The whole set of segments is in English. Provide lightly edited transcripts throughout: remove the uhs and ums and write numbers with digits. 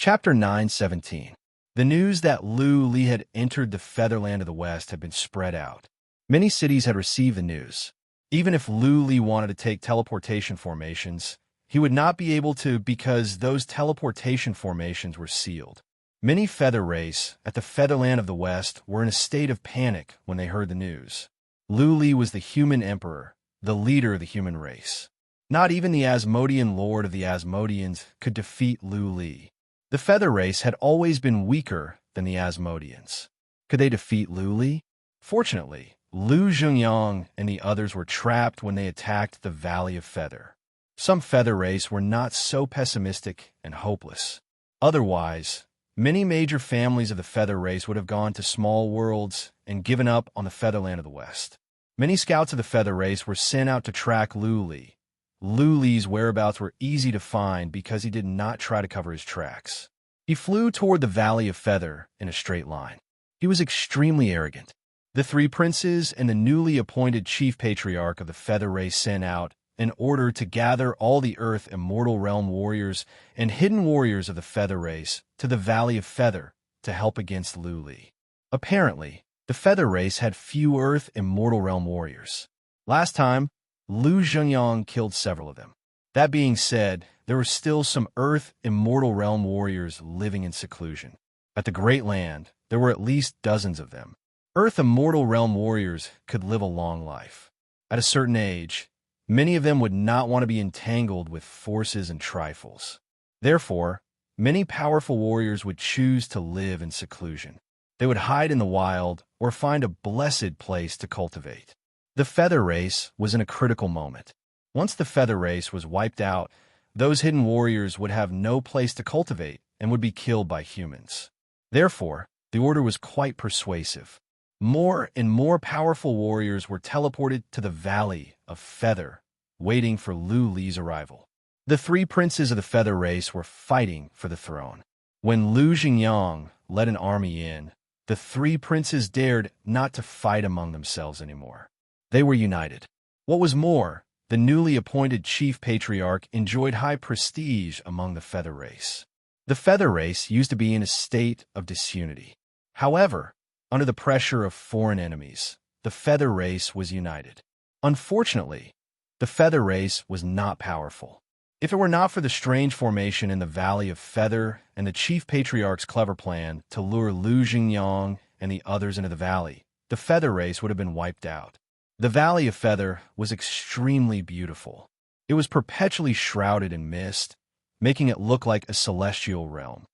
Chapter 9:17. The news that Lu Li had entered the Featherland of the West had been spread out. Many cities had received the news. Even if Lu Li wanted to take teleportation formations, he would not be able to because those teleportation formations were sealed. Many feather race at the Featherland of the West were in a state of panic when they heard the news. Lu Li was the human emperor, the leader of the human race. Not even the Asmodean lord of the Asmodeans could defeat Lu Li. The feather race had always been weaker than the Asmodeans. Could they defeat Lu Li? Fortunately, Lu Zhengyang and the others were trapped when they attacked the Valley of Feather. Some feather race were not so pessimistic and hopeless. Otherwise, many major families of the feather race would have gone to small worlds and given up on the Featherland of the West. Many scouts of the feather race were sent out to track Lu Li. Lu Li's whereabouts were easy to find because he did not try to cover his tracks. He flew toward the Valley of Feather in a straight line. He was extremely arrogant. The three princes and the newly appointed chief patriarch of the feather race sent out in order to gather all the Earth Immortal Realm warriors and hidden warriors of the feather race to the Valley of Feather to help against Lu Li. Apparently, the feather race had few Earth Immortal Realm warriors. Last time, Lu Zhengyang killed several of them. That being said, there were still some Earth Immortal Realm warriors living in seclusion. At the Great Land, there were at least dozens of them. Earth Immortal Realm warriors could live a long life. At a certain age, many of them would not want to be entangled with forces and trifles. Therefore, many powerful warriors would choose to live in seclusion. They would hide in the wild or find a blessed place to cultivate. The feather race was in a critical moment. Once the feather race was wiped out, those hidden warriors would have no place to cultivate and would be killed by humans. Therefore, the order was quite persuasive. More and more powerful warriors were teleported to the Valley of Feather, waiting for Lu Li's arrival. The three princes of the feather race were fighting for the throne. When Lu Zhengyang led an army in, the three princes dared not to fight among themselves anymore. They were united. What was more, the newly appointed chief patriarch enjoyed high prestige among the feather race. The feather race used to be in a state of disunity. However, under the pressure of foreign enemies, the feather race was united. Unfortunately, the feather race was not powerful. If it were not for the strange formation in the Valley of Feather and the chief patriarch's clever plan to lure Lu Zhengyang and the others into the valley, the feather race would have been wiped out. The Valley of Feather was extremely beautiful. It was perpetually shrouded in mist, making it look like a celestial realm.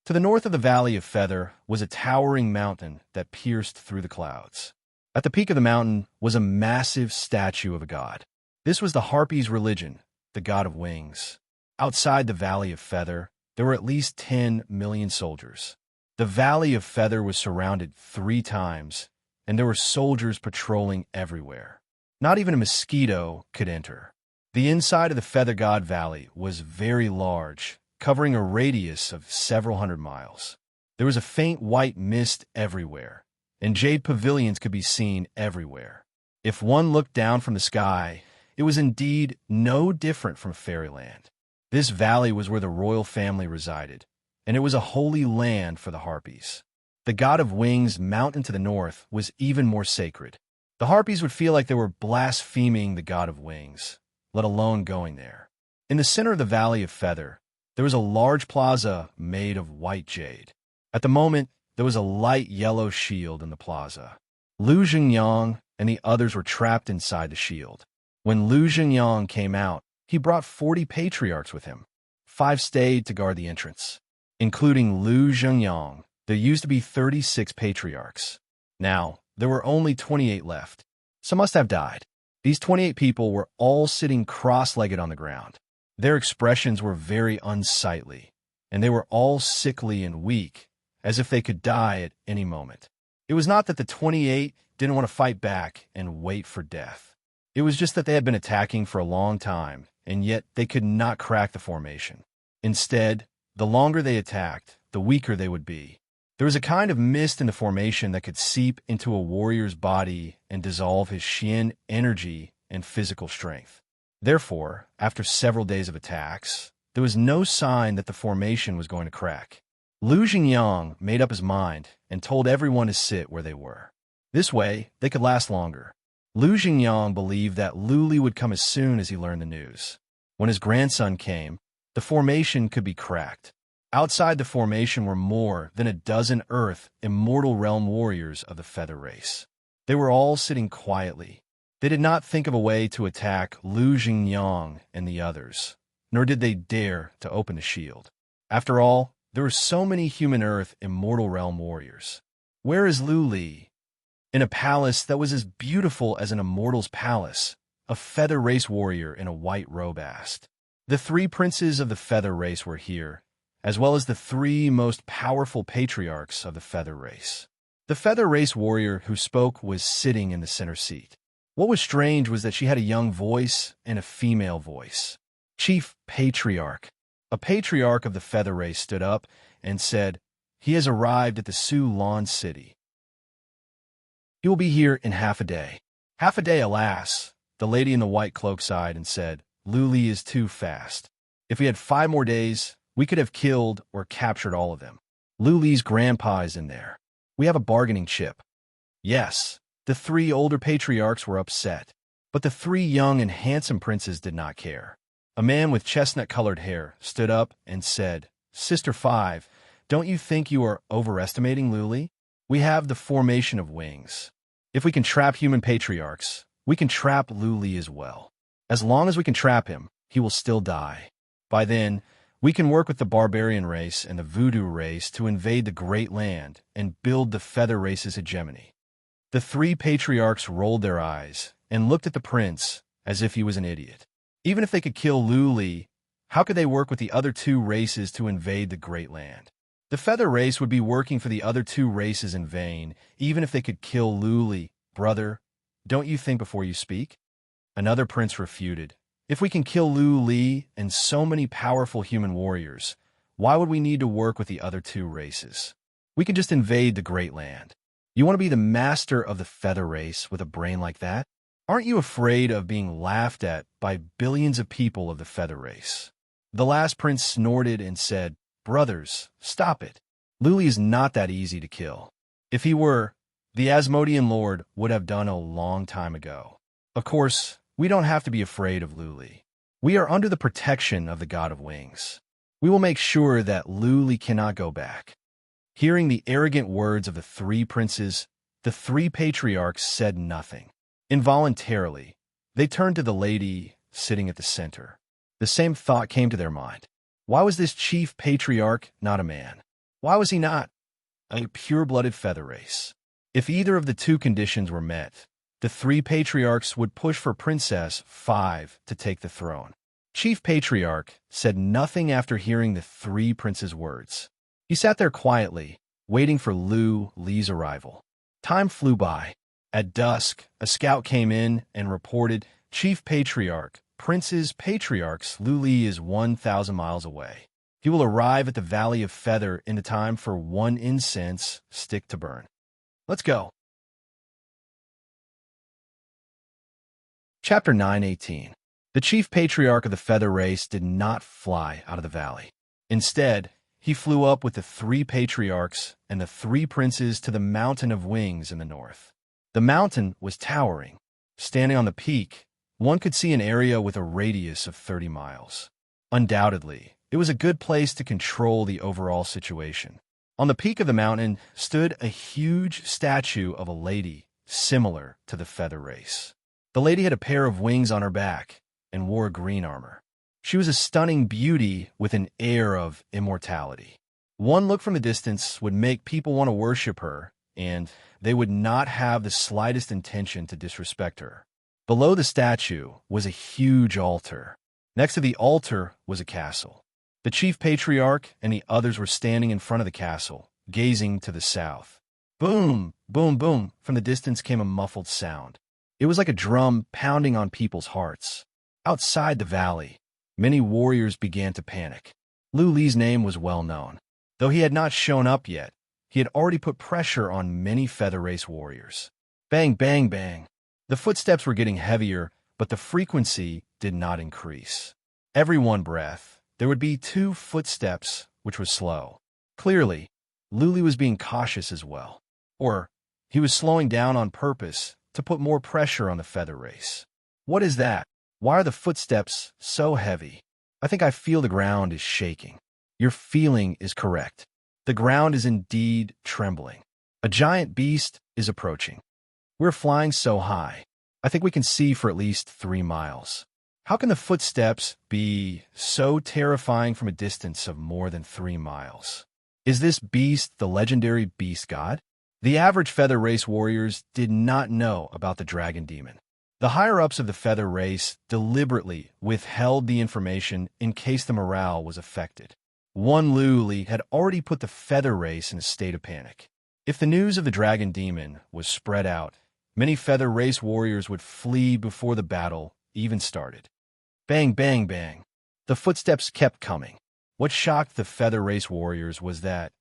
To the north of the Valley of Feather was a towering mountain that pierced through the clouds. At the peak of the mountain was a massive statue of a god. This was the Harpies' religion, the god of wings. Outside the Valley of Feather, there were at least 10 million soldiers. The Valley of Feather was surrounded 3 times, and there were soldiers patrolling everywhere. Not even a mosquito could enter. The inside of the Feather God Valley was very large, covering a radius of several hundred miles. There was a faint white mist everywhere, and jade pavilions could be seen everywhere. If one looked down from the sky, it was indeed no different from fairyland. This valley was where the royal family resided, and it was a holy land for the Harpies. The god of wings mountain to the north was even more sacred. The Harpies would feel like they were blaspheming the god of wings, let alone going there. In the center of the Valley of Feather, there was a large plaza made of white jade. At the moment, there was a light yellow shield in the plaza. Lu Zhengyang and the others were trapped inside the shield. When Lu Zhengyang came out, he brought 40 patriarchs with him. 5 stayed to guard the entrance. Including Lu Zhengyang, there used to be 36 patriarchs. Now, there were only 28 left. Some must have died. These 28 people were all sitting cross-legged on the ground. Their expressions were very unsightly, and they were all sickly and weak, as if they could die at any moment. It was not that the 28 didn't want to fight back and wait for death. It was just that they had been attacking for a long time, and yet they could not crack the formation. Instead, the longer they attacked, the weaker they would be. There was a kind of mist in the formation that could seep into a warrior's body and dissolve his energy, and physical strength. Therefore, after several days of attacks, there was no sign that the formation was going to crack. Lu Xingyang made up his mind and told everyone to sit where they were. This way, they could last longer. Lu Xingyang believed that Lu Li would come as soon as he learned the news. When his grandson came, the formation could be cracked. Outside the formation were more than a dozen Earth immortal realm warriors of the feather race. They were all sitting quietly. They did not think of a way to attack Lu Xingyang and the others, nor did they dare to open the shield. After all, there were so many human Earth immortal realm warriors. Where is Lu Li? In a palace that was as beautiful as an immortal's palace, a feather race warrior in a white robe asked. The 3 princes of the feather race were here, as well as the 3 most powerful patriarchs of the feather race. The feather race warrior who spoke was sitting in the center seat. What was strange was that she had a young voice and a female voice. Chief Patriarch. A patriarch of the feather race stood up and said, "He has arrived at the Su Lan city. He will be here in half a day." "Half a day, alas," the lady in the white cloak sighed and said, "Lu Li is too fast. If we had 5 more days, we could have killed or captured all of them. Lu Li's grandpa is in there. We have a bargaining chip." Yes, the 3 older patriarchs were upset, but the 3 young and handsome princes did not care. A man with chestnut-colored hair stood up and said, "Sister 5, don't you think you are overestimating Lu Li? We have the formation of wings. If we can trap human patriarchs, we can trap Lu Li as well. As long as we can trap him, he will still die. By then, we can work with the barbarian race and the voodoo race to invade the Great Land and build the feather race's hegemony." The 3 patriarchs rolled their eyes and looked at the prince as if he was an idiot. Even if they could kill Lu Li, how could they work with the other 2 races to invade the Great Land? The feather race would be working for the other 2 races in vain, even if they could kill Lu Li. "Brother, don't you think before you speak?" Another prince refuted. "If we can kill Lu Li and so many powerful human warriors, why would we need to work with the other 2 races? We can just invade the Great Land. You want to be the master of the feather race with a brain like that? Aren't you afraid of being laughed at by billions of people of the feather race?" The last prince snorted and said, "Brothers, stop it. Lu Li is not that easy to kill. If he were, the Asmodean Lord would have done a long time ago. Of course, we don't have to be afraid of Lu Li. We are under the protection of the God of Wings. We will make sure that Lu Li cannot go back." Hearing the arrogant words of the 3 princes, the 3 patriarchs said nothing. Involuntarily, they turned to the lady sitting at the center. The same thought came to their mind. Why was this chief patriarch not a man? Why was he not a pure-blooded feather race? If either of the 2 conditions were met, the 3 patriarchs would push for Princess 5 to take the throne. Chief Patriarch said nothing after hearing the 3 princes' words. He sat there quietly, waiting for Lu Li's arrival. Time flew by. At dusk, a scout came in and reported, "Chief Patriarch, Prince's Patriarchs, Lu Li is 1,000 miles away. He will arrive at the Valley of Feather in the time for 1 incense stick to burn. Let's go." Chapter 9:18. The chief patriarch of the feather race did not fly out of the valley. Instead, he flew up with the 3 patriarchs and the 3 princes to the Mountain of Wings in the north. The mountain was towering. Standing on the peak, one could see an area with a radius of 30 miles. Undoubtedly, it was a good place to control the overall situation. On the peak of the mountain stood a huge statue of a lady similar to the feather race. The lady had a pair of wings on her back and wore green armor. She was a stunning beauty with an air of immortality. One look from a distance would make people want to worship her, and they would not have the slightest intention to disrespect her. Below the statue was a huge altar. Next to the altar was a castle. The chief patriarch and the others were standing in front of the castle, gazing to the south. Boom, boom, boom. From the distance came a muffled sound. It was like a drum pounding on people's hearts. Outside the valley, many warriors began to panic. Lu Li's name was well known. Though he had not shown up yet, he had already put pressure on many feather race warriors. Bang, bang, bang. The footsteps were getting heavier, but the frequency did not increase. Every one breath, There would be 2 footsteps, which was slow. Clearly, Luli was being cautious as well. Or he was slowing down on purpose to put more pressure on the feather race. What is that? Why are the footsteps so heavy? I think I feel the ground is shaking. Your feeling is correct. The ground is indeed trembling. A giant beast is approaching. We're flying so high. I think we can see for at least 3 miles. How can the footsteps be so terrifying from a distance of more than 3 miles? Is this beast the legendary beast god? The average feather race warriors did not know about the dragon demon. The higher-ups of the feather race deliberately withheld the information in case the morale was affected. One Luli had already put the feather race in a state of panic. If the news of the dragon demon was spread out, many feather race warriors would flee before the battle even started. Bang, bang, bang. The footsteps kept coming. What shocked the feather race warriors was that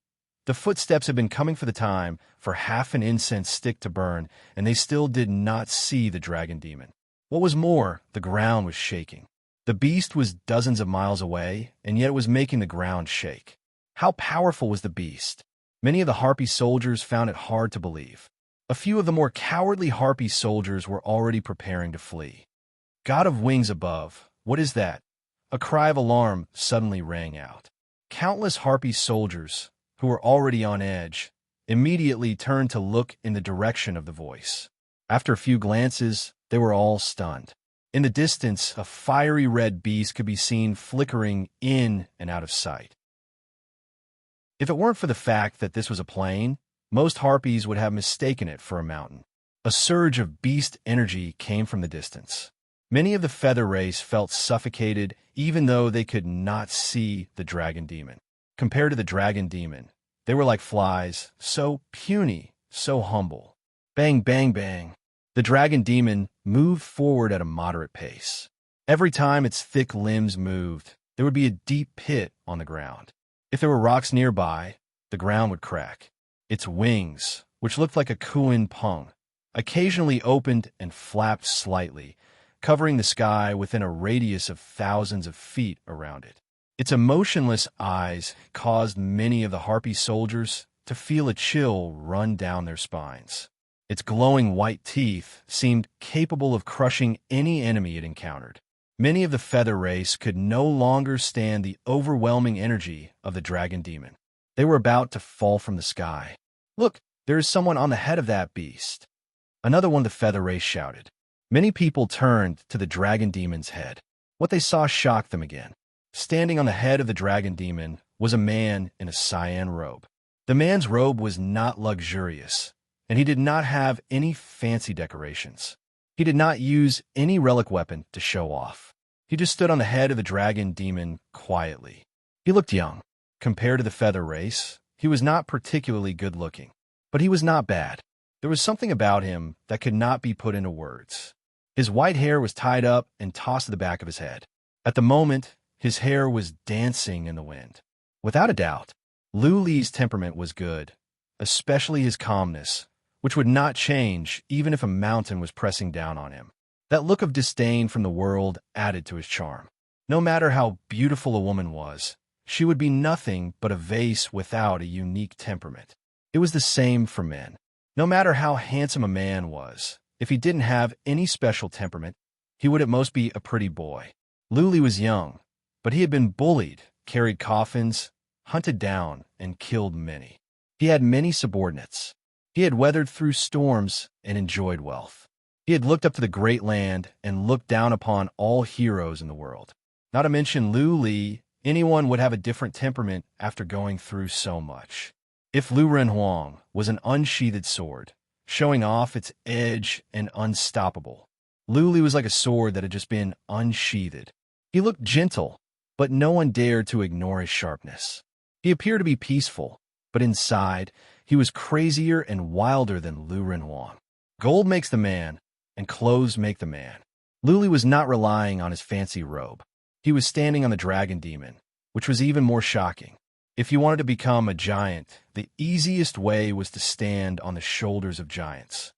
the footsteps had been coming for the time for half an incense stick to burn, and they still did not see the dragon demon. What was more, the ground was shaking. The beast was dozens of miles away, and yet it was making the ground shake. How powerful was the beast? Many of the Harpy soldiers found it hard to believe. A few of the more cowardly Harpy soldiers were already preparing to flee. God of wings above, what is that? A cry of alarm suddenly rang out. Countless Harpy soldiers, who were already on edge, immediately turned to look in the direction of the voice. After a few glances, they were all stunned. In the distance, a fiery red beast could be seen flickering in and out of sight. If it weren't for the fact that this was a plain, most Harpies would have mistaken it for a mountain. A surge of beast energy came from the distance. Many of the feather race felt suffocated even though they could not see the dragon demon. Compared to the dragon demon, they were like flies, so puny, so humble. Bang, bang, bang. The dragon demon moved forward at a moderate pace. Every time its thick limbs moved, there would be a deep pit on the ground. If there were rocks nearby, the ground would crack. Its wings, which looked like a kuin pung, occasionally opened and flapped slightly, covering the sky within a radius of thousands of feet around it. Its emotionless eyes caused many of the Harpy soldiers to feel a chill run down their spines. Its glowing white teeth seemed capable of crushing any enemy it encountered. Many of the feather race could no longer stand the overwhelming energy of the dragon demon. They were about to fall from the sky. Look, there is someone on the head of that beast. Another one of the feather race shouted. Many people turned to the dragon demon's head. What they saw shocked them again. Standing on the head of the dragon demon was a man in a cyan robe. The man's robe was not luxurious, and he did not have any fancy decorations. He did not use any relic weapon to show off. He just stood on the head of the dragon demon quietly. He looked young. Compared to the feather race, he was not particularly good-looking, but he was not bad. There was something about him that could not be put into words. His white hair was tied up and tossed to the back of his head. At the moment, his hair was dancing in the wind. Without a doubt, Lu Li's temperament was good, especially his calmness, which would not change even if a mountain was pressing down on him. That look of disdain from the world added to his charm. No matter how beautiful a woman was, she would be nothing but a vase without a unique temperament. It was the same for men. No matter how handsome a man was, if he didn't have any special temperament, he would at most be a pretty boy. Lu Li was young, but he had been bullied, carried coffins, hunted down, and killed many. He had many subordinates. He had weathered through storms and enjoyed wealth. He had looked up to the great land and looked down upon all heroes in the world. Not to mention Lu Li, anyone would have a different temperament after going through so much. If Lu Renhuang was an unsheathed sword, showing off its edge and unstoppable, Lu Li was like a sword that had just been unsheathed. He looked gentle, but no one dared to ignore his sharpness. He appeared to be peaceful, but inside, he was crazier and wilder than Lu Renhuang. Gold makes the man, and clothes make the man. Lu Li was not relying on his fancy robe. He was standing on the dragon demon, which was even more shocking. If you wanted to become a giant, the easiest way was to stand on the shoulders of giants.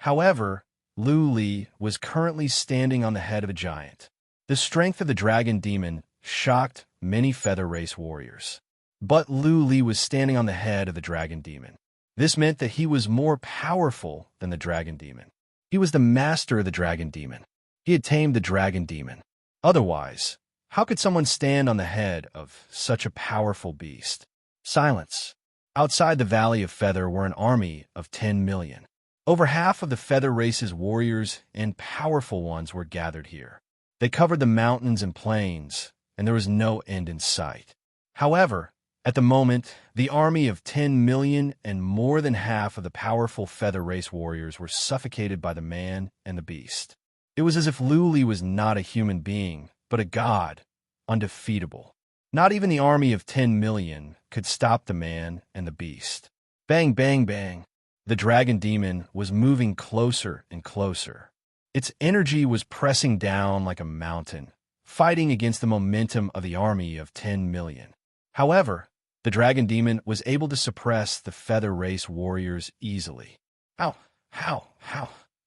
However, Lu Li was currently standing on the head of a giant. The strength of the dragon demon shocked many feather race warriors. But Lu Li was standing on the head of the dragon demon. This meant that he was more powerful than the dragon demon. He was the master of the dragon demon. He had tamed the dragon demon. Otherwise, how could someone stand on the head of such a powerful beast? Silence. Outside the Valley of Feather were an army of 10 million. Over half of the feather race's warriors and powerful ones were gathered here. They covered the mountains and plains, and there was no end in sight. However, at the moment, the army of 10 million and more than half of the powerful feather race warriors were suffocated by the man and the beast. It was as if Lu Li was not a human being, but a god, undefeatable. Not even the army of 10 million could stop the man and the beast. Bang, bang, bang. The dragon demon was moving closer and closer. Its energy was pressing down like a mountain, fighting against the momentum of the army of 10 million. However, the dragon demon was able to suppress the feather race warriors easily. How?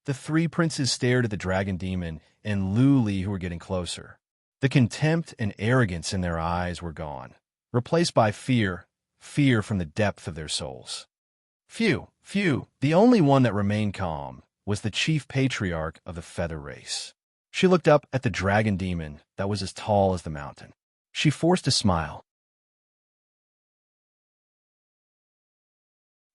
The three princes stared at the dragon demon and Lu Li, who were getting closer. The contempt and arrogance in their eyes were gone, replaced by fear from the depth of their souls. Few. The only one that remained calm was the chief patriarch of the feather race. She looked up at the dragon demon that was as tall as the mountain. She forced a smile.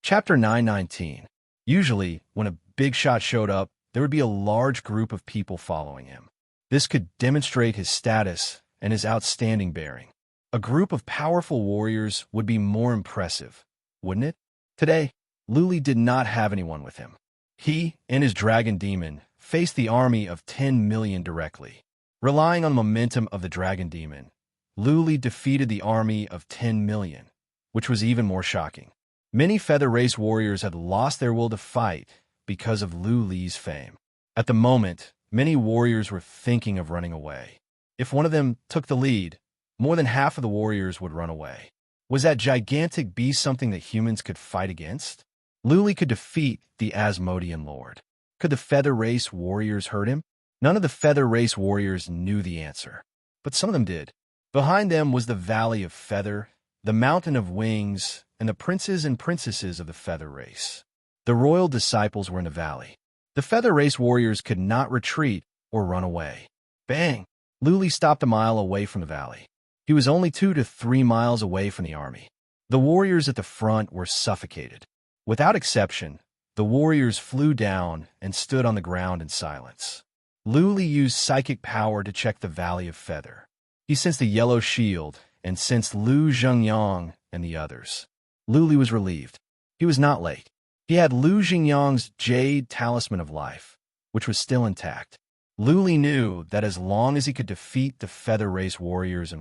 Chapter 919. Usually, when a big shot showed up, there would be a large group of people following him. This could demonstrate his status and his outstanding bearing. A group of powerful warriors would be more impressive, wouldn't it? Today, Lu Li did not have anyone with him. He and his dragon demon faced the army of 10 million directly. Relying on the momentum of the dragon demon, Lu Li defeated the army of 10 million, which was even more shocking. Many feather race warriors had lost their will to fight because of Lu Li's fame. At the moment, many warriors were thinking of running away. If one of them took the lead, more than half of the warriors would run away. Was that gigantic beast something that humans could fight against? Lu Li could defeat the Asmodean Lord. Could the feather race warriors hurt him? None of the feather race warriors knew the answer, but some of them did. Behind them was the Valley of Feather, the Mountain of Wings, and the princes and princesses of the feather race. The royal disciples were in the valley. The feather race warriors could not retreat or run away. Bang! Lu Li stopped a mile away from the valley. He was only 2 to 3 miles away from the army. The warriors at the front were suffocated. Without exception, the warriors flew down and stood on the ground in silence. Lu Li used psychic power to check the Valley of Feather. He sensed a yellow shield and sensed Lu Zhengyang and the others. Lu Li was relieved. He was not late. He had Lu Zhengyang's jade talisman of life, which was still intact. Lu Li knew that as long as he could defeat the feather race warriors,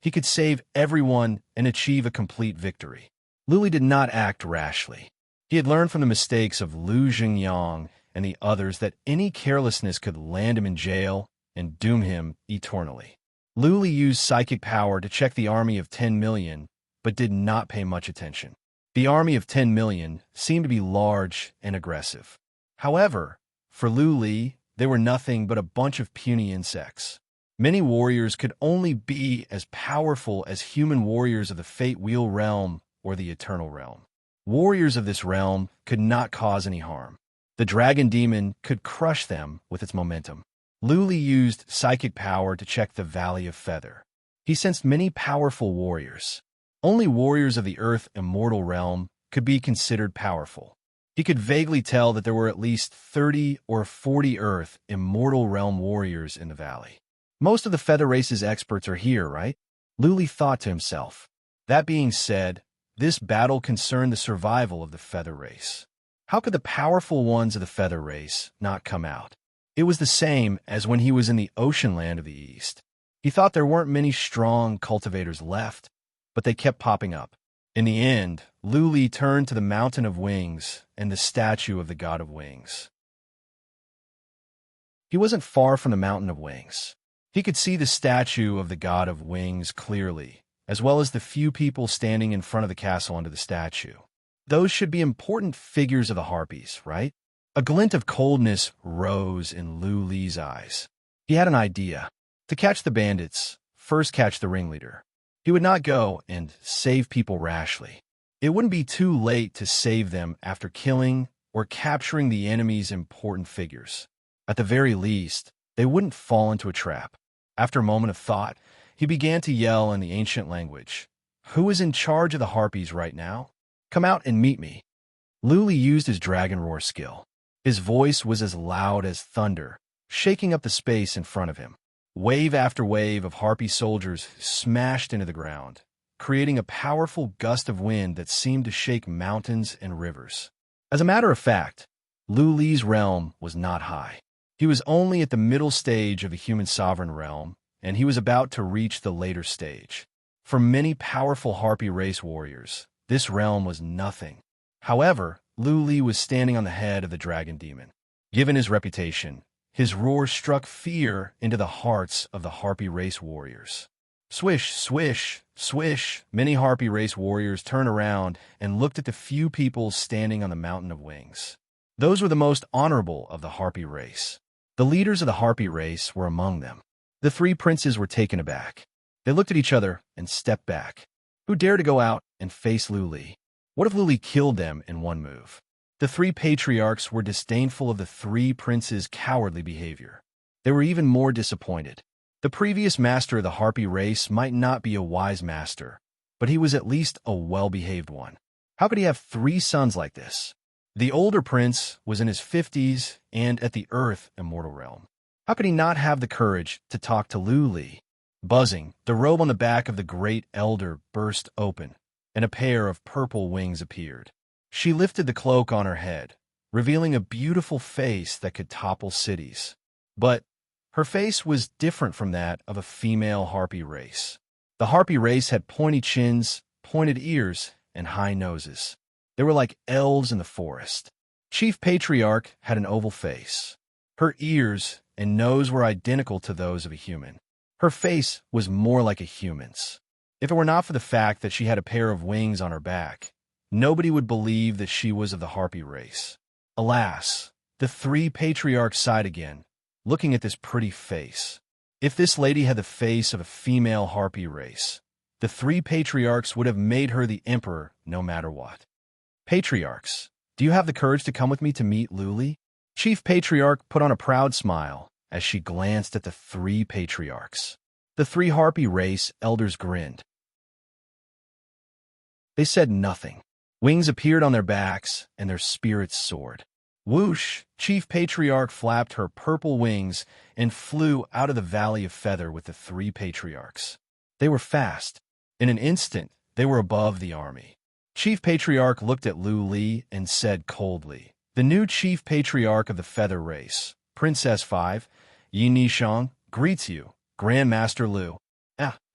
he could save everyone and achieve a complete victory. Lu Li did not act rashly. He had learned from the mistakes of Lu Zhengyang and the others that any carelessness could land him in jail and doom him eternally. Lu Li used psychic power to check the army of 10 million, but did not pay much attention. The army of 10 million seemed to be large and aggressive. However, for Lu Li, they were nothing but a bunch of puny insects. Many warriors could only be as powerful as human warriors of the Fate Wheel realm or the Eternal realm. Warriors of this realm could not cause any harm. The dragon demon could crush them with its momentum. Lu Li used psychic power to check the Valley of Feather. He sensed many powerful warriors. Only warriors of the Earth Immortal realm could be considered powerful. He could vaguely tell that there were at least 30 or 40 Earth Immortal realm warriors in the valley. Most of the feather race's experts are here, right? Lu Li thought to himself. That being said, this battle concerned the survival of the feather race. How could the powerful ones of the feather race not come out? It was the same as when he was in the ocean land of the East. He thought there weren't many strong cultivators left, but they kept popping up. In the end, Lu Li turned to the Mountain of Wings and the statue of the God of Wings. He wasn't far from the Mountain of Wings. He could see the statue of the God of Wings clearly, as well as the few people standing in front of the castle under the statue. Those should be important figures of the Harpies, right? A glint of coldness rose in Lu Li's eyes. He had an idea. To catch the bandits, first catch the ringleader. He would not go and save people rashly. It wouldn't be too late to save them after killing or capturing the enemy's important figures. At the very least, they wouldn't fall into a trap. After a moment of thought, he began to yell in the ancient language. Who is in charge of the harpies right now? Come out and meet me. Luli used his dragon roar skill. His voice was as loud as thunder, shaking up the space in front of him. Wave after wave of harpy soldiers smashed into the ground, creating a powerful gust of wind that seemed to shake mountains and rivers. As a matter of fact, Luli's realm was not high. He was only at the middle stage of a human sovereign realm, and he was about to reach the later stage. For many powerful harpy race warriors, this realm was nothing. However, Luli was standing on the head of the dragon demon. Given his reputation, his roar struck fear into the hearts of the harpy race warriors. Swish, swish, swish, many harpy race warriors turned around and looked at the few people standing on the mountain of wings. Those were the most honorable of the harpy race. The leaders of the harpy race were among them. The three princes were taken aback. They looked at each other and stepped back. Who dared to go out and face Luli? What if Luli killed them in one move? The three patriarchs were disdainful of the three princes' cowardly behavior. They were even more disappointed. The previous master of the harpy race might not be a wise master, but he was at least a well-behaved one. How could he have three sons like this? The older prince was in his 50s and at the Earth Immortal Realm. How could he not have the courage to talk to Luli? Buzzing, the robe on the back of the great elder burst open, and a pair of purple wings appeared. She lifted the cloak on her head, revealing a beautiful face that could topple cities. But her face was different from that of a female harpy race. The harpy race had pointy chins, pointed ears, and high noses. They were like elves in the forest. Chief Patriarch had an oval face. Her ears and nose were identical to those of a human. Her face was more like a human's. If it were not for the fact that she had a pair of wings on her back, nobody would believe that she was of the harpy race. Alas, the three patriarchs sighed again, looking at this pretty face. If this lady had the face of a female harpy race, the three patriarchs would have made her the emperor no matter what. Patriarchs, do you have the courage to come with me to meet Luli? Chief Patriarch put on a proud smile as she glanced at the three patriarchs. The three harpy race elders grinned. They said nothing. Wings appeared on their backs, and their spirits soared. Whoosh! Chief Patriarch flapped her purple wings and flew out of the Valley of Feather with the three patriarchs. They were fast. In an instant, they were above the army. Chief Patriarch looked at Lu Li and said coldly, "The new Chief Patriarch of the Feather Race, Princess 5, Yi Nishang, greets you, Grand Master Lu."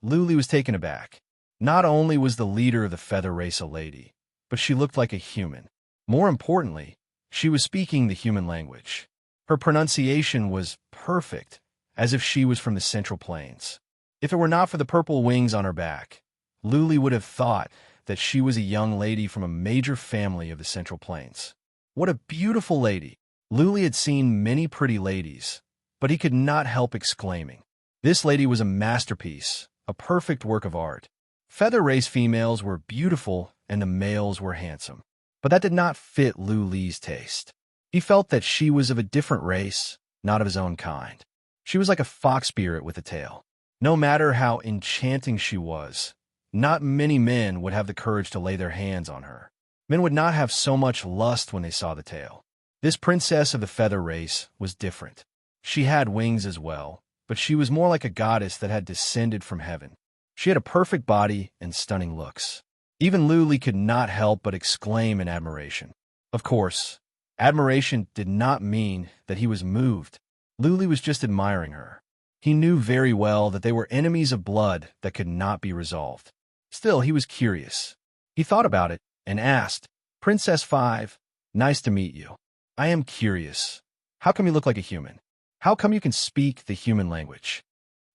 Lu Li was taken aback. Not only was the leader of the Feather Race a lady, but she looked like a human. More importantly, she was speaking the human language. Her pronunciation was perfect, as if she was from the Central Plains. If it were not for the purple wings on her back, Luli would have thought that she was a young lady from a major family of the Central Plains. What a beautiful lady! Luli had seen many pretty ladies, but he could not help exclaiming. This lady was a masterpiece, a perfect work of art. Feather Race females were beautiful and the males were handsome. But that did not fit Lu Li's taste. He felt that she was of a different race, not of his own kind. She was like a fox spirit with a tail. No matter how enchanting she was, not many men would have the courage to lay their hands on her. Men would not have so much lust when they saw the tail. This princess of the Feather Race was different. She had wings as well, but she was more like a goddess that had descended from heaven. She had a perfect body and stunning looks. Even Luli could not help but exclaim in admiration. Of course, admiration did not mean that he was moved. Luli was just admiring her. He knew very well that they were enemies of blood that could not be resolved. Still, he was curious. He thought about it and asked, "Princess 5, nice to meet you. I am curious. How come you look like a human? How come you can speak the human language?"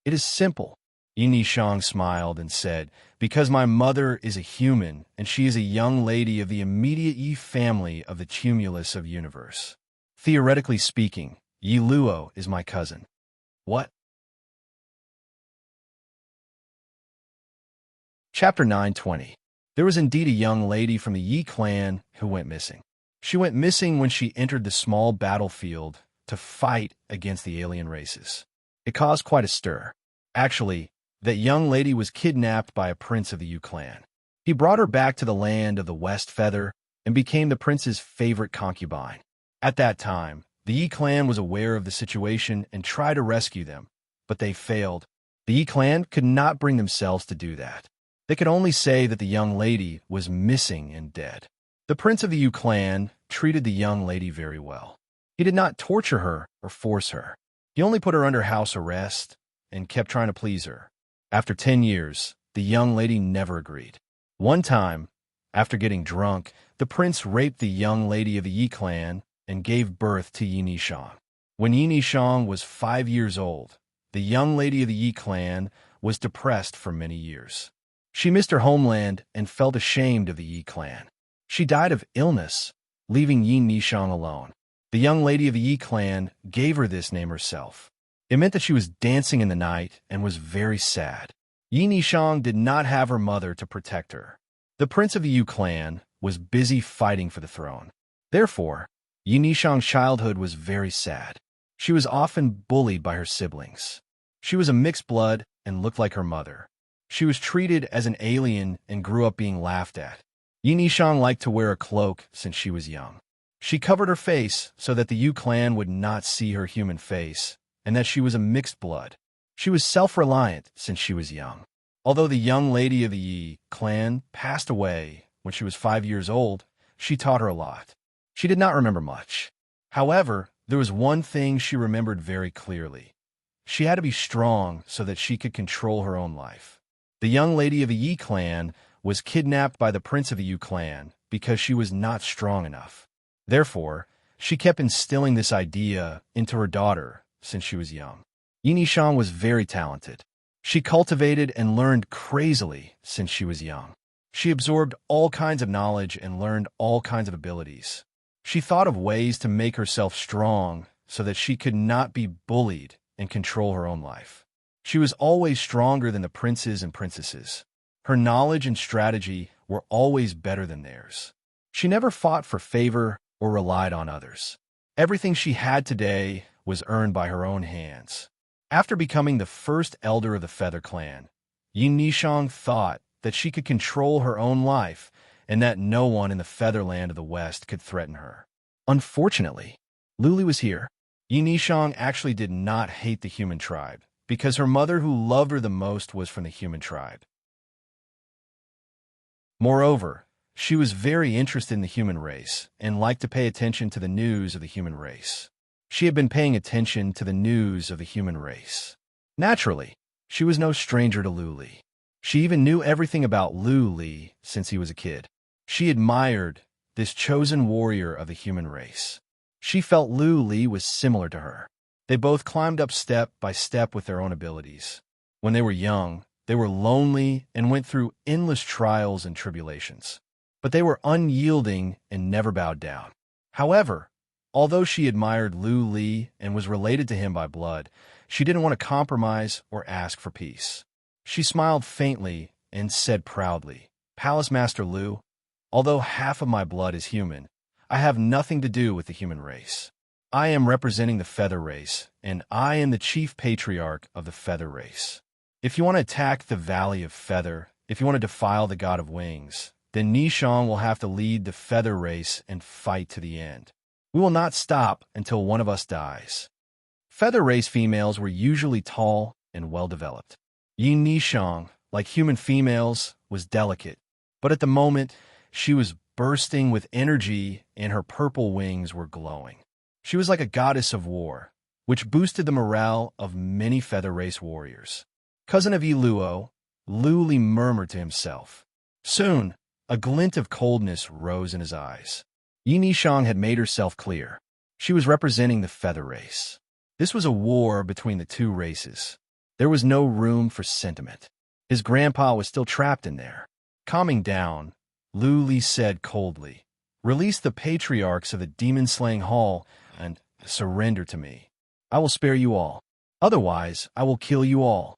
"It is simple." Yi Shang smiled and said, "Because my mother is a human, and she is a young lady of the immediate Yi family of the tumulus of universe. Theoretically speaking, Yi Luo is my cousin." What? Chapter 920. There was indeed a young lady from the Yi clan who went missing. She went missing when she entered the small battlefield to fight against the alien races. It caused quite a stir. Actually, that young lady was kidnapped by a prince of the Yi clan. He brought her back to the land of the West Feather and became the prince's favorite concubine. At that time, the Yi clan was aware of the situation and tried to rescue them, but they failed. The Yi clan could not bring themselves to do that. They could only say that the young lady was missing and dead. The prince of the Yi clan treated the young lady very well. He did not torture her or force her. He only put her under house arrest and kept trying to please her. After 10 years, the young lady never agreed. One time, after getting drunk, the prince raped the young lady of the Yi clan and gave birth to Yi Nishang. When Yi Nishang was 5 years old, the young lady of the Yi clan was depressed for many years. She missed her homeland and felt ashamed of the Yi clan. She died of illness, leaving Yi Nishang alone. The young lady of the Yi clan gave her this name herself. It meant that she was dancing in the night and was very sad. Yi Nishang did not have her mother to protect her. The prince of the Yi clan was busy fighting for the throne. Therefore, Yi Nishang's childhood was very sad. She was often bullied by her siblings. She was a mixed blood and looked like her mother. She was treated as an alien and grew up being laughed at. Yi Nishang liked to wear a cloak since she was young. She covered her face so that the Yi clan would not see her human face and that she was a mixed blood. She was self-reliant since she was young. Although the young lady of the Yi clan passed away when she was 5 years old, she taught her a lot. She did not remember much. However, there was one thing she remembered very clearly. She had to be strong so that she could control her own life. The young lady of the Yi clan was kidnapped by the prince of the Yi clan because she was not strong enough. Therefore, she kept instilling this idea into her daughter since she was young. Yi Nishang was very talented. She cultivated and learned crazily since she was young. She absorbed all kinds of knowledge and learned all kinds of abilities. She thought of ways to make herself strong so that she could not be bullied and control her own life. She was always stronger than the princes and princesses. Her knowledge and strategy were always better than theirs. She never fought for favor or relied on others. Everything she had today was earned by her own hands. After becoming the first elder of the Feather Clan, Yi Nishang thought that she could control her own life and that no one in the Featherland of the West could threaten her. Unfortunately, Luli was here. Yi Nishang actually did not hate the human tribe because her mother who loved her the most was from the human tribe. Moreover, she was very interested in the human race and liked to pay attention to the news of the human race. She had been paying attention to the news of the human race. Naturally, she was no stranger to Luli. She even knew everything about Luli since he was a kid. She admired this chosen warrior of the human race. She felt Luli was similar to her. They both climbed up step by step with their own abilities. When they were young, they were lonely and went through endless trials and tribulations. But they were unyielding and never bowed down. However, although she admired Luli and was related to him by blood, she didn't want to compromise or ask for peace. She smiled faintly and said proudly, "Palace Master Lu, although half of my blood is human, I have nothing to do with the human race. I am representing the Feather race, and I am the chief patriarch of the Feather race. If you want to attack the Valley of Feather, if you want to defile the God of Wings, then Nishang will have to lead the Feather race and fight to the end. We will not stop until one of us dies." Feather race females were usually tall and well-developed. Yi Nishang, like human females, was delicate, but at the moment, she was bursting with energy and her purple wings were glowing. She was like a goddess of war, which boosted the morale of many Feather race warriors. Cousin of Yi Luo, Luli murmured to himself. Soon, a glint of coldness rose in his eyes. Yi Nishang had made herself clear. She was representing the Feather race. This was a war between the two races. There was no room for sentiment. His grandpa was still trapped in there. Calming down, Luli said coldly, "Release the patriarchs of the demon-slaying hall and surrender to me. I will spare you all." Otherwise, I will kill you all."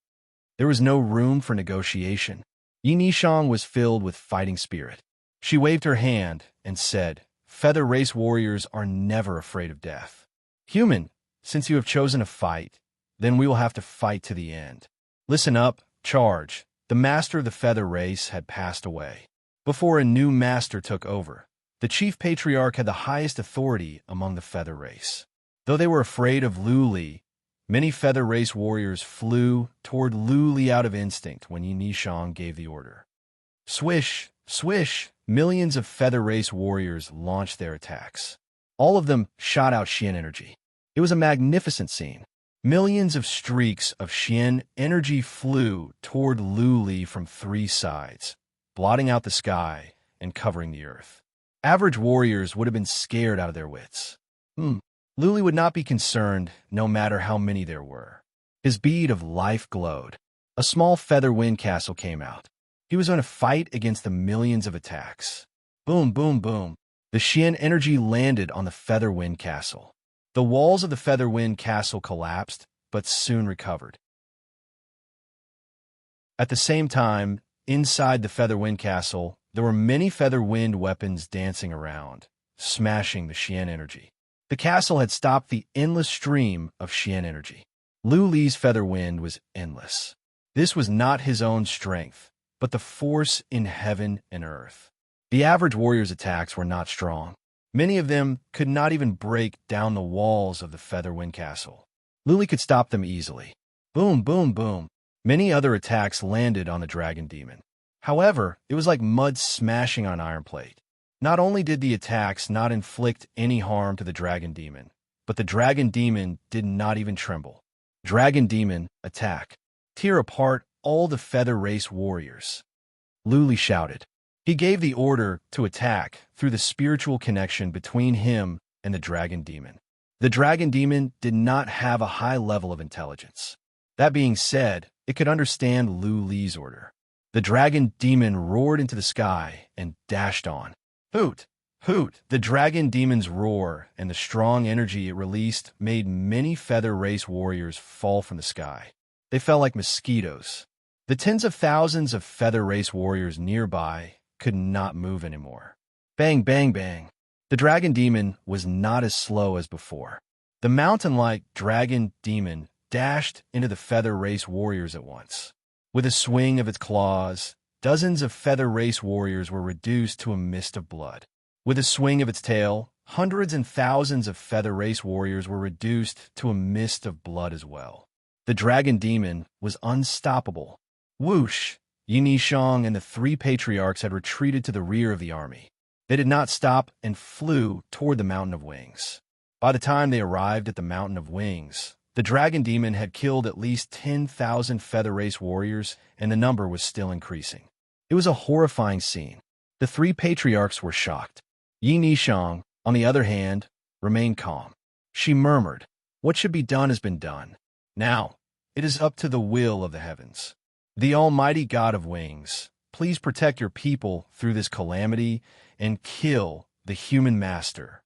There was no room for negotiation. Yi Nishang was filled with fighting spirit. She waved her hand and said, "Feather race warriors are never afraid of death. Human, since you have chosen to fight, then we will have to fight to the end. Listen up, charge." The master of the feather race had passed away. Before a new master took over, the chief patriarch had the highest authority among the feather race. Though they were afraid of Lu Li, many feather race warriors flew toward Lu Li out of instinct when Yi Nishang gave the order. Swish, swish, millions of feather race warriors launched their attacks. All of them shot out Xian energy. It was a magnificent scene. Millions of streaks of Xian energy flew toward Lu Li from three sides, blotting out the sky and covering the earth. Average warriors would have been scared out of their wits. Lu Li would not be concerned no matter how many there were. His bead of life glowed. A small feather wind castle came out. He was going to fight against the millions of attacks. Boom, boom, boom. The Xian energy landed on the feather wind castle. The walls of the feather wind castle collapsed, but soon recovered. At the same time, inside the feather wind castle, there were many feather wind weapons dancing around, smashing the Xian energy. The castle had stopped the endless stream of Xian energy. Lu Li's feather wind was endless. This was not his own strength, but the force in heaven and earth. The average warrior's attacks were not strong. Many of them could not even break down the walls of the feather wind castle. Lu Li could stop them easily. Boom, boom, boom. Many other attacks landed on the dragon demon. However, it was like mud smashing on iron plate. Not only did the attacks not inflict any harm to the dragon demon, but the dragon demon did not even tremble. Dragon demon, attack. Tear apart all the feather race warriors. Lu Li shouted. He gave the order to attack through the spiritual connection between him and the dragon demon. The dragon demon did not have a high level of intelligence. That being said, it could understand Lu Li's order. The dragon demon roared into the sky and dashed on. Hoot! Hoot! The dragon demon's roar and the strong energy it released made many feather race warriors fall from the sky. They fell like mosquitoes. The tens of thousands of feather race warriors nearby could not move anymore. Bang, bang, bang. The dragon demon was not as slow as before. The mountain-like dragon demon dashed into the feather race warriors at once. With a swing of its claws, dozens of feather race warriors were reduced to a mist of blood. With a swing of its tail, hundreds and thousands of feather race warriors were reduced to a mist of blood as well. The dragon demon was unstoppable. Whoosh! Yi Nishang and the three patriarchs had retreated to the rear of the army. They did not stop and flew toward the Mountain of Wings. By the time they arrived at the Mountain of Wings, the dragon demon had killed at least 10,000 feather race warriors, and the number was still increasing. It was a horrifying scene. The three patriarchs were shocked. Yi Nishang, on the other hand, remained calm. She murmured, "What should be done has been done. Now, it is up to the will of the heavens. The Almighty God of Wings, please protect your people through this calamity and kill the human master."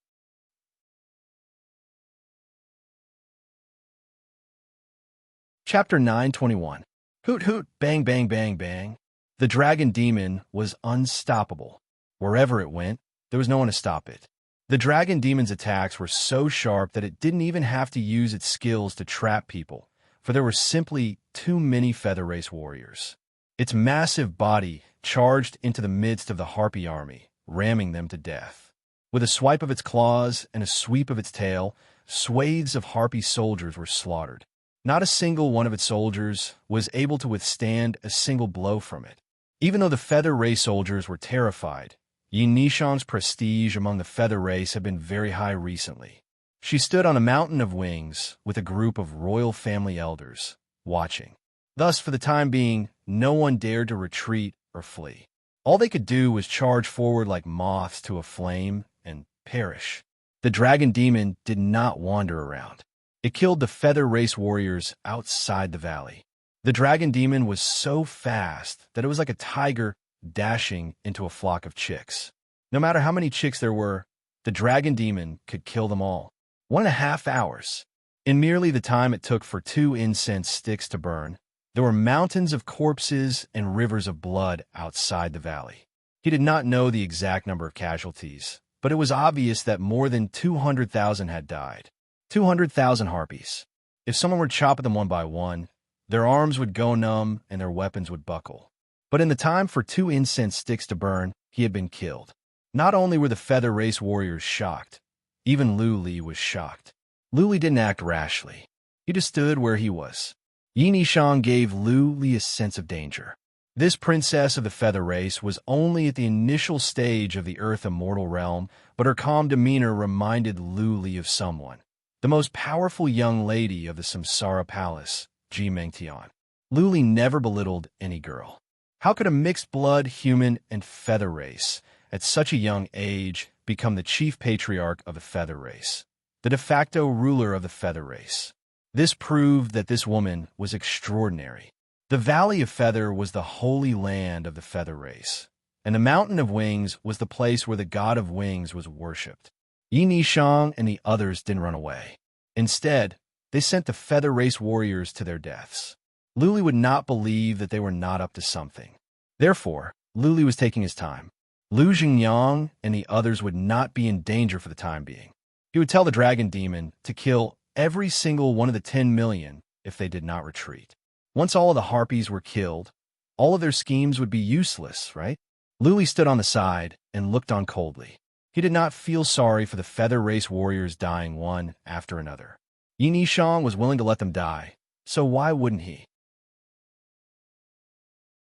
Chapter 921. Hoot hoot, bang bang bang bang. The dragon demon was unstoppable. Wherever it went, there was no one to stop it. The dragon demon's attacks were so sharp that it didn't even have to use its skills to trap people, for there were simply too many feather race warriors. Its massive body charged into the midst of the harpy army, ramming them to death. With a swipe of its claws and a sweep of its tail, swathes of harpy soldiers were slaughtered. Not a single one of its soldiers was able to withstand a single blow from it. Even though the feather race soldiers were terrified, Yi Nishang's prestige among the feather race had been very high recently. She stood on a mountain of wings with a group of royal family elders, watching. Thus, for the time being, no one dared to retreat or flee. All they could do was charge forward like moths to a flame and perish. The dragon demon did not wander around. It killed the feather race warriors outside the valley. The dragon demon was so fast that it was like a tiger dashing into a flock of chicks. No matter how many chicks there were, the dragon demon could kill them all. 1.5 hours. In merely the time it took for 2 incense sticks to burn, there were mountains of corpses and rivers of blood outside the valley. He did not know the exact number of casualties, but it was obvious that more than 200,000 had died. 200,000 harpies. If someone were to chop at them one by one, their arms would go numb and their weapons would buckle. But in the time for 2 incense sticks to burn, he had been killed. Not only were the Feather Race warriors shocked, even Lu Li was shocked. Lu Li didn't act rashly. He just stood where he was. Yi Nishang gave Lu Li a sense of danger. This princess of the Feather Race was only at the initial stage of the Earth Immortal realm, but her calm demeanor reminded Lu Li of someone. The most powerful young lady of the Samsara Palace, Ji Mengtian. Lu Li never belittled any girl. How could a mixed-blood human and feather race, at such a young age, become the chief patriarch of the Feather Race, the de facto ruler of the Feather Race? This proved that this woman was extraordinary. The Valley of Feather was the holy land of the Feather Race, and the Mountain of Wings was the place where the god of wings was worshipped. Yi Nishang and the others didn't run away. Instead, they sent the Feather Race warriors to their deaths. Lu Li would not believe that they were not up to something. Therefore, Lu Li was taking his time. Lu Xingyang and the others would not be in danger for the time being. He would tell the dragon demon to kill every single one of the 10 million if they did not retreat. Once all of the harpies were killed, all of their schemes would be useless, right? Lu Li stood on the side and looked on coldly. He did not feel sorry for the Feather Race warriors dying one after another. Yi Nishang was willing to let them die, so why wouldn't he?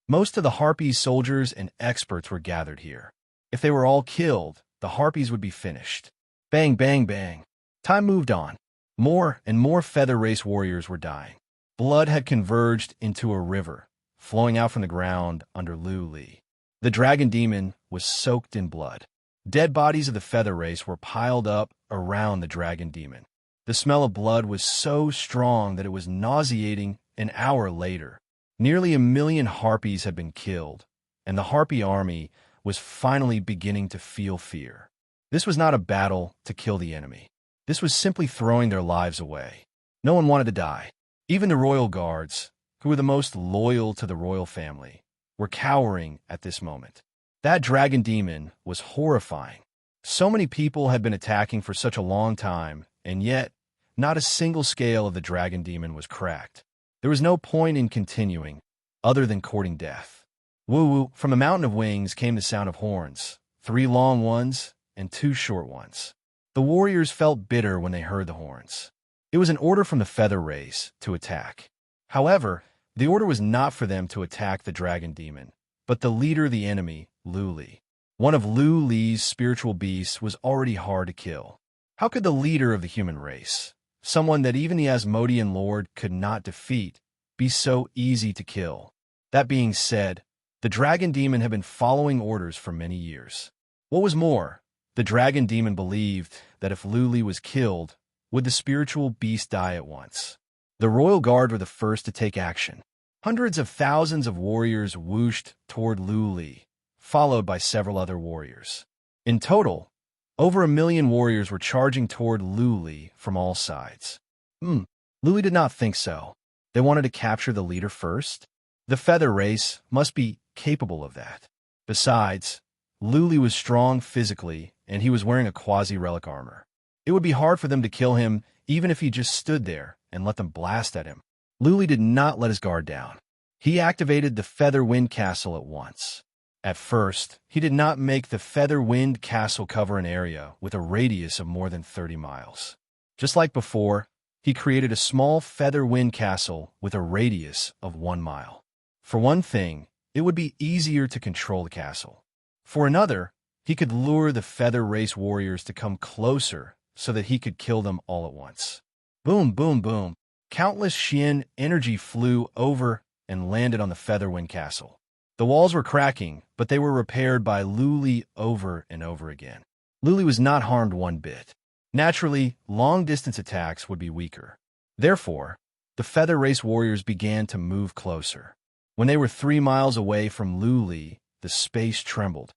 Most of the Harpies' soldiers and experts were gathered here. If they were all killed, the Harpies would be finished. Bang, bang, bang. Time moved on. More and more Feather Race warriors were dying. Blood had converged into a river, flowing out from the ground under Lu Li. The dragon demon was soaked in blood. Dead bodies of the Feather Race were piled up around the dragon demon. The smell of blood was so strong that it was nauseating. An hour later, nearly 1 million harpies had been killed, and the harpy army was finally beginning to feel fear. This was not a battle to kill the enemy. This was simply throwing their lives away. No one wanted to die. Even the royal guards, who were the most loyal to the royal family, were cowering at this moment. That dragon demon was horrifying. So many people had been attacking for such a long time, and yet not a single scale of the dragon demon was cracked. There was no point in continuing, other than courting death. Woo-woo, from the Mountain of Wings came the sound of horns, 3 long ones and 2 short ones. The warriors felt bitter when they heard the horns. It was an order from the Feather Race to attack. However, the order was not for them to attack the dragon demon, but the leader of the enemy, Lu Li. One of Lu Li's spiritual beasts was already hard to kill. How could the leader of the human race, someone that even the Asmodean Lord could not defeat, be so easy to kill? That being said, the dragon demon had been following orders for many years. What was more, the dragon demon believed that if Lu Li was killed, would the spiritual beast die at once? The royal guard were the first to take action. Hundreds of thousands of warriors whooshed toward Lu Li, followed by several other warriors. In total, over 1 million warriors were charging toward Lu Li from all sides. Lu Li did not think so. They wanted to capture the leader first. The Feather Race must be capable of that. Besides, Lu Li was strong physically, and he was wearing a quasi-relic armor. It would be hard for them to kill him even if he just stood there and let them blast at him. Lu Li did not let his guard down. He activated the Feather Wind Castle at once. At first, he did not make the Feather Wind Castle cover an area with a radius of more than 30 miles. Just like before, he created a small Feather Wind Castle with a radius of 1 mile. For one thing, it would be easier to control the castle. For another, he could lure the Feather Race warriors to come closer so that he could kill them all at once. Boom, boom, boom. Countless Xian energy flew over and landed on the Feather Wind Castle. The walls were cracking, but they were repaired by Lu Li over and over again. Lu Li was not harmed one bit. Naturally, long-distance attacks would be weaker. Therefore, the Feather Race warriors began to move closer. When they were 3 miles away from Lu Li, the space trembled.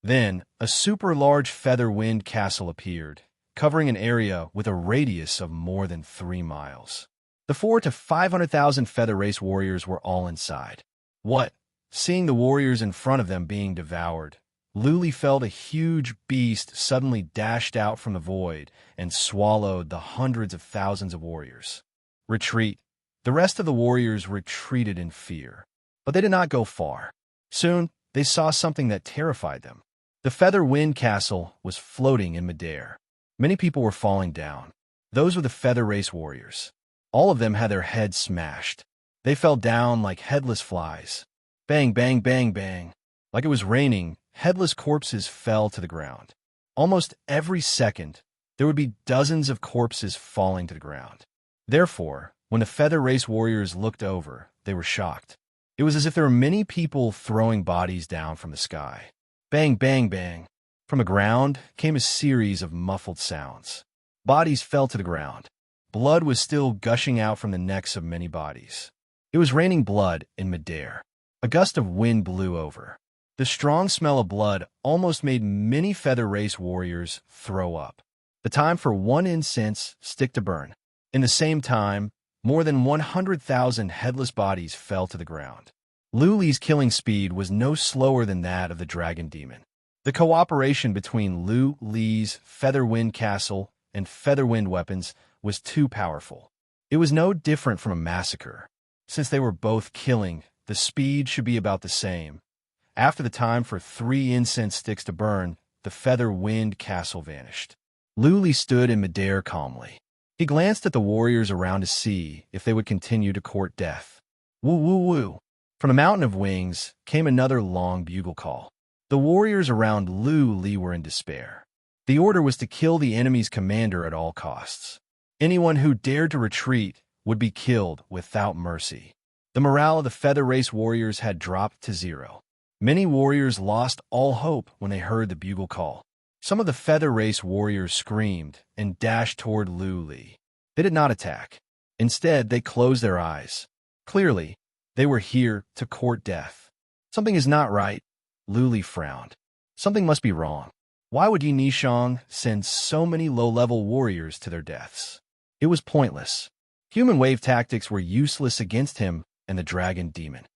Then, a super-large Feather Wind Castle appeared, covering an area with a radius of more than 3 miles. The 400,000 to 500,000 feather race warriors were all inside. What? Seeing the warriors in front of them being devoured, Luli felt a huge beast suddenly dashed out from the void and swallowed the hundreds of thousands of warriors. Retreat. The rest of the warriors retreated in fear. But they did not go far. Soon, they saw something that terrified them. The Feather Wind Castle was floating in midair. Many people were falling down. Those were the Feather Race warriors. All of them had their heads smashed. They fell down like headless flies. Bang, bang, bang, bang. Like it was raining, headless corpses fell to the ground. Almost every second, there would be dozens of corpses falling to the ground. Therefore, when the Feather Race warriors looked over, they were shocked. It was as if there were many people throwing bodies down from the sky. Bang, bang, bang. From the ground came a series of muffled sounds. Bodies fell to the ground. Blood was still gushing out from the necks of many bodies. It was raining blood in midair. A gust of wind blew over. The strong smell of blood almost made many Feather Race warriors throw up. The time for one incense stick to burn. In the same time, more than 100,000 headless bodies fell to the ground. Luli's killing speed was no slower than that of the dragon demon. The cooperation between Luli's Feather Wind Castle and Feather Wind weapons was too powerful. It was no different from a massacre. Since they were both killing, the speed should be about the same. After the time for 3 incense sticks to burn, the Feather Wind Castle vanished. Luli stood in midair calmly. He glanced at the warriors around to see if they would continue to court death. Woo woo woo. From the mountain of wings came another long bugle call. The warriors around Luli were in despair. The order was to kill the enemy's commander at all costs. Anyone who dared to retreat would be killed without mercy. The morale of the Feather Race warriors had dropped to 0. Many warriors lost all hope when they heard the bugle call. Some of the Feather Race warriors screamed and dashed toward Luli. They did not attack. Instead, they closed their eyes. Clearly, they were here to court death. Something is not right. Luli frowned. Something must be wrong. Why would Yi Nishang send so many low-level warriors to their deaths? It was pointless. Human wave tactics were useless against him and the dragon demon.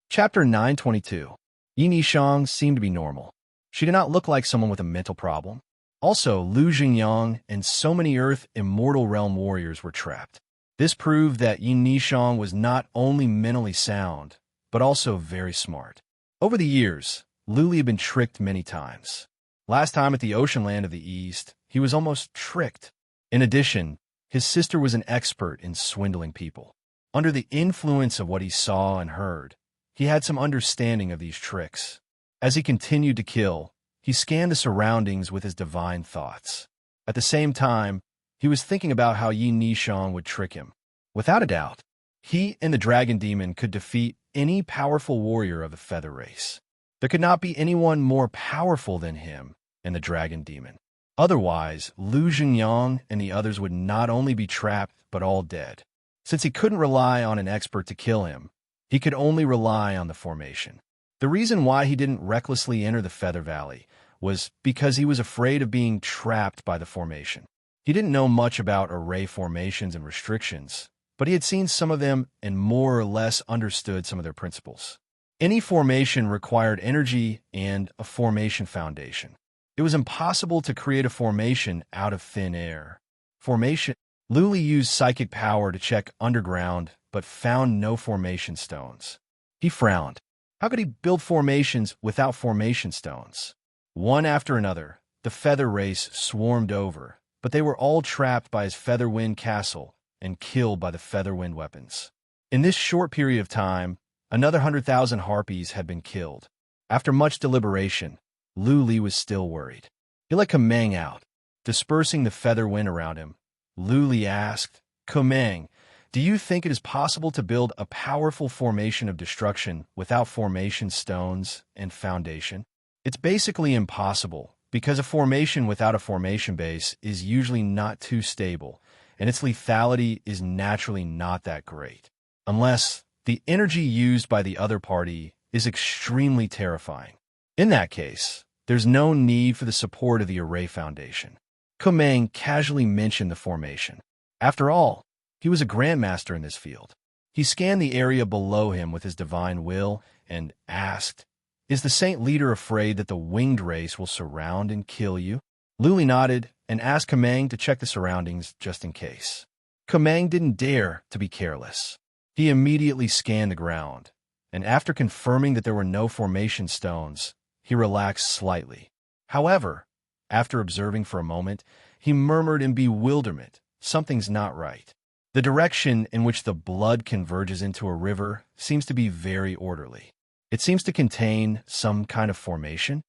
Chapter 922. Yi Nishang seemed to be normal. She did not look like someone with a mental problem. Also, Lu Jingyang and so many Earth Immortal Realm warriors were trapped. This proved that Yi Nishang was not only mentally sound, but also very smart. Over the years, Luli had been tricked many times. Last time at the Ocean Land of the East, he was almost tricked. In addition, his sister was an expert in swindling people. Under the influence of what he saw and heard, he had some understanding of these tricks. As he continued to kill, he scanned the surroundings with his divine thoughts. At the same time, he was thinking about how Yi Nishang would trick him. Without a doubt, he and the dragon demon could defeat any powerful warrior of the Feather Race. There could not be anyone more powerful than him and the dragon demon. Otherwise, Lu Jingyang and the others would not only be trapped, but all dead. Since he couldn't rely on an expert to kill him, he could only rely on the formation. The reason why he didn't recklessly enter the Feather Valley was because he was afraid of being trapped by the formation. He didn't know much about array formations and restrictions, but he had seen some of them and more or less understood some of their principles. Any formation required energy and a formation foundation. It was impossible to create a formation out of thin air. Luli used psychic power to check underground, but found no formation stones. He frowned. How could he build formations without formation stones? One after another, the Feather Race swarmed over, but they were all trapped by his Feather Wind Castle and killed by the Feather Wind weapons. In this short period of time, another 100,000 harpies had been killed. After much deliberation, Luli was still worried. He let Kumang out. Dispersing the feather wind around him, Luli asked, Kumang, do you think it is possible to build a powerful formation of destruction without formation stones and foundation? It's basically impossible, because a formation without a formation base is usually not too stable, and its lethality is naturally not that great. Unless the energy used by the other party is extremely terrifying. In that case, there's no need for the support of the Array Foundation. Kumang casually mentioned the formation. After all, he was a grandmaster in this field. He scanned the area below him with his divine will and asked, "Is the Saint Leader afraid that the winged race will surround and kill you?" Luli nodded and asked Kumang to check the surroundings just in case. Kumang didn't dare to be careless. He immediately scanned the ground, and after confirming that there were no formation stones, he relaxed slightly. However, after observing for a moment, he murmured in bewilderment, "Something's not right." The direction in which the blood converges into a river seems to be very orderly. It seems to contain some kind of formation.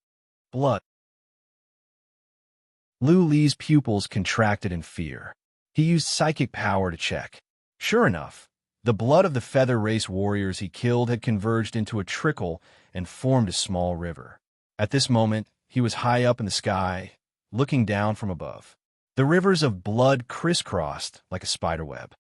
Blood. Lu Li's pupils contracted in fear. He used psychic power to check. Sure enough, the blood of the feather race warriors he killed had converged into a trickle and formed a small river. At this moment, he was high up in the sky, looking down from above. The rivers of blood crisscrossed like a spiderweb.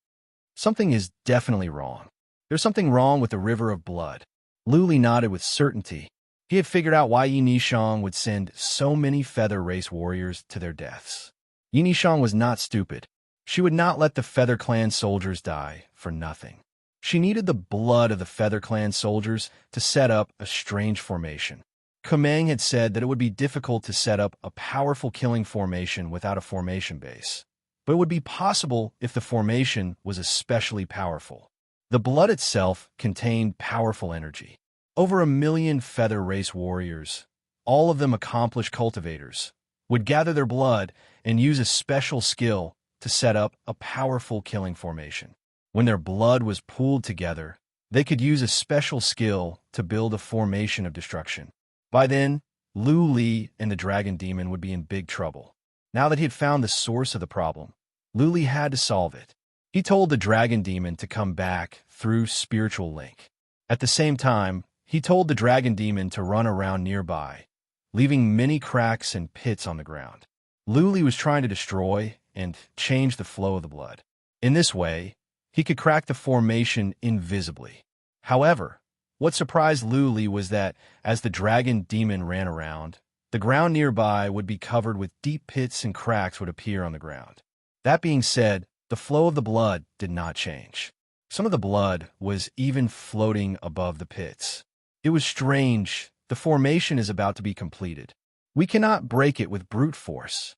Something is definitely wrong. There's something wrong with the river of blood. Lu Li nodded with certainty. He had figured out why Yi Nishang would send so many feather race warriors to their deaths. Yi Nishang was not stupid. She would not let the Feather Clan soldiers die for nothing. She needed the blood of the Feather Clan soldiers to set up a strange formation. Kumang had said that it would be difficult to set up a powerful killing formation without a formation base, but it would be possible if the formation was especially powerful. The blood itself contained powerful energy. Over 1 million feather race warriors, all of them accomplished cultivators, would gather their blood and use a special skill to set up a powerful killing formation. When their blood was pooled together, they could use a special skill to build a formation of destruction. By then, Lu Li and the Dragon Demon would be in big trouble. Now that he had found the source of the problem, Lu Li had to solve it. He told the Dragon Demon to come back through spiritual link. At the same time, he told the Dragon Demon to run around nearby, leaving many cracks and pits on the ground. Lu Li was trying to destroy and change the flow of the blood. In this way, he could crack the formation invisibly. However, what surprised Lu Li was that, as the Dragon Demon ran around, the ground nearby would be covered with deep pits and cracks would appear on the ground. That being said, the flow of the blood did not change. Some of the blood was even floating above the pits. It was strange. The formation is about to be completed. We cannot break it with brute force.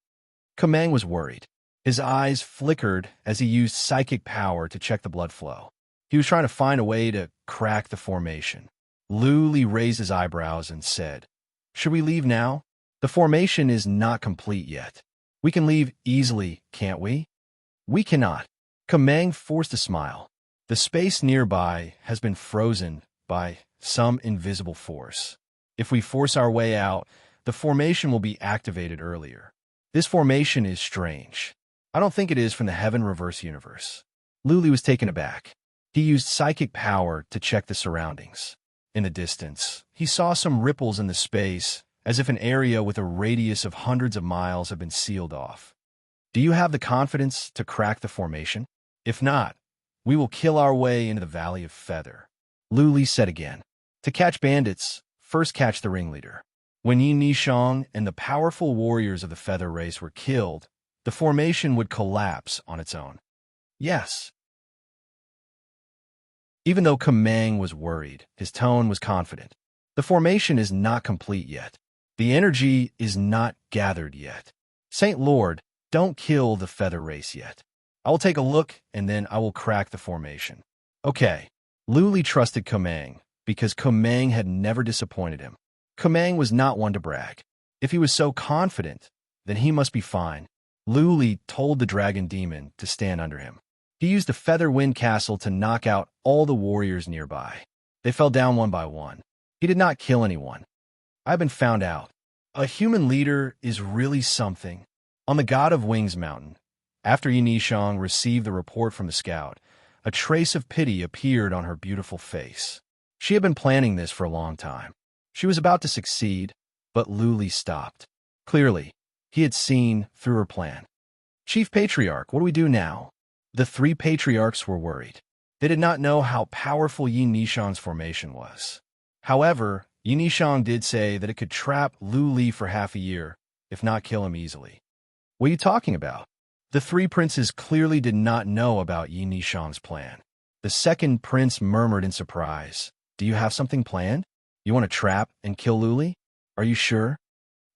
Kumang was worried. His eyes flickered as he used psychic power to check the blood flow. He was trying to find a way to crack the formation. Lu Li raised his eyebrows and said, "Should we leave now? The formation is not complete yet. We can leave easily, can't we?" "We cannot." Kumang forced a smile. "The space nearby has been frozen by some invisible force. If we force our way out, the formation will be activated earlier. This formation is strange. I don't think it is from the Heaven Reverse Universe." Lu Li was taken aback. He used psychic power to check the surroundings. In the distance, he saw some ripples in the space, as if an area with a radius of hundreds of miles had been sealed off. "Do you have the confidence to crack the formation? If not, we will kill our way into the Valley of Feather." Lu Li said again, "To catch bandits, first catch the ringleader." When Yi Nishang and the powerful warriors of the Feather race were killed, the formation would collapse on its own. Yes. Even though Kumang was worried, his tone was confident. The formation is not complete yet. The energy is not gathered yet. Saint Lord, don't kill the Feather race yet. I will take a look, and then I will crack the formation. Okay. Lu Li trusted Kumang, because Kumang had never disappointed him. Kumang was not one to brag. If he was so confident, then he must be fine. Lu Li told the Dragon Demon to stand under him. He used the Feather Wind Castle to knock out all the warriors nearby. They fell down one by one. He did not kill anyone. I've been found out. A human leader is really something. On the God of Wings mountain, after Yi Nishang received the report from the scout, a trace of pity appeared on her beautiful face. She had been planning this for a long time. She was about to succeed, but Lu Li stopped. Clearly, he had seen through her plan. "Chief Patriarch, what do we do now?" The 3 patriarchs were worried. They did not know how powerful Yi Nishang's formation was. However, Yinishang did say that it could trap Lu Li for half a year, if not kill him easily. What are you talking about? The three princes clearly did not know about Yinishang's plan. The second prince murmured in surprise, "Do you have something planned? You want to trap and kill Lu Li? Are you sure?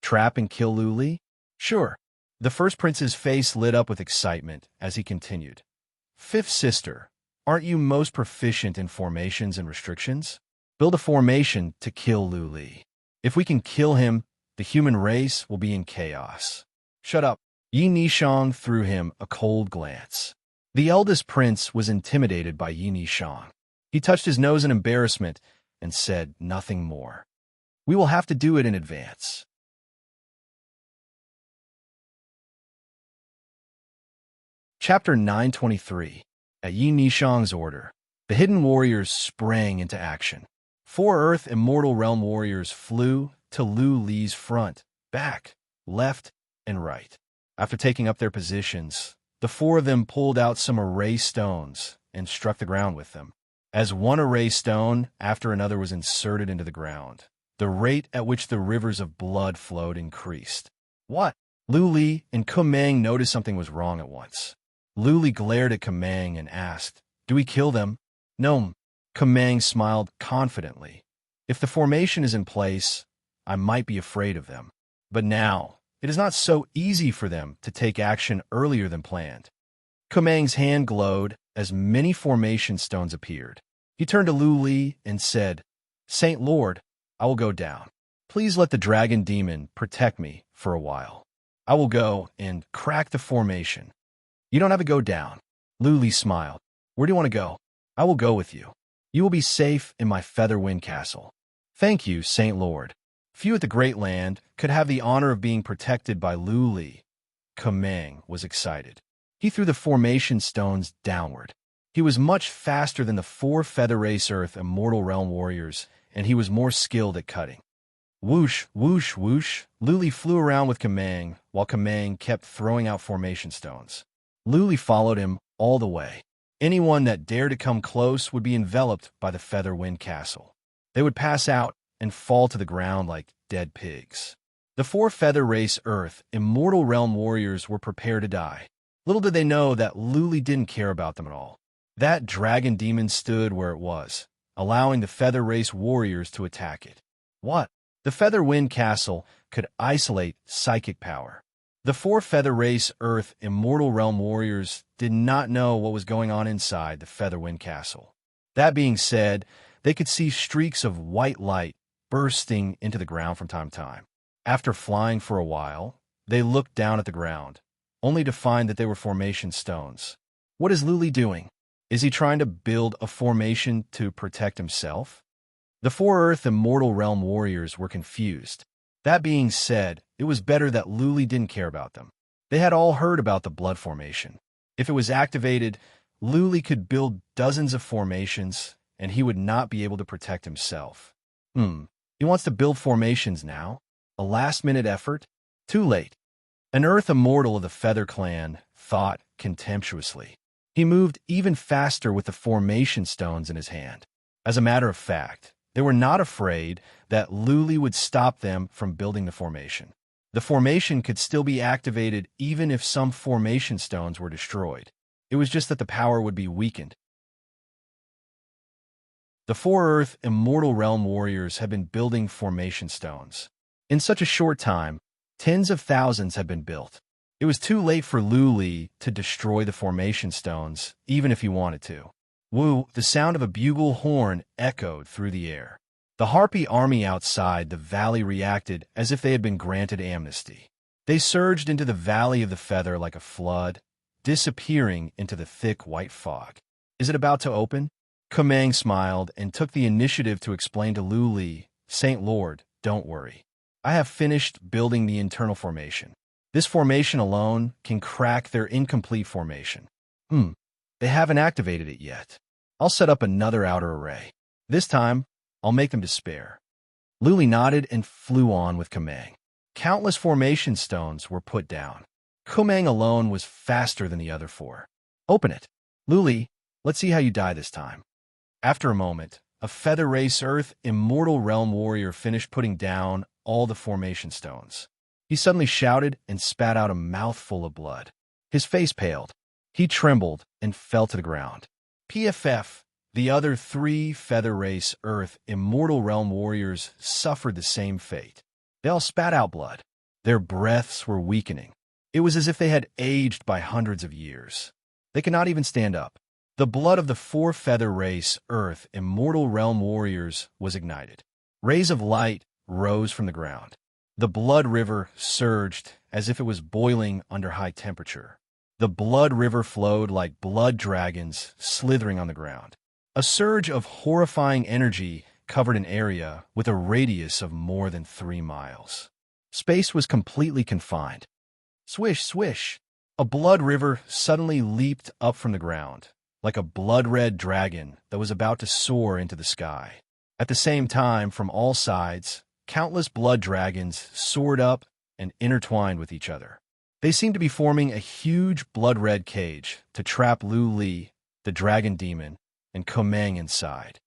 Trap and kill Lu Li? Sure." The first prince's face lit up with excitement as he continued. "Fifth sister, aren't you most proficient in formations and restrictions? Build a formation to kill Lu Li. If we can kill him, the human race will be in chaos." "Shut up." Yi Nishang threw him a cold glance. The eldest prince was intimidated by Yi Nishang. He touched his nose in embarrassment and said nothing more. "We will have to do it in advance." Chapter 923. At Yi Nishang's order, the hidden warriors sprang into action. 4 Earth Immortal Realm warriors flew to Lu Li's front, back, left, and right. After taking up their positions, the 4 of them pulled out some array stones and struck the ground with them. As one array stone after another was inserted into the ground, the rate at which the rivers of blood flowed increased. "What?" Lu Li and Kumang noticed something was wrong at once. Lu Li glared at Kumang and asked, "Do we kill them?" "No." Kumang smiled confidently. "If the formation is in place, I might be afraid of them. But now, it is not so easy for them to take action earlier than planned." Kumang's hand glowed as many formation stones appeared. He turned to Lu Li and said, "Saint Lord, I will go down. Please let the dragon demon protect me for a while. I will go and crack the formation." "You don't have to go down." Lu Li smiled. "Where do you want to go?" "I will go with you. You will be safe in my feather wind castle." "Thank you, Saint Lord." Few at the Great Land could have the honor of being protected by Lu Li. Kumang was excited. He threw the formation stones downward. He was much faster than the 4 Feather Race Earth Immortal Realm warriors, and he was more skilled at cutting. Whoosh, whoosh, whoosh, Lu Li flew around with Kumang, while Kumang kept throwing out formation stones. Lu Li followed him all the way. Anyone that dared to come close would be enveloped by the Feather Wind Castle. They would pass out and fall to the ground like dead pigs. The 4 Feather Race Earth Immortal Realm warriors were prepared to die. Little did they know that Lu Li didn't care about them at all. That dragon demon stood where it was, allowing the Feather Race warriors to attack it. What? The Feather Wind Castle could isolate psychic power. The 4 Feather Race Earth Immortal Realm warriors did not know what was going on inside the Feather Wind Castle. That being said, they could see streaks of white light bursting into the ground from time to time. After flying for a while, they looked down at the ground, only to find that they were formation stones. What is Lu Li doing? Is he trying to build a formation to protect himself? The 4 Earth Immortal Realm warriors were confused. That being said, it was better that Lu Li didn't care about them. They had all heard about the blood formation. If it was activated, Lu Li could build dozens of formations, and he would not be able to protect himself. He wants to build formations now? A last-minute effort? Too late. An Earth Immortal of the Feather Clan thought contemptuously. He moved even faster with the formation stones in his hand. As a matter of fact, they were not afraid that Lu Li would stop them from building the formation. The formation could still be activated even if some formation stones were destroyed. It was just that the power would be weakened. The 4 Earth Immortal Realm warriors had been building formation stones. In such a short time, tens of thousands had been built. It was too late for Lu Li to destroy the formation stones, even if he wanted to. Woo, the sound of a bugle horn echoed through the air. The Harpy army outside the valley reacted as if they had been granted amnesty. They surged into the Valley of the Feather like a flood, disappearing into the thick white fog. Is it about to open? Kumang smiled and took the initiative to explain to Lu Li, "Saint Lord, don't worry. I have finished building the internal formation. This formation alone can crack their incomplete formation." They haven't activated it yet. I'll set up another outer array. This time, I'll make them despair. Lu Li nodded and flew on with Kumang. Countless formation stones were put down. Kumang alone was faster than the other 4. "Open it. Lu Li, let's see how you die this time." After a moment, a feather race Earth immortal realm warrior finished putting down all the formation stones. He suddenly shouted and spat out a mouthful of blood. His face paled. He trembled and fell to the ground. PFF, the other 3 feather race Earth immortal realm warriors suffered the same fate. They all spat out blood. Their breaths were weakening. It was as if they had aged by hundreds of years. They could not even stand up. The blood of the 4 feather race Earth immortal realm warriors was ignited. Rays of light rose from the ground. The blood river surged as if it was boiling under high temperature. The blood river flowed like blood dragons slithering on the ground. A surge of horrifying energy covered an area with a radius of more than 3 miles. Space was completely confined. Swish, swish! A blood river suddenly leaped up from the ground, like a blood-red dragon that was about to soar into the sky. At the same time, from all sides, countless blood dragons soared up and intertwined with each other. They seemed to be forming a huge blood-red cage to trap Lu Li, the dragon demon, and Komeng inside.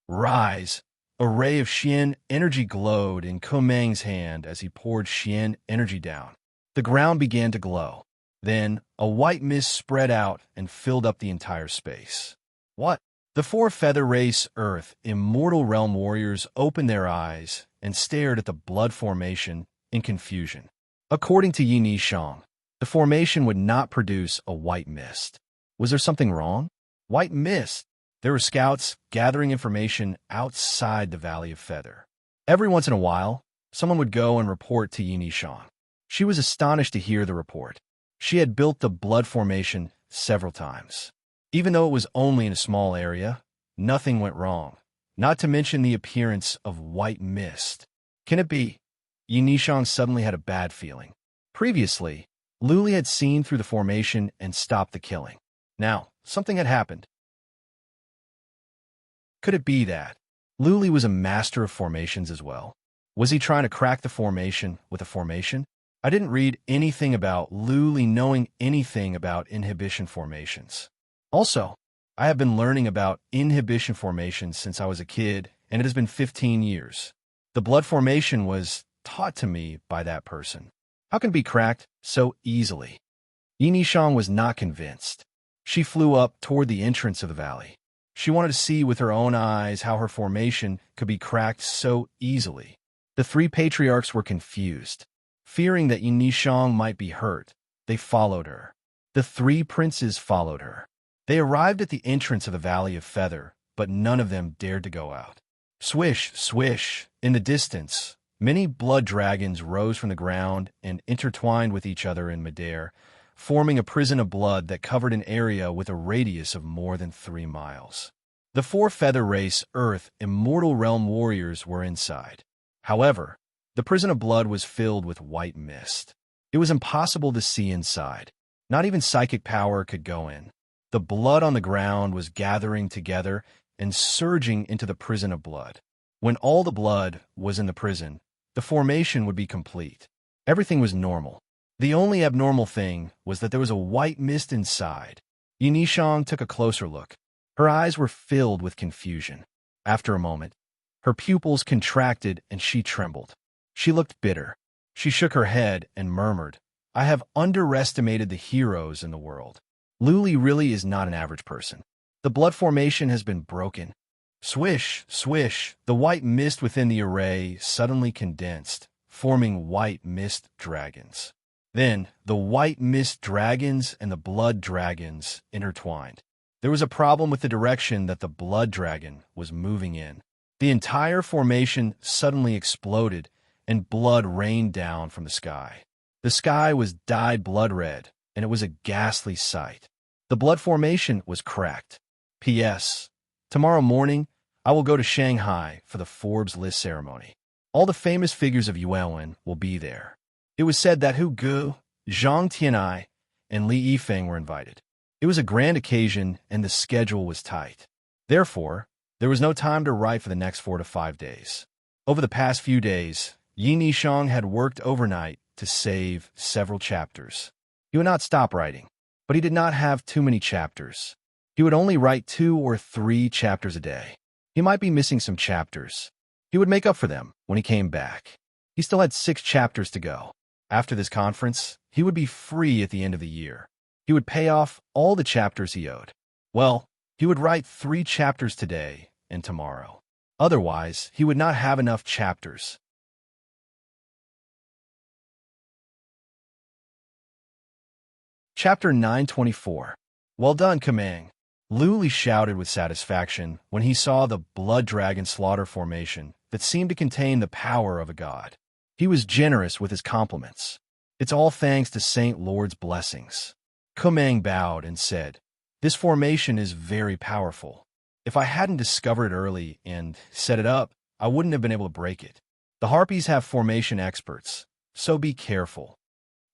Rise! A ray of Xian energy glowed in Komeng's hand as he poured Xian energy down. The ground began to glow. Then, a white mist spread out and filled up the entire space. What? The 4 feather race Earth immortal realm warriors opened their eyes and stared at the blood formation in confusion. According to Yi Nishang, the formation would not produce a white mist. Was there something wrong? White mist! There were scouts gathering information outside the Valley of Feather. Every once in a while, someone would go and report to Yi Nishang. She was astonished to hear the report. She had built the blood formation several times. Even though it was only in a small area, nothing went wrong, not to mention the appearance of white mist. Can it be? Yi Nishang suddenly had a bad feeling. Previously, Lu Li had seen through the formation and stopped the killing. Now, something had happened. Could it be that Lu Li was a master of formations as well? Was he trying to crack the formation with a formation? I didn't read anything about Lu Li knowing anything about inhibition formations. Also, I have been learning about inhibition formations since I was a kid, and it has been 15 years. The blood formation was taught to me by that person. How can it be cracked so easily? Yi Nishang was not convinced. She flew up toward the entrance of the valley. She wanted to see with her own eyes how her formation could be cracked so easily. The 3 patriarchs were confused. Fearing that Yi Nishang might be hurt, they followed her. The 3 princes followed her. They arrived at the entrance of the Valley of Feather, but none of them dared to go out. Swish, swish! In the distance, many blood dragons rose from the ground and intertwined with each other in midair, forming a prison of blood that covered an area with a radius of more than 3 miles. The 4 feather race Earth immortal realm warriors were inside. However, the prison of blood was filled with white mist. It was impossible to see inside. Not even psychic power could go in. The blood on the ground was gathering together and surging into the prison of blood. When all the blood was in the prison, the formation would be complete. Everything was normal. The only abnormal thing was that there was a white mist inside. Yi Nishang took a closer look. Her eyes were filled with confusion. After a moment, her pupils contracted and she trembled. She looked bitter. She shook her head and murmured, "I have underestimated the heroes in the world. Lu Li really is not an average person. The blood formation has been broken." Swish, swish, the white mist within the array suddenly condensed, forming white mist dragons. Then, the white mist dragons and the blood dragons intertwined. There was a problem with the direction that the blood dragon was moving in. The entire formation suddenly exploded, and blood rained down from the sky. The sky was dyed blood red, and it was a ghastly sight. The blood formation was cracked. P.S. Tomorrow morning, I will go to Shanghai for the Forbes list ceremony. All the famous figures of Yuan will be there. It was said that Hu Gu, Zhang Tianai, and Li Yifeng were invited. It was a grand occasion, and the schedule was tight. Therefore, there was no time to write for the next 4 to 5 days. Over the past few days, Yi Nishang had worked overnight to save several chapters. He would not stop writing, but he did not have too many chapters. He would only write 2 or 3 chapters a day. He might be missing some chapters. He would make up for them when he came back. He still had 6 chapters to go. After this conference, he would be free at the end of the year. He would pay off all the chapters he owed. Well, he would write 3 chapters today and tomorrow. Otherwise, he would not have enough chapters. Chapter 924. Well done, Kamang. Luli shouted with satisfaction when he saw the blood dragon slaughter formation that seemed to contain the power of a god. He was generous with his compliments. It's all thanks to Saint Lord's blessings. Kamang bowed and said, "This formation is very powerful. If I hadn't discovered it early and set it up, I wouldn't have been able to break it. The Harpies have formation experts, so be careful."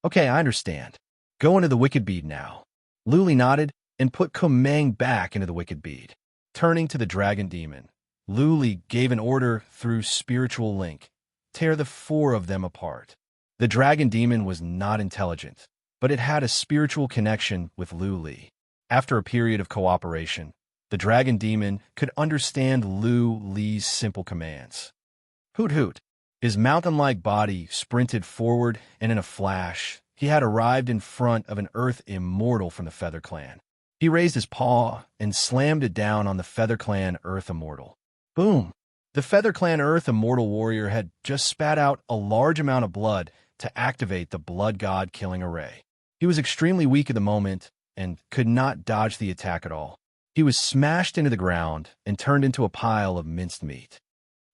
"Okay, I understand. Go into the wicked bead now." Luli nodded and put Kamang back into the wicked bead. Turning to the dragon demon, Luli gave an order through spiritual link. Tear the 4 of them apart. The dragon demon was not intelligent, but it had a spiritual connection with Luli. After a period of cooperation, the dragon demon could understand Luli's simple commands. Hoot hoot. His mountain-like body sprinted forward, and in a flash, he had arrived in front of an Earth Immortal from the Feather Clan. He raised his paw and slammed it down on the Feather Clan Earth Immortal. Boom! The Feather Clan Earth Immortal warrior had just spat out a large amount of blood to activate the Blood God killing array. He was extremely weak at the moment and could not dodge the attack at all. He was smashed into the ground and turned into a pile of minced meat.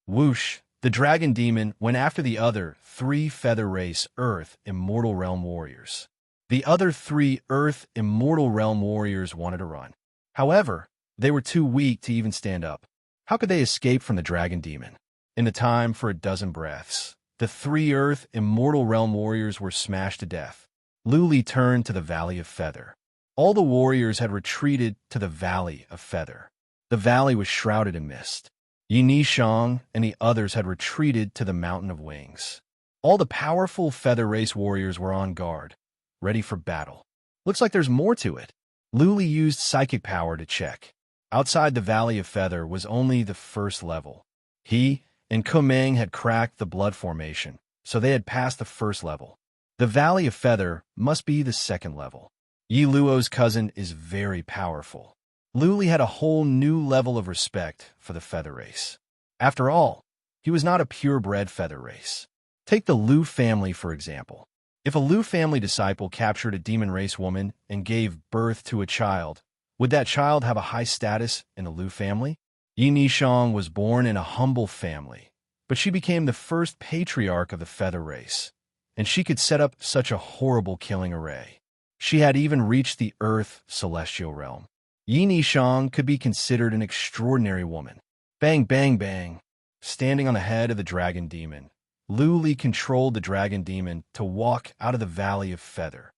Whoosh! The dragon demon went after the other 3 Feather Race Earth Immortal Realm warriors. The other 3 Earth Immortal Realm warriors wanted to run. However, they were too weak to even stand up. How could they escape from the dragon demon? In the time for a dozen breaths, the 3 Earth Immortal Realm warriors were smashed to death. Luli turned to the Valley of Feather. All the warriors had retreated to the Valley of Feather. The valley was shrouded in mist. Yi Shang and the others had retreated to the Mountain of Wings. All the powerful Feather Race warriors were on guard, ready for battle. Looks like there's more to it. Luli used psychic power to check. Outside the Valley of Feather was only the 1st level. He and Kamang had cracked the blood formation, so they had passed the 1st level. The Valley of Feather must be the 2nd level. Yi Luo's cousin is very powerful. Luli had a whole new level of respect for the Feather Race. After all, he was not a purebred Feather Race. Take the Lu family, for example. If a Lu family disciple captured a demon race woman and gave birth to a child, would that child have a high status in the Lu family? Yi Nishang was born in a humble family, but she became the first patriarch of the Feather Race, and she could set up such a horrible killing array. She had even reached the Earth Celestial Realm. Yi Nishang could be considered an extraordinary woman. Bang, bang, bang. Standing on the head of the dragon demon, Luli controlled the dragon demon to walk out of the Valley of Feather.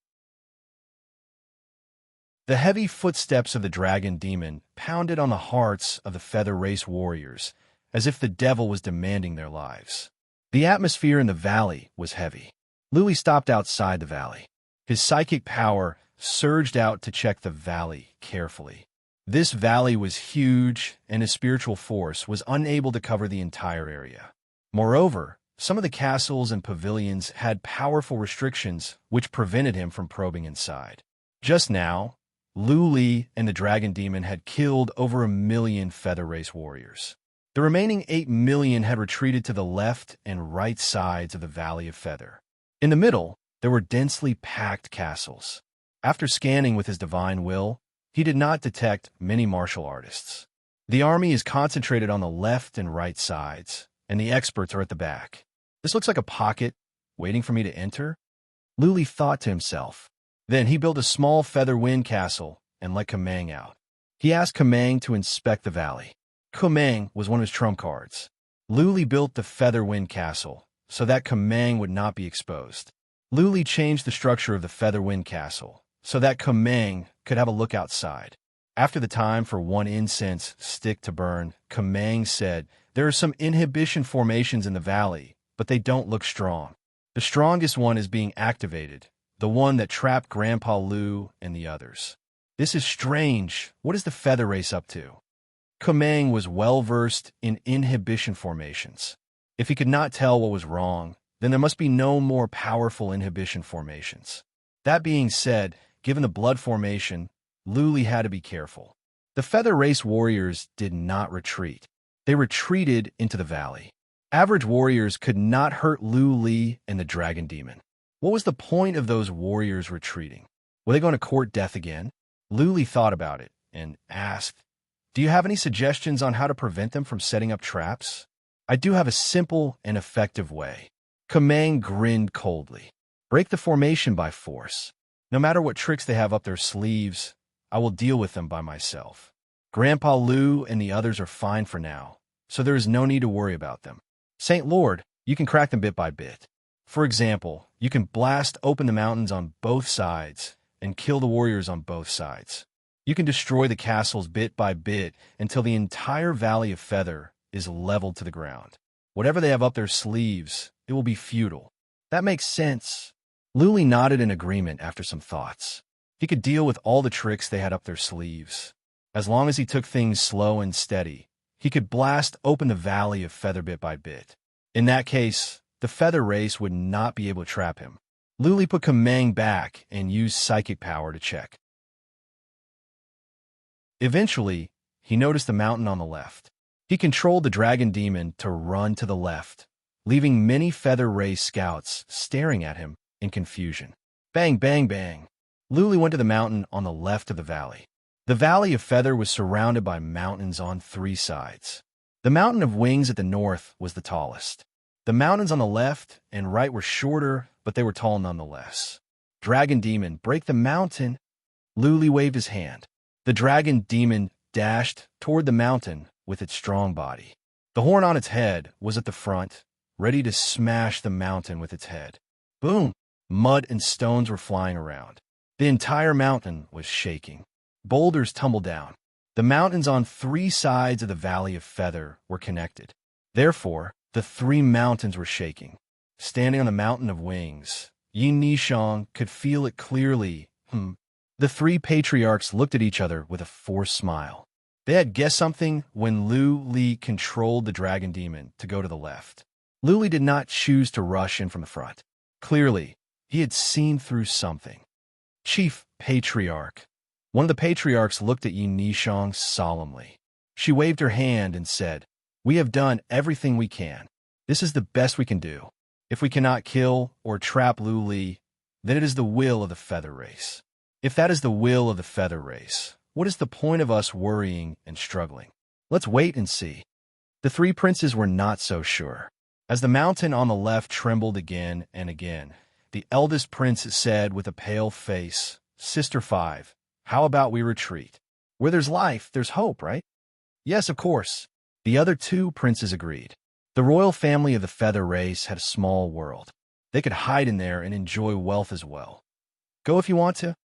The heavy footsteps of the dragon demon pounded on the hearts of the Feather Race warriors, as if the devil was demanding their lives. The atmosphere in the valley was heavy. Luli stopped outside the valley. His psychic power surged out to check the valley carefully. This valley was huge, and his spiritual force was unable to cover the entire area. Moreover, some of the castles and pavilions had powerful restrictions which prevented him from probing inside. Just now, Luli and the dragon demon had killed over 1 million Feather Race warriors. The remaining 8 million had retreated to the left and right sides of the Valley of Feather. In the middle, there were densely packed castles. After scanning with his divine will, he did not detect many martial artists. The army is concentrated on the left and right sides, and the experts are at the back. This looks like a pocket, waiting for me to enter. Luli thought to himself. Then he built a small feather wind castle and let Kamang out. He asked Kamang to inspect the valley. Kamang was one of his trump cards. Luli built the feather wind castle so that Kamang would not be exposed. Luli changed the structure of the feather wind castle so that Kamang could have a look outside. After the time for one incense stick to burn, Kamang said, "There are some inhibition formations in the valley, but they don't look strong. The strongest one is being activated, the one that trapped Grandpa Lu and the others. This is strange. What is the Feather Race up to?" Kumang was well-versed in inhibition formations. If he could not tell what was wrong, then there must be no more powerful inhibition formations. That being said, given the blood formation, Luli had to be careful. The Feather Race warriors did not retreat. They retreated into the valley. Average warriors could not hurt Lu Li and the Dragon Demon. What was the point of those warriors retreating? Were they going to court death again? Lu Li thought about it and asked, "Do you have any suggestions on how to prevent them from setting up traps?" "I do have a simple and effective way." Kumang grinned coldly. "Break the formation by force. No matter what tricks they have up their sleeves, I will deal with them by myself. Grandpa Lu and the others are fine for now, so there is no need to worry about them. Saint Lord, you can crack them bit by bit. For example, you can blast open the mountains on both sides and kill the warriors on both sides. You can destroy the castles bit by bit until the entire Valley of Feather is leveled to the ground. Whatever they have up their sleeves, it will be futile." "That makes sense." Luli nodded in agreement after some thoughts. He could deal with all the tricks they had up their sleeves. As long as he took things slow and steady, he could blast open the Valley of Feather bit by bit. In that case, the Feather Race would not be able to trap him. Luli put Kumang back and used psychic power to check. Eventually, he noticed the mountain on the left. He controlled the Dragon Demon to run to the left, leaving many Feather Race scouts staring at him in confusion. Bang, bang, bang. Luli went to the mountain on the left of the valley. The Valley of Feather was surrounded by mountains on 3 sides. The Mountain of Wings at the north was the tallest. The mountains on the left and right were shorter, but they were tall nonetheless. "Dragon Demon, break the mountain!" Luli waved his hand. The Dragon Demon dashed toward the mountain with its strong body. The horn on its head was at the front, ready to smash the mountain with its head. Boom! Mud and stones were flying around. The entire mountain was shaking. Boulders tumbled down. The mountains on 3 sides of the Valley of Feather were connected. Therefore, the 3 mountains were shaking. Standing on the Mountain of Wings, Yin Nishang could feel it clearly. The 3 patriarchs looked at each other with a forced smile. They had guessed something when Lu Li controlled the Dragon Demon to go to the left. Lu Li did not choose to rush in from the front. Clearly, he had seen through something. "Chief Patriarch." One of the patriarchs looked at Yin Nishang solemnly. She waved her hand and said, "We have done everything we can. This is the best we can do. If we cannot kill or trap Lu Li, then it is the will of the Feather Race. If that is the will of the Feather Race, what is the point of us worrying and struggling? Let's wait and see." The 3 princes were not so sure. As the mountain on the left trembled again and again, the eldest prince said with a pale face, "Sister 5, how about we retreat? Where there's life, there's hope, right?" "Yes, of course." The other 2 princes agreed. The royal family of the Feather Race had a small world. They could hide in there and enjoy wealth as well. Go if you want to.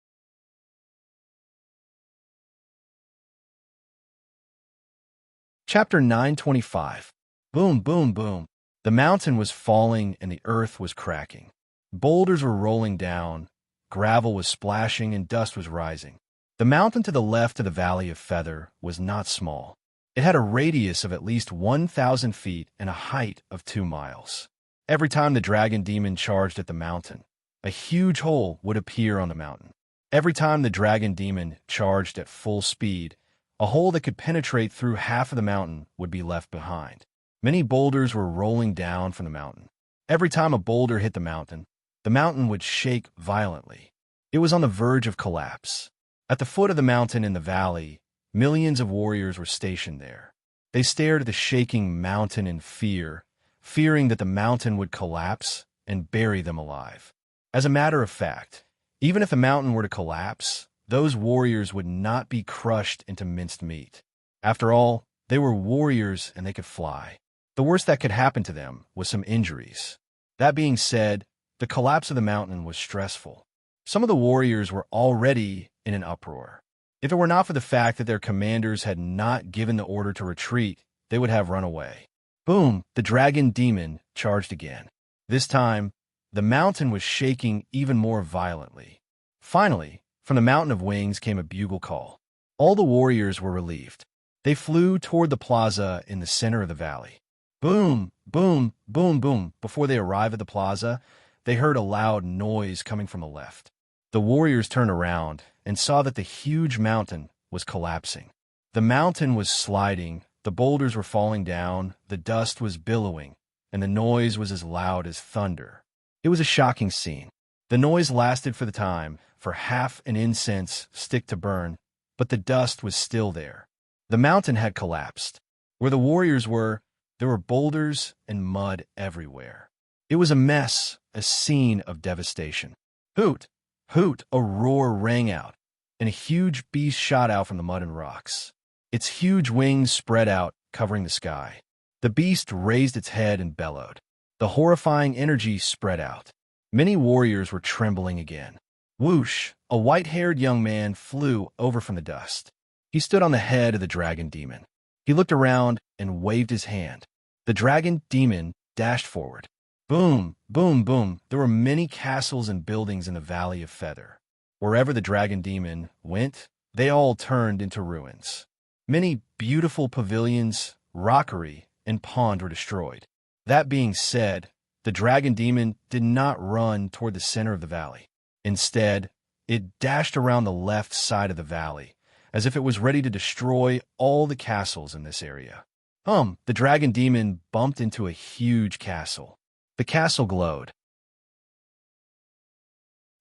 Chapter 925. Boom, boom, boom. The mountain was falling and the earth was cracking. Boulders were rolling down, gravel was splashing, and dust was rising. The mountain to the left of the Valley of Feather was not small. It had a radius of at least 1,000 feet and a height of 2 miles. Every time the Dragon Demon charged at the mountain, a huge hole would appear on the mountain. Every time the Dragon Demon charged at full speed, a hole that could penetrate through half of the mountain would be left behind. Many boulders were rolling down from the mountain. Every time a boulder hit the mountain would shake violently. It was on the verge of collapse. At the foot of the mountain in the valley, millions of warriors were stationed there. They stared at the shaking mountain in fear, fearing that the mountain would collapse and bury them alive. As a matter of fact, even if the mountain were to collapse, those warriors would not be crushed into minced meat. After all, they were warriors and they could fly. The worst that could happen to them was some injuries. That being said, the collapse of the mountain was stressful. Some of the warriors were already in an uproar. If it were not for the fact that their commanders had not given the order to retreat, they would have run away. Boom! The Dragon Demon charged again. This time, the mountain was shaking even more violently. Finally, from the Mountain of Wings came a bugle call. All the warriors were relieved. They flew toward the plaza in the center of the valley. Boom, boom, boom, boom. Before they arrived at the plaza, they heard a loud noise coming from the left. The warriors turned around and saw that the huge mountain was collapsing. The mountain was sliding, the boulders were falling down, the dust was billowing, and the noise was as loud as thunder. It was a shocking scene. The noise lasted for the time, for half an incense stick to burn, but the dust was still there. The mountain had collapsed. Where the warriors were, there were boulders and mud everywhere. It was a mess, a scene of devastation. Hoot! Hoot! A roar rang out, and a huge beast shot out from the mud and rocks. Its huge wings spread out, covering the sky. The beast raised its head and bellowed. The horrifying energy spread out. Many warriors were trembling again. Whoosh! A white-haired young man flew over from the dust. He stood on the head of the dragon demon. He looked around and waved his hand. The dragon demon dashed forward. Boom, boom, boom. There were many castles and buildings in the Valley of Feather. Wherever the dragon demon went, they all turned into ruins. Many beautiful pavilions, rockery, and ponds were destroyed. That being said, the dragon demon did not run toward the center of the valley. Instead, it dashed around the left side of the valley, as if it was ready to destroy all the castles in this area. The dragon demon bumped into a huge castle. The castle glowed.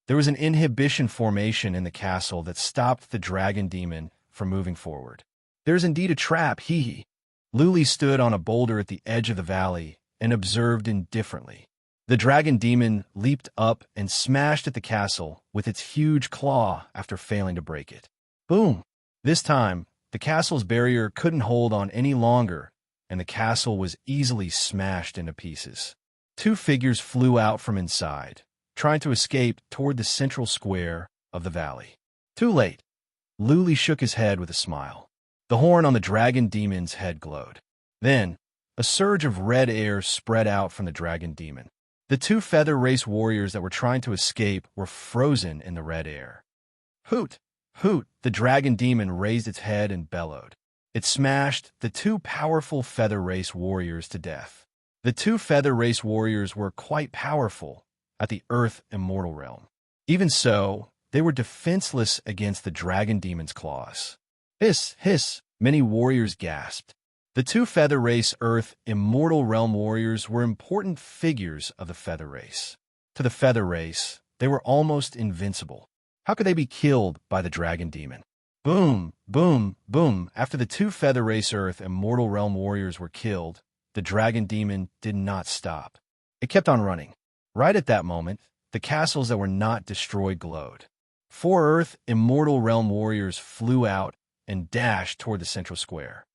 There was an inhibition formation in the castle that stopped the dragon demon from moving forward. There's indeed a trap, hee. Luli stood on a boulder at the edge of the valley and observed indifferently. The dragon demon leaped up and smashed at the castle with its huge claw after failing to break it. Boom! This time, the castle's barrier couldn't hold on any longer, and the castle was easily smashed into pieces. Two figures flew out from inside, trying to escape toward the central square of the valley. Too late. Luli shook his head with a smile. The horn on the dragon demon's head glowed. Then, a surge of red air spread out from the dragon demon. The two feather race warriors that were trying to escape were frozen in the red air. Hoot! Hoot! The dragon demon raised its head and bellowed. It smashed the two powerful feather race warriors to death. The two feather race warriors were quite powerful at the Earth Immortal realm. Even so, they were defenseless against the dragon demon's claws. Hiss! Hiss! Many warriors gasped. The two feather race Earth Immortal realm warriors were important figures of the feather race. To the feather race, they were almost invincible. How could they be killed by the dragon demon? Boom, boom, boom. After the two feather race Earth Immortal realm warriors were killed, the dragon demon did not stop. It kept on running. Right at that moment, the castles that were not destroyed glowed. Four Earth Immortal realm warriors flew out and dashed toward the central square.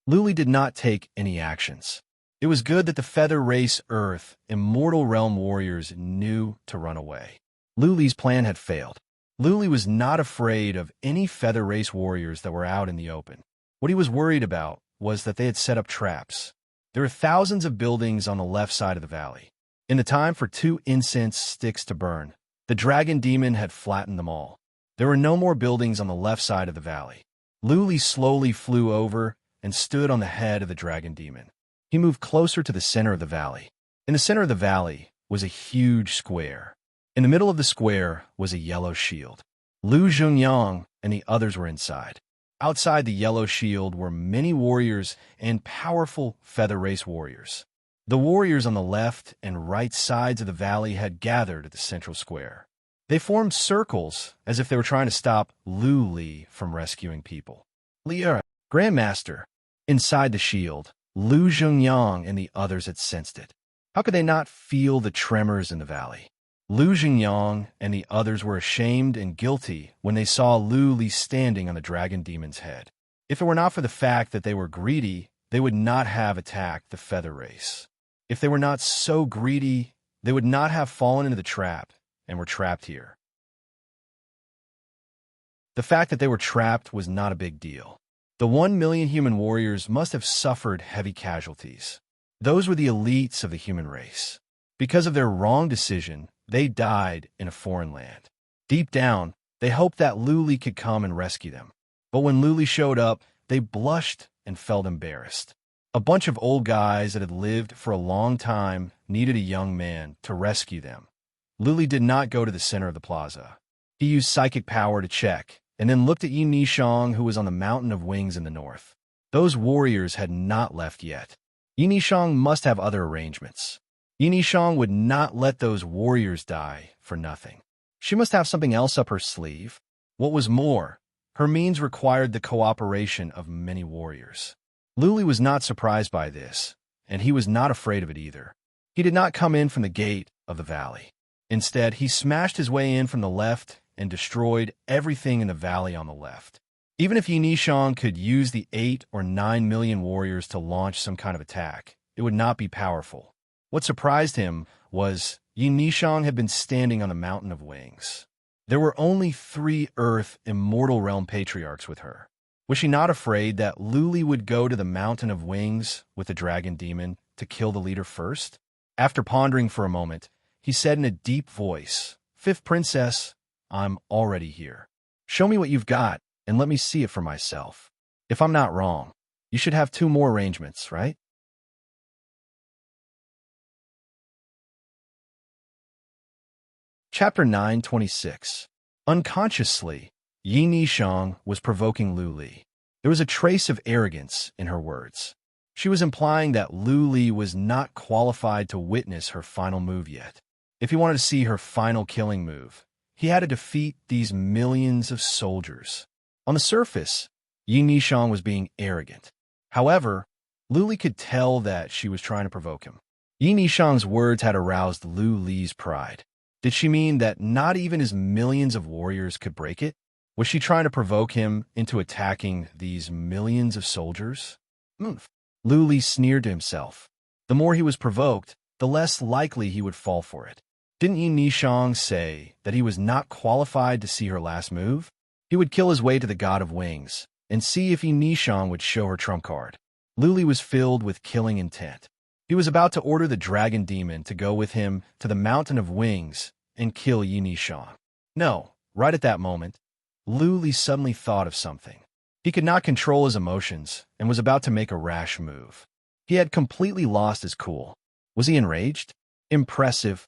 Luli did not take any actions. It was good that the feather race Earth Immortal realm warriors knew to run away. Luli's plan had failed. Luli was not afraid of any feather race warriors that were out in the open. What he was worried about was that they had set up traps. There were thousands of buildings on the left side of the valley. In the time for 2 incense sticks to burn, the dragon demon had flattened them all. There were no more buildings on the left side of the valley. Luli slowly flew over and stood on the head of the dragon demon. He moved closer to the center of the valley. In the center of the valley was a huge square. In the middle of the square was a yellow shield. Lu Zhongyang and the others were inside. Outside the yellow shield were many warriors and powerful feather race warriors. The warriors on the left and right sides of the valley had gathered at the central square. They formed circles as if they were trying to stop Lu Li from rescuing people. Lier, Grandmaster. Inside the shield, Lu Zhongyang and the others had sensed it. How could they not feel the tremors in the valley? Lu Zhongyang and the others were ashamed and guilty when they saw Lu Li standing on the dragon demon's head. If it were not for the fact that they were greedy, they would not have attacked the feather race. If they were not so greedy, they would not have fallen into the trap and were trapped here. The fact that they were trapped was not a big deal. The 1 million human warriors must have suffered heavy casualties. Those were the elites of the human race. Because of their wrong decision, they died in a foreign land. Deep down, they hoped that Lu Li could come and rescue them. But when Lu Li showed up, They blushed and felt embarrassed. A bunch of old guys that had lived for a long time needed a young man to rescue them. Luli did not go to the center of the plaza. He used psychic power to check, and then looked at Yi Nishang, who was on the mountain of wings in the north. Those warriors had not left yet. Yi Nishang must have other arrangements. Yi Nishang would not let those warriors die for nothing. She must have something else up her sleeve. What was more, her means required the cooperation of many warriors. Luli was not surprised by this, and he was not afraid of it either. He did not come in from the gate of the valley. Instead, he smashed his way in from the left and destroyed everything in the valley on the left. Even if Yi Nishang could use the 8 or 9 million warriors to launch some kind of attack, it would not be powerful. What surprised him was Yi Nishang had been standing on the Mountain of Wings. There were only 3 Earth Immortal Realm Patriarchs with her. Was she not afraid that Luli would go to the Mountain of Wings with the Dragon Demon to kill the leader first? After pondering for a moment, he said in a deep voice, "Fifth Princess, I'm already here. Show me what you've got, and let me see it for myself. If I'm not wrong, you should have 2 more arrangements, right?" Chapter 9:26. Unconsciously, Yi Nishang was provoking Luli. There was a trace of arrogance in her words. She was implying that Luli was not qualified to witness her final move yet. If he wanted to see her final killing move, he had to defeat these millions of soldiers. On the surface, Yi Nishang was being arrogant. However, Luli could tell that she was trying to provoke him. Yi Nishang's words had aroused Luli's pride. Did she mean that not even his millions of warriors could break it? Was she trying to provoke him into attacking these millions of soldiers? Luli sneered to himself. The more he was provoked, the less likely he would fall for it. Didn't Yi Nishang say that he was not qualified to see her last move? He would kill his way to the God of Wings and see if Yi Nishang would show her trump card. Luli was filled with killing intent. He was about to order the Dragon Demon to go with him to the Mountain of Wings and kill Yi Nishang. No, right at that moment, Luli suddenly thought of something. He could not control his emotions and was about to make a rash move. He had completely lost his cool. Was he enraged? Impressive.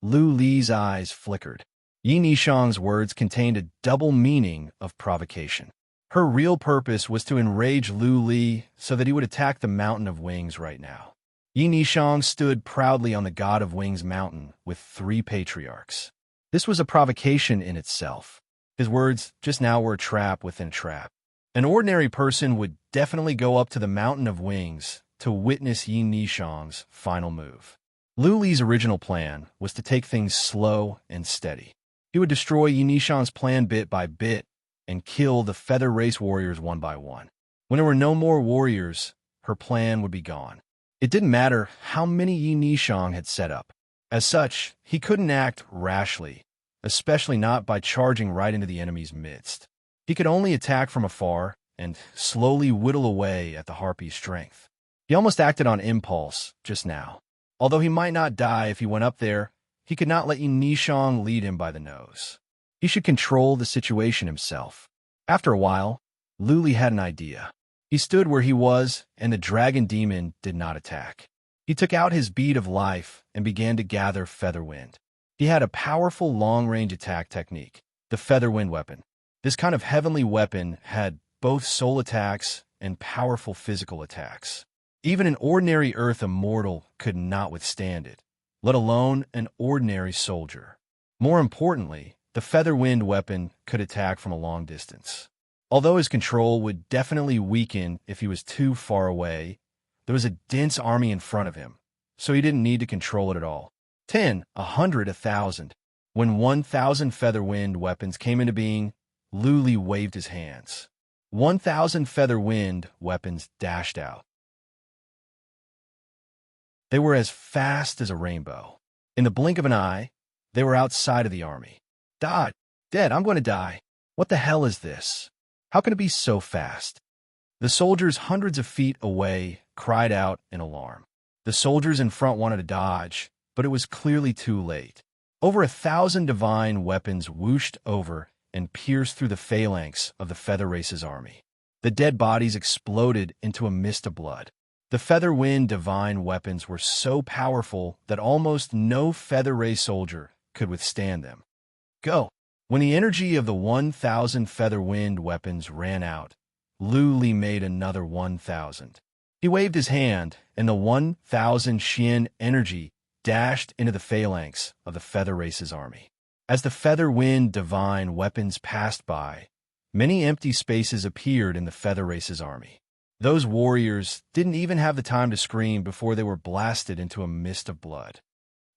Luli's eyes flickered. Yi Nishang's words contained a double meaning of provocation. Her real purpose was to enrage Luli so that he would attack the Mountain of Wings right now. Yi Nishang stood proudly on the God of Wings mountain with 3 patriarchs. This was a provocation in itself. His words just now were a trap within a trap. An ordinary person would definitely go up to the Mountain of Wings to witness Yi Nishang's final move. Luli's original plan was to take things slow and steady. He would destroy Yi Nishang's plan bit by bit and kill the feather race warriors one by one. When there were no more warriors, her plan would be gone. It didn't matter how many Yi Nishang had set up. As such, he couldn't act rashly, especially not by charging right into the enemy's midst. He could only attack from afar and slowly whittle away at the harpy's strength. He almost acted on impulse just now. Although he might not die if he went up there, he could not let Yi Nishang lead him by the nose. He should control the situation himself. After a while, Luli had an idea. He stood where he was, and the Dragon Demon did not attack. He took out his bead of life and began to gather feather wind. He had a powerful long-range attack technique, the feather wind weapon. This kind of heavenly weapon had both soul attacks and powerful physical attacks. Even an ordinary Earth Immortal could not withstand it, let alone an ordinary soldier. More importantly, the feather wind weapon could attack from a long distance. Although his control would definitely weaken if he was too far away, there was a dense army in front of him, so he didn't need to control it at all. 10, 100, 1,000. When 1,000 feather wind weapons came into being, Luli waved his hands. 1,000 feather wind weapons dashed out. They were as fast as a rainbow. In the blink of an eye, they were outside of the army. Dead, I'm going to die. What the hell is this? How can it be so fast? The soldiers hundreds of feet away cried out in alarm. The soldiers in front wanted to dodge, but it was clearly too late. Over 1,000 divine weapons whooshed over and pierced through the phalanx of the Feather Race's army. The dead bodies exploded into a mist of blood. The Feather Wind divine weapons were so powerful that almost no Feather Ray soldier could withstand them. Go! When the energy of the 1,000 Feather Wind weapons ran out, Lu Li made another 1,000. He waved his hand, and the 1,000 Xian energy dashed into the phalanx of the Feather Race's army. As the Feather Wind divine weapons passed by, many empty spaces appeared in the Feather Race's army. Those warriors didn't even have the time to scream before they were blasted into a mist of blood.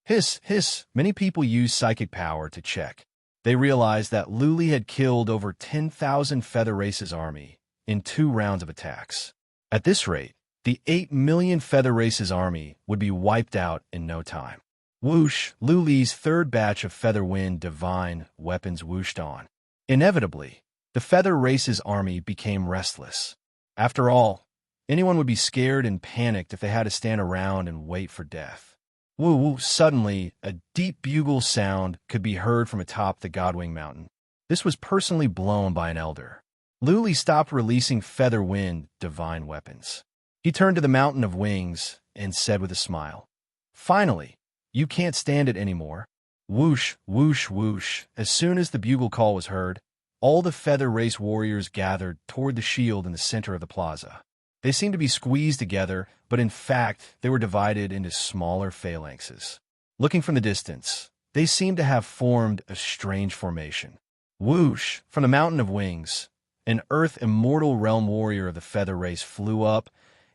Hiss, hiss, many people used psychic power to check. They realized that Lu Li had killed over 10,000 Feather Race's army in 2 rounds of attacks. At this rate, the 8 million Feather Race's army would be wiped out in no time. Whoosh, Lu Li's third batch of Feather Wind divine weapons whooshed on. Inevitably, the Feather Race's army became restless. After all, anyone would be scared and panicked if they had to stand around and wait for death. Woo woo, suddenly, a deep bugle sound could be heard from atop the Godwing Mountain. This was personally blown by an elder. Lu Li stopped releasing Feather Wind divine weapons. He turned to the Mountain of Wings and said with a smile, "Finally, you can't stand it anymore." Whoosh, whoosh, whoosh. As soon as the bugle call was heard, all the Feather Race warriors gathered toward the shield in the center of the plaza. They seemed to be squeezed together, but in fact, they were divided into smaller phalanxes. Looking from the distance, they seemed to have formed a strange formation. Whoosh! From the Mountain of Wings, an Earth Immortal Realm warrior of the Feather Race flew up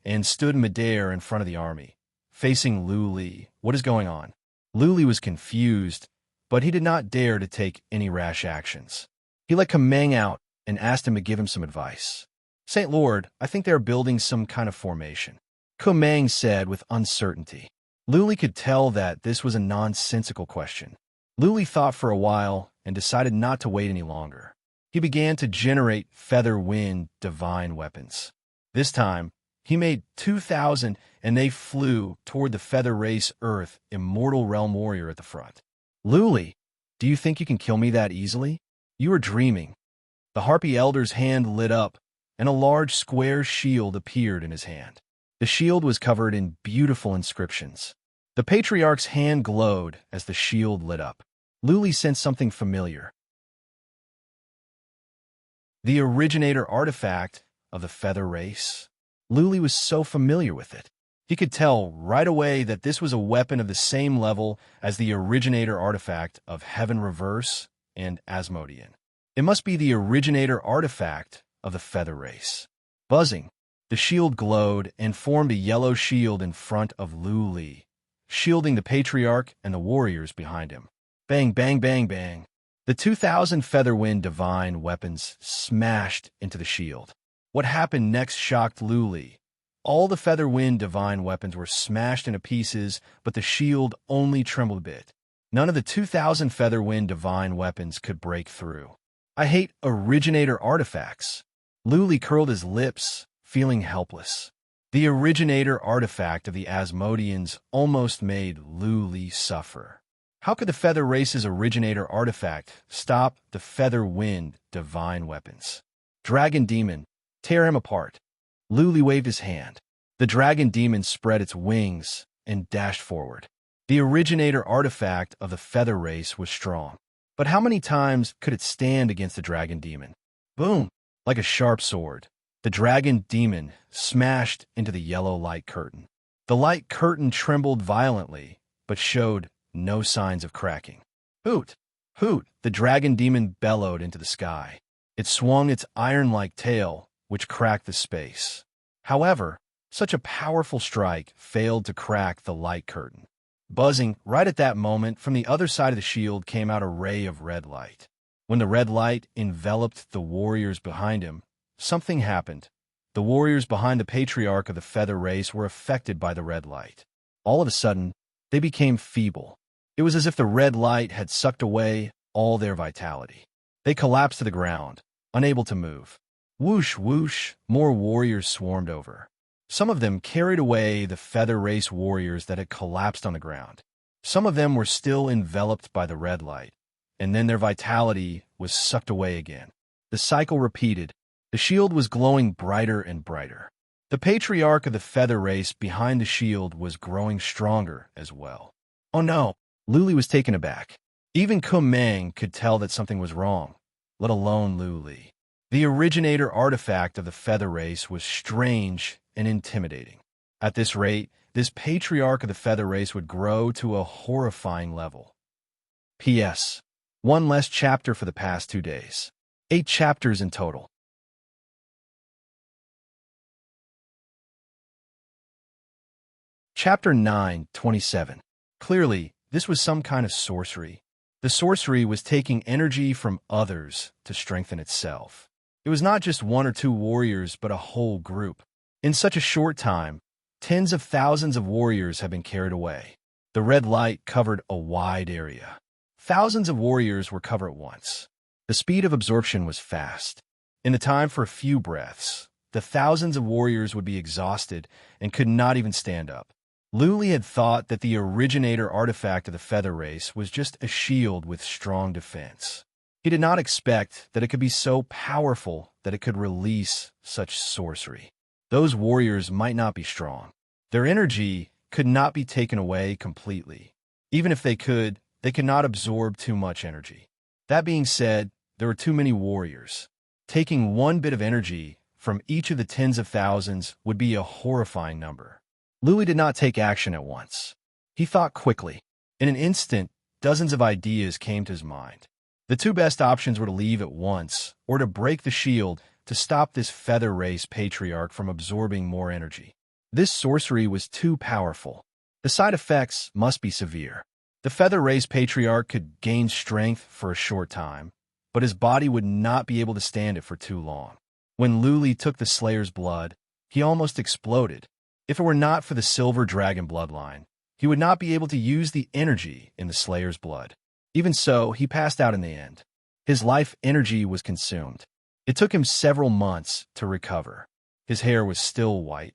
and stood midair in front of the army, facing Lu Li. What is going on? Lu Li was confused, but he did not dare to take any rash actions. He let Kameng out and asked him to give him some advice. "Saint Lord, I think they are building some kind of formation," Kameng said with uncertainty. Lu Li could tell that this was a nonsensical question. Lu Li thought for a while and decided not to wait any longer. He began to generate Feather Wind divine weapons. This time, he made 2,000, and they flew toward the Feather Race Earth Immortal Realm warrior at the front. "Lu Li, do you think you can kill me that easily? You are dreaming." The Harpy Elder's hand lit up, and a large square shield appeared in his hand. The shield was covered in beautiful inscriptions. The Patriarch's hand glowed as the shield lit up. Lu Li sensed something familiar. The originator artifact of the Feather Race. Lu Li was so familiar with it. He could tell right away that this was a weapon of the same level as the originator artifact of Heaven Reverse and Asmodean. It must be the originator artifact of the Feather Race. Buzzing, the shield glowed and formed a yellow shield in front of Lu Li, shielding the Patriarch and the warriors behind him. Bang, bang, bang, bang. The 2,000 Feather Wind divine weapons smashed into the shield. What happened next shocked Lu Li. All the Feather Wind divine weapons were smashed into pieces, but the shield only trembled a bit. None of the 2,000 Feather Wind divine weapons could break through. "I hate originator artifacts." Lu Li curled his lips, feeling helpless. The originator artifact of the Asmodeans almost made Lu Li suffer. How could the Feather Race's originator artifact stop the Feather Wind divine weapons? "Dragon Demon, tear him apart." Lu Li waved his hand. The Dragon Demon spread its wings and dashed forward. The originator artifact of the Feather Race was strong. But how many times could it stand against the Dragon Demon? Boom! Like a sharp sword, the Dragon Demon smashed into the yellow light curtain. The light curtain trembled violently, but showed no signs of cracking. Hoot! Hoot! The Dragon Demon bellowed into the sky. It swung its iron-like tail, which cracked the space. However, such a powerful strike failed to crack the light curtain. Buzzing, right at that moment, from the other side of the shield came out a ray of red light. When the red light enveloped the warriors behind him, something happened. The warriors behind the Patriarch of the Feather Race were affected by the red light. All of a sudden, they became feeble. It was as if the red light had sucked away all their vitality. They collapsed to the ground, unable to move. Whoosh, whoosh, more warriors swarmed over. Some of them carried away the Feather Race warriors that had collapsed on the ground. Some of them were still enveloped by the red light, and then their vitality was sucked away again. The cycle repeated. The shield was glowing brighter and brighter. The patriarch of the feather race behind the shield was growing stronger as well. Oh no, Luli was taken aback. Even Kumang could tell that something was wrong, let alone Luli. The originator artifact of the feather race was strange and intimidating. At this rate, this patriarch of the feather race would grow to a horrifying level. P.S. One less chapter for the past 2 days. 8 chapters in total. Chapter 9:27. Clearly, this was some kind of sorcery. The sorcery was taking energy from others to strengthen itself. It was not just 1 or 2 warriors, but a whole group. In such a short time, tens of thousands of warriors have been carried away. The red light covered a wide area. Thousands of warriors were covered at once. The speed of absorption was fast. In the time for a few breaths, the thousands of warriors would be exhausted and could not even stand up. Luli had thought that the originator artifact of the feather race was just a shield with strong defense. He did not expect that it could be so powerful that it could release such sorcery. Those warriors might not be strong. Their energy could not be taken away completely. Even if they could not absorb too much energy. That being said, there were too many warriors. Taking one bit of energy from each of the tens of thousands would be a horrifying number. Louis did not take action at once. He thought quickly. In an instant, dozens of ideas came to his mind. The 2 best options were to leave at once or to break the shield to stop this feather race patriarch from absorbing more energy. This sorcery was too powerful. The side effects must be severe. The feather race patriarch could gain strength for a short time, but his body would not be able to stand it for too long. When Luli took the Slayer's blood, he almost exploded. If it were not for the silver dragon bloodline, he would not be able to use the energy in the Slayer's blood. Even so, he passed out in the end. His life energy was consumed. It took him several months to recover. His hair was still white.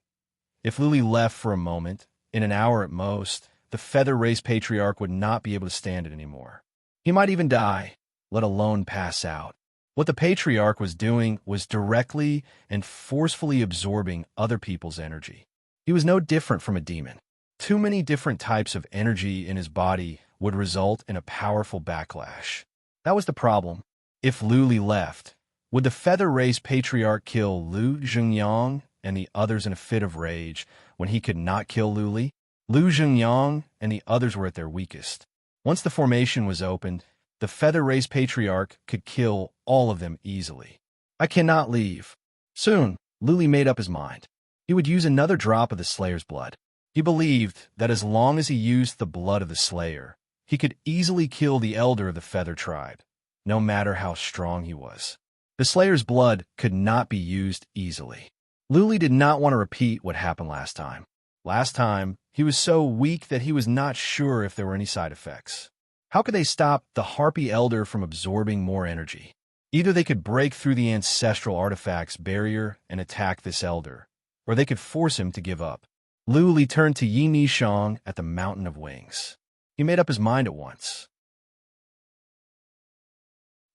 If Luli left for a moment, in an hour at most, the feather race patriarch would not be able to stand it anymore. He might even die, let alone pass out. What the patriarch was doing was directly and forcefully absorbing other people's energy. He was no different from a demon. Too many different types of energy in his body would result in a powerful backlash. That was the problem. If Luli left, would the feather race patriarch kill Lu Zhengyang and the others in a fit of rage when he could not kill Luli? Lu Zhengyang and the others were at their weakest. Once the formation was opened, the feather race patriarch could kill all of them easily. I cannot leave. Soon, Luli made up his mind. He would use another drop of the Slayer's blood. He believed that as long as he used the blood of the Slayer, he could easily kill the elder of the Feather tribe, no matter how strong he was. The Slayer's blood could not be used easily. Luli did not want to repeat what happened last time. Last time, he was so weak that he was not sure if there were any side effects. How could they stop the Harpy Elder from absorbing more energy? Either they could break through the ancestral artifact's barrier and attack this elder, or they could force him to give up. Luli turned to Yi Nishang at the Mountain of Wings. He made up his mind at once.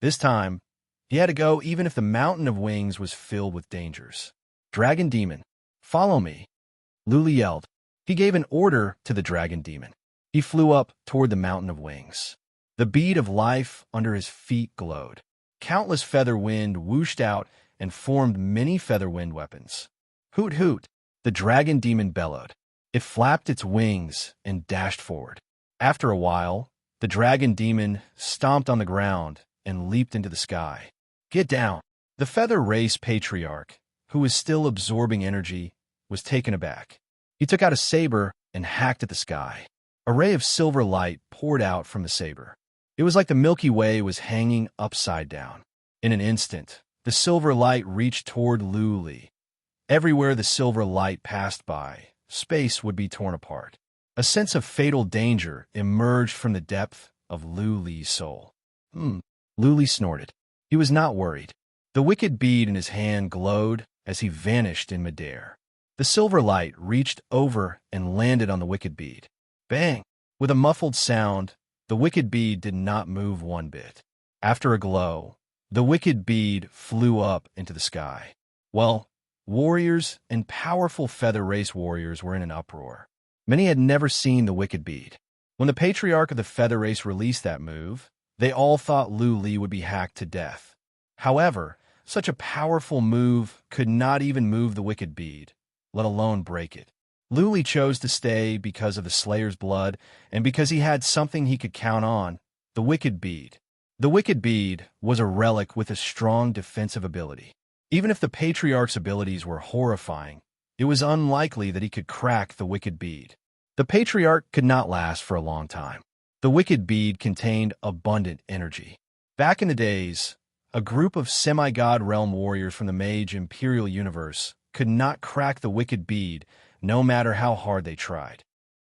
This time, he had to go even if the Mountain of Wings was filled with dangers. Dragon Demon, follow me, Luli yelled. He gave an order to the Dragon Demon. He flew up toward the Mountain of Wings. The bead of life under his feet glowed. Countless feather wind whooshed out and formed many feather wind weapons. Hoot hoot, the Dragon Demon bellowed. It flapped its wings and dashed forward. After a while, the Dragon Demon stomped on the ground and leaped into the sky. Get down! The feather race patriarch, who was still absorbing energy, was taken aback. He took out a saber and hacked at the sky. A ray of silver light poured out from the saber. It was like the Milky Way was hanging upside down. In an instant, the silver light reached toward Luli. Everywhere the silver light passed by, space would be torn apart. A sense of fatal danger emerged from the depth of Luli's soul. Luli snorted. He was not worried. The wicked bead in his hand glowed as he vanished in midair. The silver light reached over and landed on the wicked bead. Bang! With a muffled sound, the wicked bead did not move one bit. After a glow, The wicked bead flew up into the sky. Well, warriors and powerful feather race warriors were in an uproar. Many had never seen the wicked bead. When the patriarch of the feather race released that move, they all thought Lu Li would be hacked to death. However, such a powerful move could not even move the wicked bead, let alone break it. Lu Li chose to stay because of the Slayer's blood and because he had something he could count on, the wicked bead. The wicked bead was a relic with a strong defensive ability. Even if the patriarch's abilities were horrifying, it was unlikely that he could crack the wicked bead. The patriarch could not last for a long time. The wicked bead contained abundant energy. Back in the days, a group of semi-god realm warriors from the Mage Imperial universe could not crack the wicked bead no matter how hard they tried.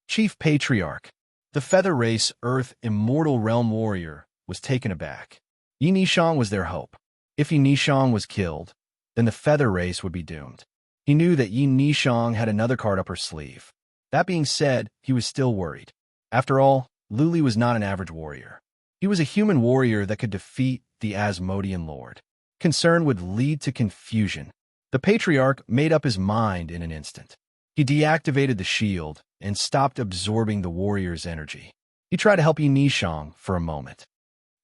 Chief Patriarch, the Feather Race Earth Immortal Realm Warrior, was taken aback. Yi Nishang was their hope. If Yi Nishang was killed, then the Feather Race would be doomed. He knew that Yi Nishang had another card up her sleeve. That being said, he was still worried. After all, Lu Li was not an average warrior. He was a human warrior that could defeat the Asmodean Lord. Concern would lead to confusion. The Patriarch made up his mind in an instant. He deactivated the shield and stopped absorbing the warrior's energy. He tried to help Yi Nishang for a moment.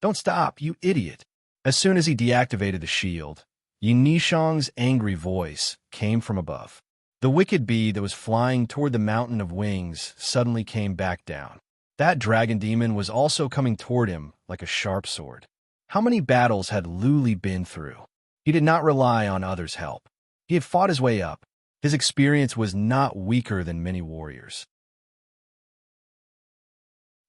"Don't stop, you idiot." As soon as he deactivated the shield, Yi Nishang's angry voice came from above. The wicked bee that was flying toward the mountain of wings suddenly came back down. That dragon demon was also coming toward him like a sharp sword. How many battles had Lu Li been through? He did not rely on others' help. He had fought his way up. His experience was not weaker than many warriors.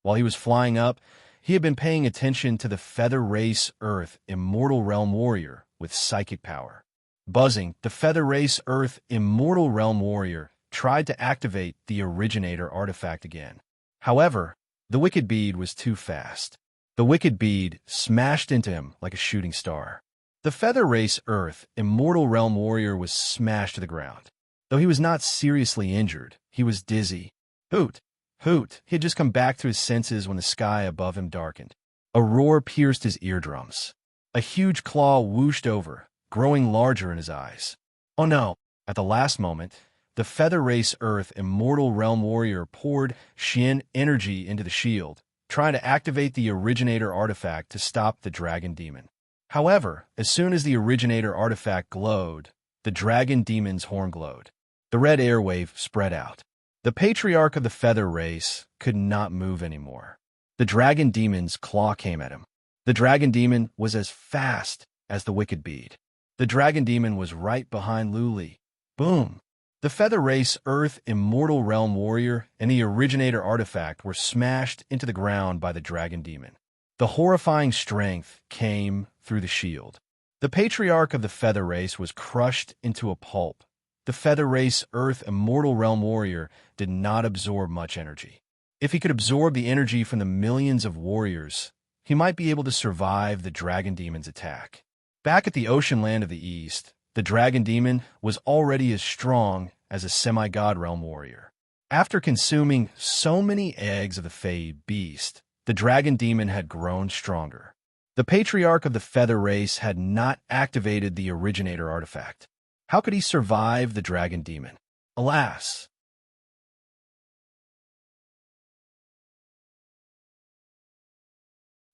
While he was flying up, he had been paying attention to the Feather Race Earth Immortal Realm Warrior with psychic power. Buzzing, the Feather Race Earth Immortal Realm Warrior tried to activate the Originator artifact again. However, the wicked bead was too fast. The wicked bead smashed into him like a shooting star. The Feather Race Earth Immortal Realm Warrior was smashed to the ground. Though he was not seriously injured, he was dizzy. Hoot! Hoot! He had just come back to his senses when the sky above him darkened. A roar pierced his eardrums. A huge claw whooshed over, growing larger in his eyes. Oh no! At the last moment, the Feather Race Earth Immortal Realm Warrior poured Xian energy into the shield, trying to activate the Originator artifact to stop the dragon demon. However, as soon as the Originator artifact glowed, the dragon demon's horn glowed. The red airwave spread out. The Patriarch of the Feather Race could not move anymore. The dragon demon's claw came at him. The dragon demon was as fast as the wicked bead. The dragon demon was right behind Lu Li. Boom! The Feather Race Earth Immortal Realm Warrior and the Originator artifact were smashed into the ground by the dragon demon. The horrifying strength came through the shield. The Patriarch of the Feather Race was crushed into a pulp. The Feather Race Earth Immortal Realm Warrior did not absorb much energy. If he could absorb the energy from the millions of warriors, he might be able to survive the dragon demon's attack. Back at the ocean land of the east, the dragon demon was already as strong as a semi-god realm warrior. After consuming so many eggs of the Fey beast, the dragon demon had grown stronger. The Patriarch of the Feather Race had not activated the Originator artifact. How could he survive the dragon demon? Alas!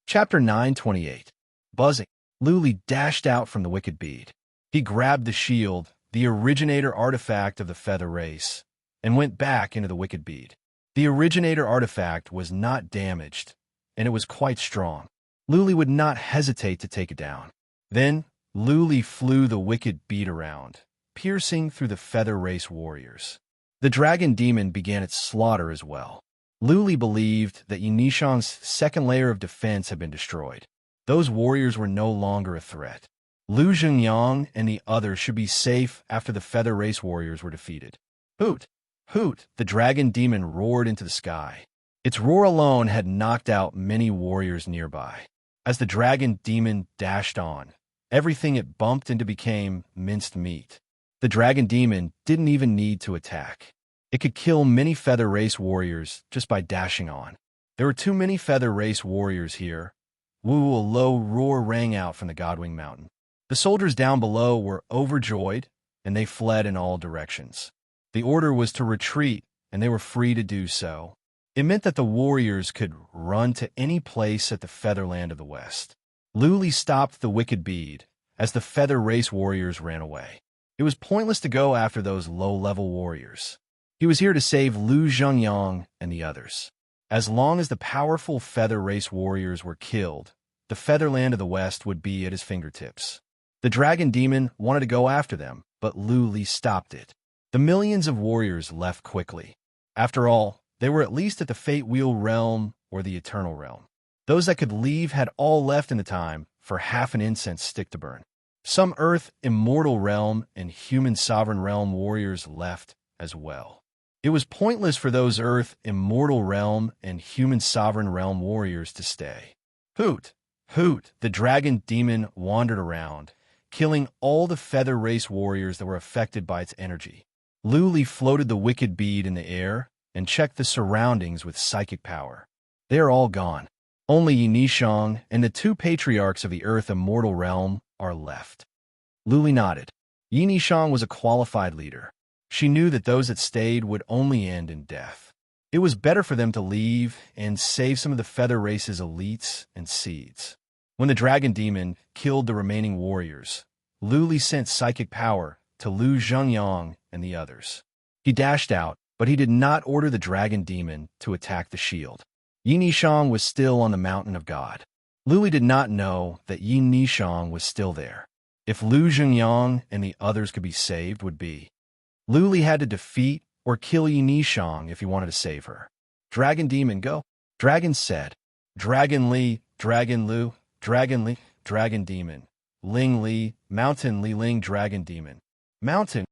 Chapter 928. Buzzing. Lu Li dashed out from the wicked bead. He grabbed the shield, the Originator artifact of the Feather Race, and went back into the wicked bead. The Originator artifact was not damaged, and it was quite strong. Lu Li would not hesitate to take it down. Then, Lu Li flew the wicked bead around, piercing through the Feather Race warriors. The dragon demon began its slaughter as well. Lu Li believed that Yi Nishang's second layer of defense had been destroyed. Those warriors were no longer a threat. Lu Zhengyang and the others should be safe after the Feather Race warriors were defeated. Hoot! Hoot! The dragon demon roared into the sky. Its roar alone had knocked out many warriors nearby. As the dragon demon dashed on, everything it bumped into became minced meat. The dragon demon didn't even need to attack. It could kill many Feather Race warriors just by dashing on. There were too many Feather Race warriors here. Woo, a low roar rang out from the Godwing Mountain. The soldiers down below were overjoyed, and they fled in all directions. The order was to retreat, and they were free to do so. It meant that the warriors could run to any place at the Featherland of the West. Luli stopped the wicked bead as the Feather Race warriors ran away. It was pointless to go after those low-level warriors. He was here to save Lu Zhengyang and the others. As long as the powerful Feather Race warriors were killed, the Featherland of the West would be at his fingertips. The dragon demon wanted to go after them, but Luli stopped it. The millions of warriors left quickly. After all, they were at least at the Fate Wheel realm or the Eternal realm. Those that could leave had all left in the time for half an incense stick to burn. Some Earth Immortal realm and Human Sovereign realm warriors left as well. It was pointless for those Earth Immortal realm and Human Sovereign realm warriors to stay. Hoot! Hoot! The dragon demon wandered around, killing all the Feather Race warriors that were affected by its energy. Luli floated the wicked bead in the air and checked the surroundings with psychic power. They are all gone. Only Yi Nishang and the two patriarchs of the Earth Immortal realm are left. Luli nodded. Yi Nishang was a qualified leader. She knew that those that stayed would only end in death. It was better for them to leave and save some of the Feather Race's elites and seeds. When the dragon demon killed the remaining warriors, Luli sent psychic power to Lu Zhengyang and the others. He dashed out, but he did not order the dragon demon to attack the shield. Yi Nishang was still on the Mountain of God. Luli did not know that Yi Nishang was still there. If Lu Zhengyang and the others could be saved, would be. Luli had to defeat or kill Yi Nishang if he wanted to save her. Dragon demon, go. Dragon said. Dragon Li, Dragon Lu, Dragon Li, Dragon demon. Ling Li, Mountain Li Ling, Dragon demon. Mountain.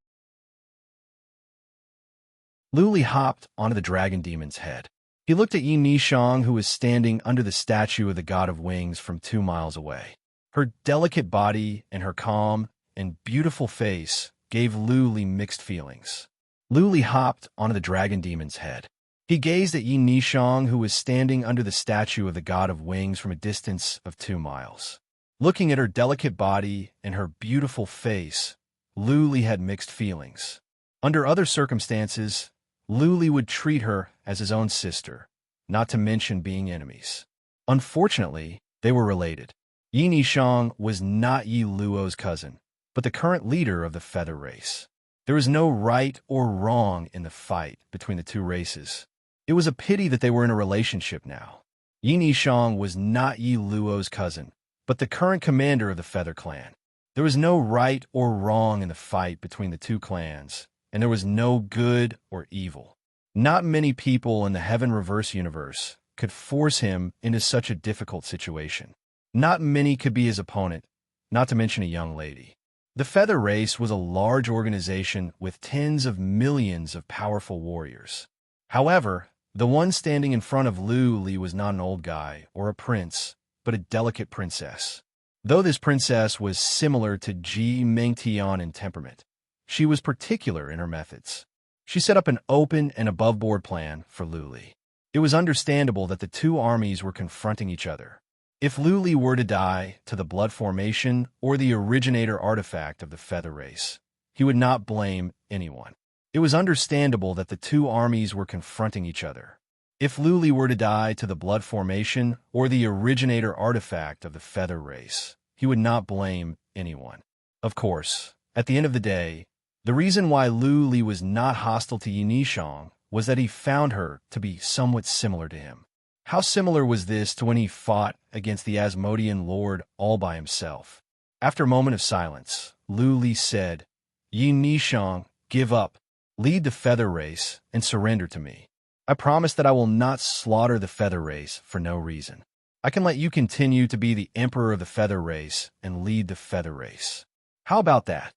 Luli hopped onto the dragon demon's head. He looked at Yi Nishang, who was standing under the statue of the God of Wings from 2 miles away. Her delicate body and her calm and beautiful face gave Luli mixed feelings. Luli hopped onto the dragon demon's head. He gazed at Yi Nishang, who was standing under the statue of the God of Wings from a distance of 2 miles. Looking at her delicate body and her beautiful face, Luli had mixed feelings. Under other circumstances, Luli would treat her as his own sister, not to mention being enemies. Unfortunately, they were related. Yi Nishang was not Yi Luo's cousin, but the current leader of the Feather Race. There was no right or wrong in the fight between the two races. It was a pity that they were in a relationship now. Yi Nishang was not Yi Luo's cousin, but the current commander of the Feather Clan. There was no right or wrong in the fight between the two clans, and there was no good or evil. Not many people in the Heaven Reverse universe could force him into such a difficult situation. Not many could be his opponent, not to mention a young lady. The Feather Race was a large organization with tens of millions of powerful warriors. However, the one standing in front of Luli was not an old guy or a prince, but a delicate princess. Though this princess was similar to Ji Mengtian in temperament, she was particular in her methods. She set up an open and above-board plan for Luli. It was understandable that the two armies were confronting each other. If Luli were to die to the blood formation or the originator artifact of the Feather Race, he would not blame anyone. It was understandable that the two armies were confronting each other. If Luli were to die to the blood formation or the originator artifact of the Feather Race, he would not blame anyone. Of course, at the end of the day, the reason why Luli was not hostile to Yi Nishang was that he found her to be somewhat similar to him. How similar was this to when he fought against the Asmodean Lord all by himself? After a moment of silence, Luli said, Yi Nishang, give up, lead the Feather Race, and surrender to me. I promise that I will not slaughter the Feather Race for no reason. I can let you continue to be the Emperor of the Feather Race and lead the Feather Race. How about that?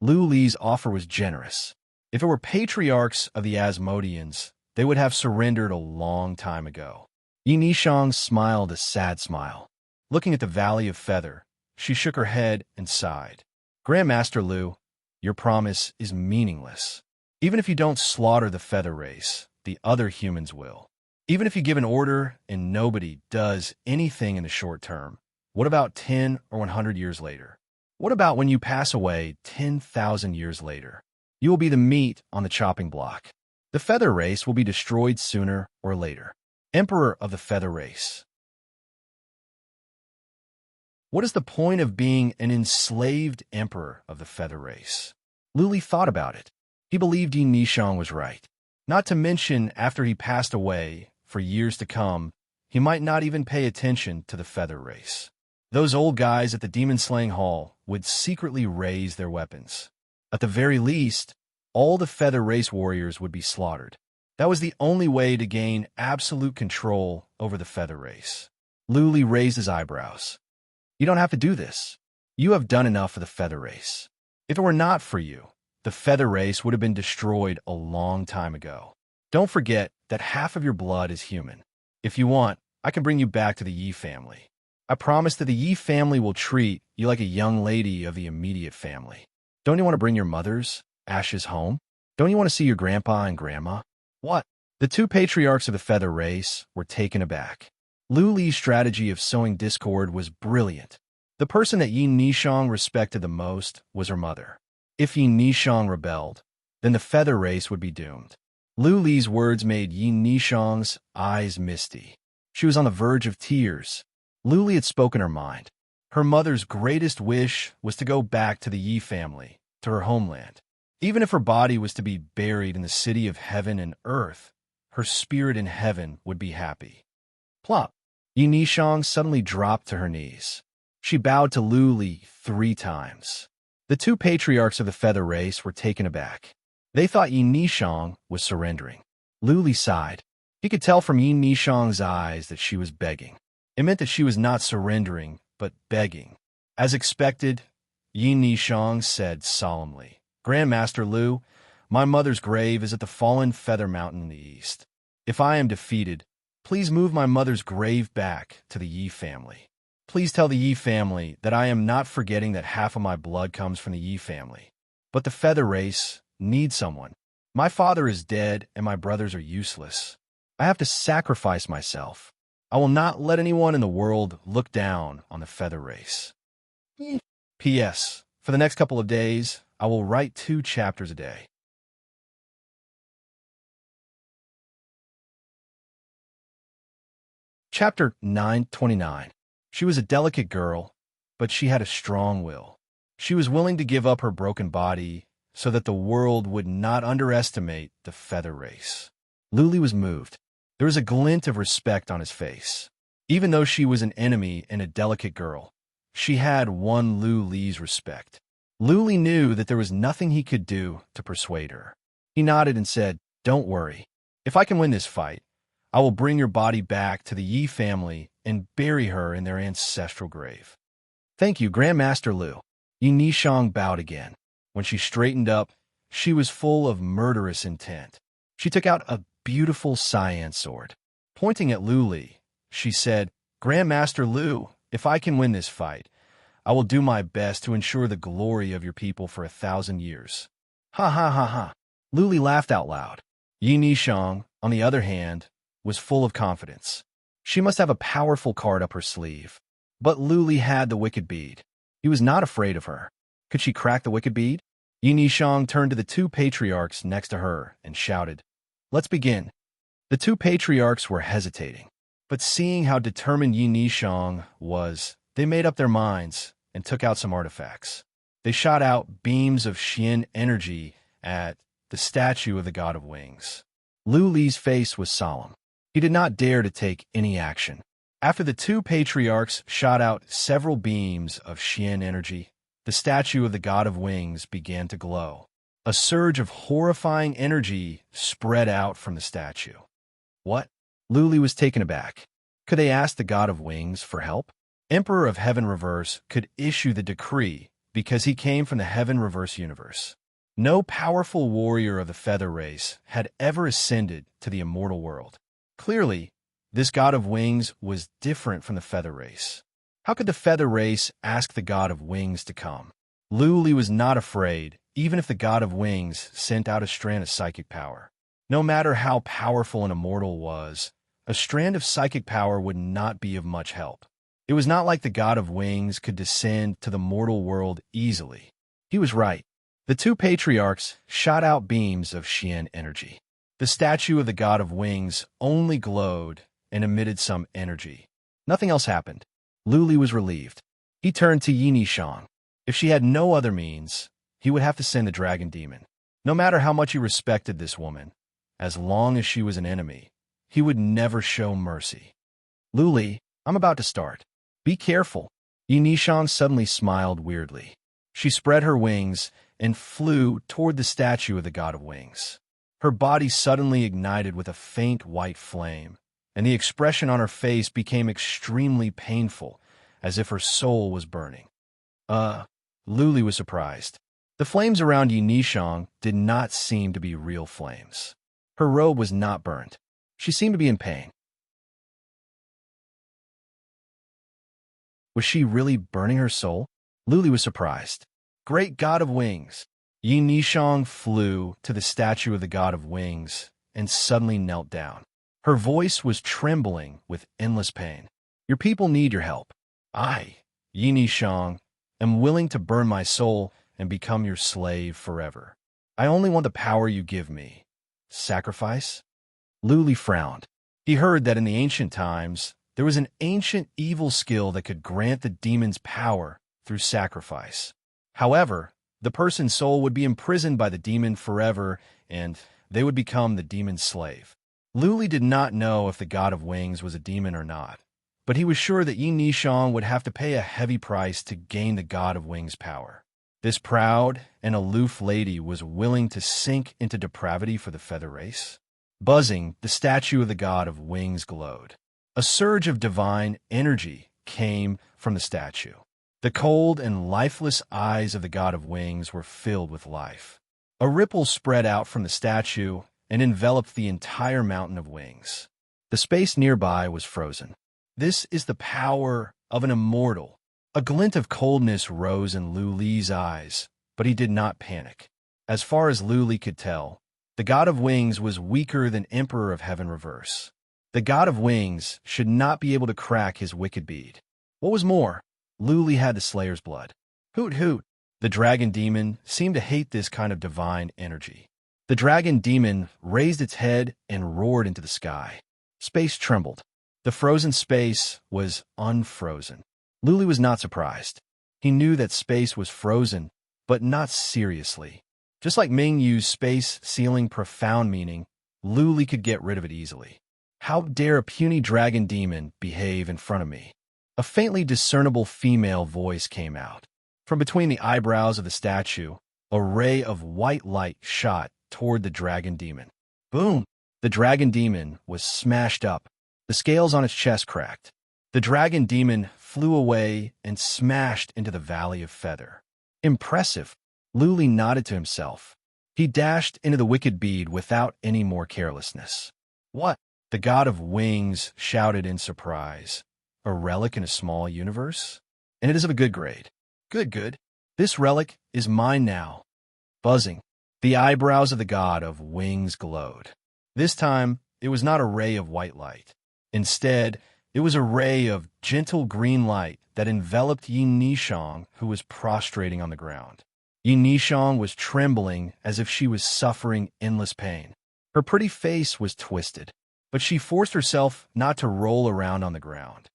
Luli's offer was generous. If it were patriarchs of the Asmodeans, they would have surrendered a long time ago. Yi Nishang smiled a sad smile. Looking at the Valley of Feather, she shook her head and sighed. Grandmaster Lu, your promise is meaningless. Even if you don't slaughter the Feather Race, the other humans will. Even if you give an order and nobody does anything in the short term, what about 10 or 100 years later? What about when you pass away 10,000 years later? You will be the meat on the chopping block. The feather race will be destroyed sooner or later. Emperor of the feather race. What is the point of being an enslaved emperor of the feather race? Luli thought about it. He believed Yin Nishang was right. Not to mention, after he passed away, for years to come, he might not even pay attention to the feather race. Those old guys at the demon-slaying hall would secretly raise their weapons. At the very least, all the feather race warriors would be slaughtered. That was the only way to gain absolute control over the feather race. Luli raised his eyebrows. You don't have to do this. You have done enough for the feather race. If it were not for you, the feather race would have been destroyed a long time ago. Don't forget that half of your blood is human. If you want, I can bring you back to the Yi family. I promise that the Yi family will treat you like a young lady of the immediate family. Don't you want to bring your mother's ashes home? Don't you want to see your grandpa and grandma? What? The two patriarchs of the feather race were taken aback. Luli's strategy of sowing discord was brilliant. The person that Yin Nishang respected the most was her mother. If Yin Nishang rebelled, then the feather race would be doomed. Luli's words made Yin Nishang's eyes misty. She was on the verge of tears. Luli had spoken her mind. Her mother's greatest wish was to go back to the Yi family, to her homeland. Even if her body was to be buried in the city of heaven and earth, her spirit in heaven would be happy. Plop! Yin Nishang suddenly dropped to her knees. She bowed to Luli 3 times. The two patriarchs of the feather race were taken aback. They thought Yin Nishang was surrendering. Luli sighed. He could tell from Yin Nishang's eyes that she was begging. It meant that she was not surrendering, but begging. As expected, Yin Nishang said solemnly, Grandmaster Lu, my mother's grave is at the fallen feather mountain in the east. If I am defeated, please move my mother's grave back to the Yi family. Please tell the Yi family that I am not forgetting that half of my blood comes from the Yi family. But the feather race needs someone. My father is dead and my brothers are useless. I have to sacrifice myself. I will not let anyone in the world look down on the feather race. P.S. For the next couple of days, I will write 2 chapters a day. Chapter 929. She was a delicate girl, but she had a strong will. She was willing to give up her broken body so that the world would not underestimate the feather race. Luli was moved. There was a glint of respect on his face. Even though she was an enemy and a delicate girl, she had won Luli's respect. Luli knew that there was nothing he could do to persuade her. He nodded and said, Don't worry. If I can win this fight, I will bring your body back to the Yi family and bury her in their ancestral grave. Thank you, Grandmaster Lu. Yin Nishang bowed again. When she straightened up, she was full of murderous intent. She took out a beautiful cyan sword. Pointing at Luli, she said, Grandmaster Lu, if I can win this fight, I will do my best to ensure the glory of your people for 1,000 years. Ha ha ha ha. Luli laughed out loud. Yin Nishang, on the other hand, was full of confidence. She must have a powerful card up her sleeve. But Luli had the wicked bead. He was not afraid of her. Could she crack the wicked bead? Yin Nishang turned to the 2 patriarchs next to her and shouted, Let's begin. The 2 patriarchs were hesitating, but seeing how determined Yin Nishang was, they made up their minds and took out some artifacts. They shot out beams of Xian energy at the statue of the God of Wings. Luli's face was solemn. He did not dare to take any action. After the 2 patriarchs shot out several beams of Xian energy, the statue of the God of Wings began to glow. A surge of horrifying energy spread out from the statue. What? Luli was taken aback. Could they ask the God of Wings for help? Emperor of Heaven Reverse could issue the decree because he came from the Heaven Reverse universe. No powerful warrior of the feather race had ever ascended to the immortal world. Clearly, this God of Wings was different from the feather race. How could the feather race ask the God of Wings to come? Luli was not afraid, even if the God of Wings sent out a strand of psychic power. No matter how powerful an immortal was, a strand of psychic power would not be of much help. It was not like the god of wings could descend to the mortal world easily. He was right. The two patriarchs shot out beams of Xian energy. The statue of the god of wings only glowed and emitted some energy. Nothing else happened. Lu Li was relieved. He turned to Yi Nishang. If she had no other means, he would have to send the dragon demon. No matter how much he respected this woman, as long as she was an enemy, he would never show mercy. Lu Li, I'm about to start. Be careful. Yi Nishang suddenly smiled weirdly. She spread her wings and flew toward the statue of the god of wings. Her body suddenly ignited with a faint white flame, and the expression on her face became extremely painful, as if her soul was burning. Lu Li was surprised. The flames around Yi Nishang did not seem to be real flames. Her robe was not burned. She seemed to be in pain. Was she really burning her soul? Lu Li was surprised. Great god of wings! Yi Nishang flew to the statue of the god of wings and suddenly knelt down. Her voice was trembling with endless pain. Your people need your help. I, Yi Nishang, am willing to burn my soul and become your slave forever. I only want the power you give me. Sacrifice? Lu Li frowned. He heard that in the ancient times, there was an ancient evil skill that could grant the demon's power through sacrifice. However, the person's soul would be imprisoned by the demon forever, and they would become the demon's slave. Lu Li did not know if the god of wings was a demon or not, but he was sure that Yi Nishang would have to pay a heavy price to gain the god of wings' power. This proud and aloof lady was willing to sink into depravity for the feather race. Buzzing, the statue of the god of wings glowed. A surge of divine energy came from the statue. The cold and lifeless eyes of the god of wings were filled with life. A ripple spread out from the statue and enveloped the entire mountain of wings. The space nearby was frozen. This is the power of an immortal. A glint of coldness rose in Lu Li's eyes, but he did not panic. As far as Lu Li could tell, the god of wings was weaker than Emperor of Heaven Reverse. The god of wings should not be able to crack his wicked bead. What was more, Lu Li had the Slayer's blood. Hoot hoot! The dragon demon seemed to hate this kind of divine energy. The dragon demon raised its head and roared into the sky. Space trembled. The frozen space was unfrozen. Lu Li was not surprised. He knew that space was frozen, but not seriously. Just like Ming Yu's space sealing profound meaning, Lu Li could get rid of it easily. How dare a puny dragon demon behave in front of me? A faintly discernible female voice came out. From between the eyebrows of the statue, a ray of white light shot toward the dragon demon. Boom! The dragon demon was smashed up. The scales on its chest cracked. The dragon demon flew away and smashed into the Valley of Feather. Impressive! Lu Li nodded to himself. He dashed into the wicked bead without any more carelessness. What? The god of wings shouted in surprise. A relic in a small universe? And it is of a good grade. Good, good. This relic is mine now. Buzzing. The eyebrows of the god of wings glowed. This time, it was not a ray of white light. Instead, it was a ray of gentle green light that enveloped Yi Nishang, who was prostrating on the ground. Yi Nishang was trembling as if she was suffering endless pain. Her pretty face was twisted, but she forced herself not to roll around on the ground.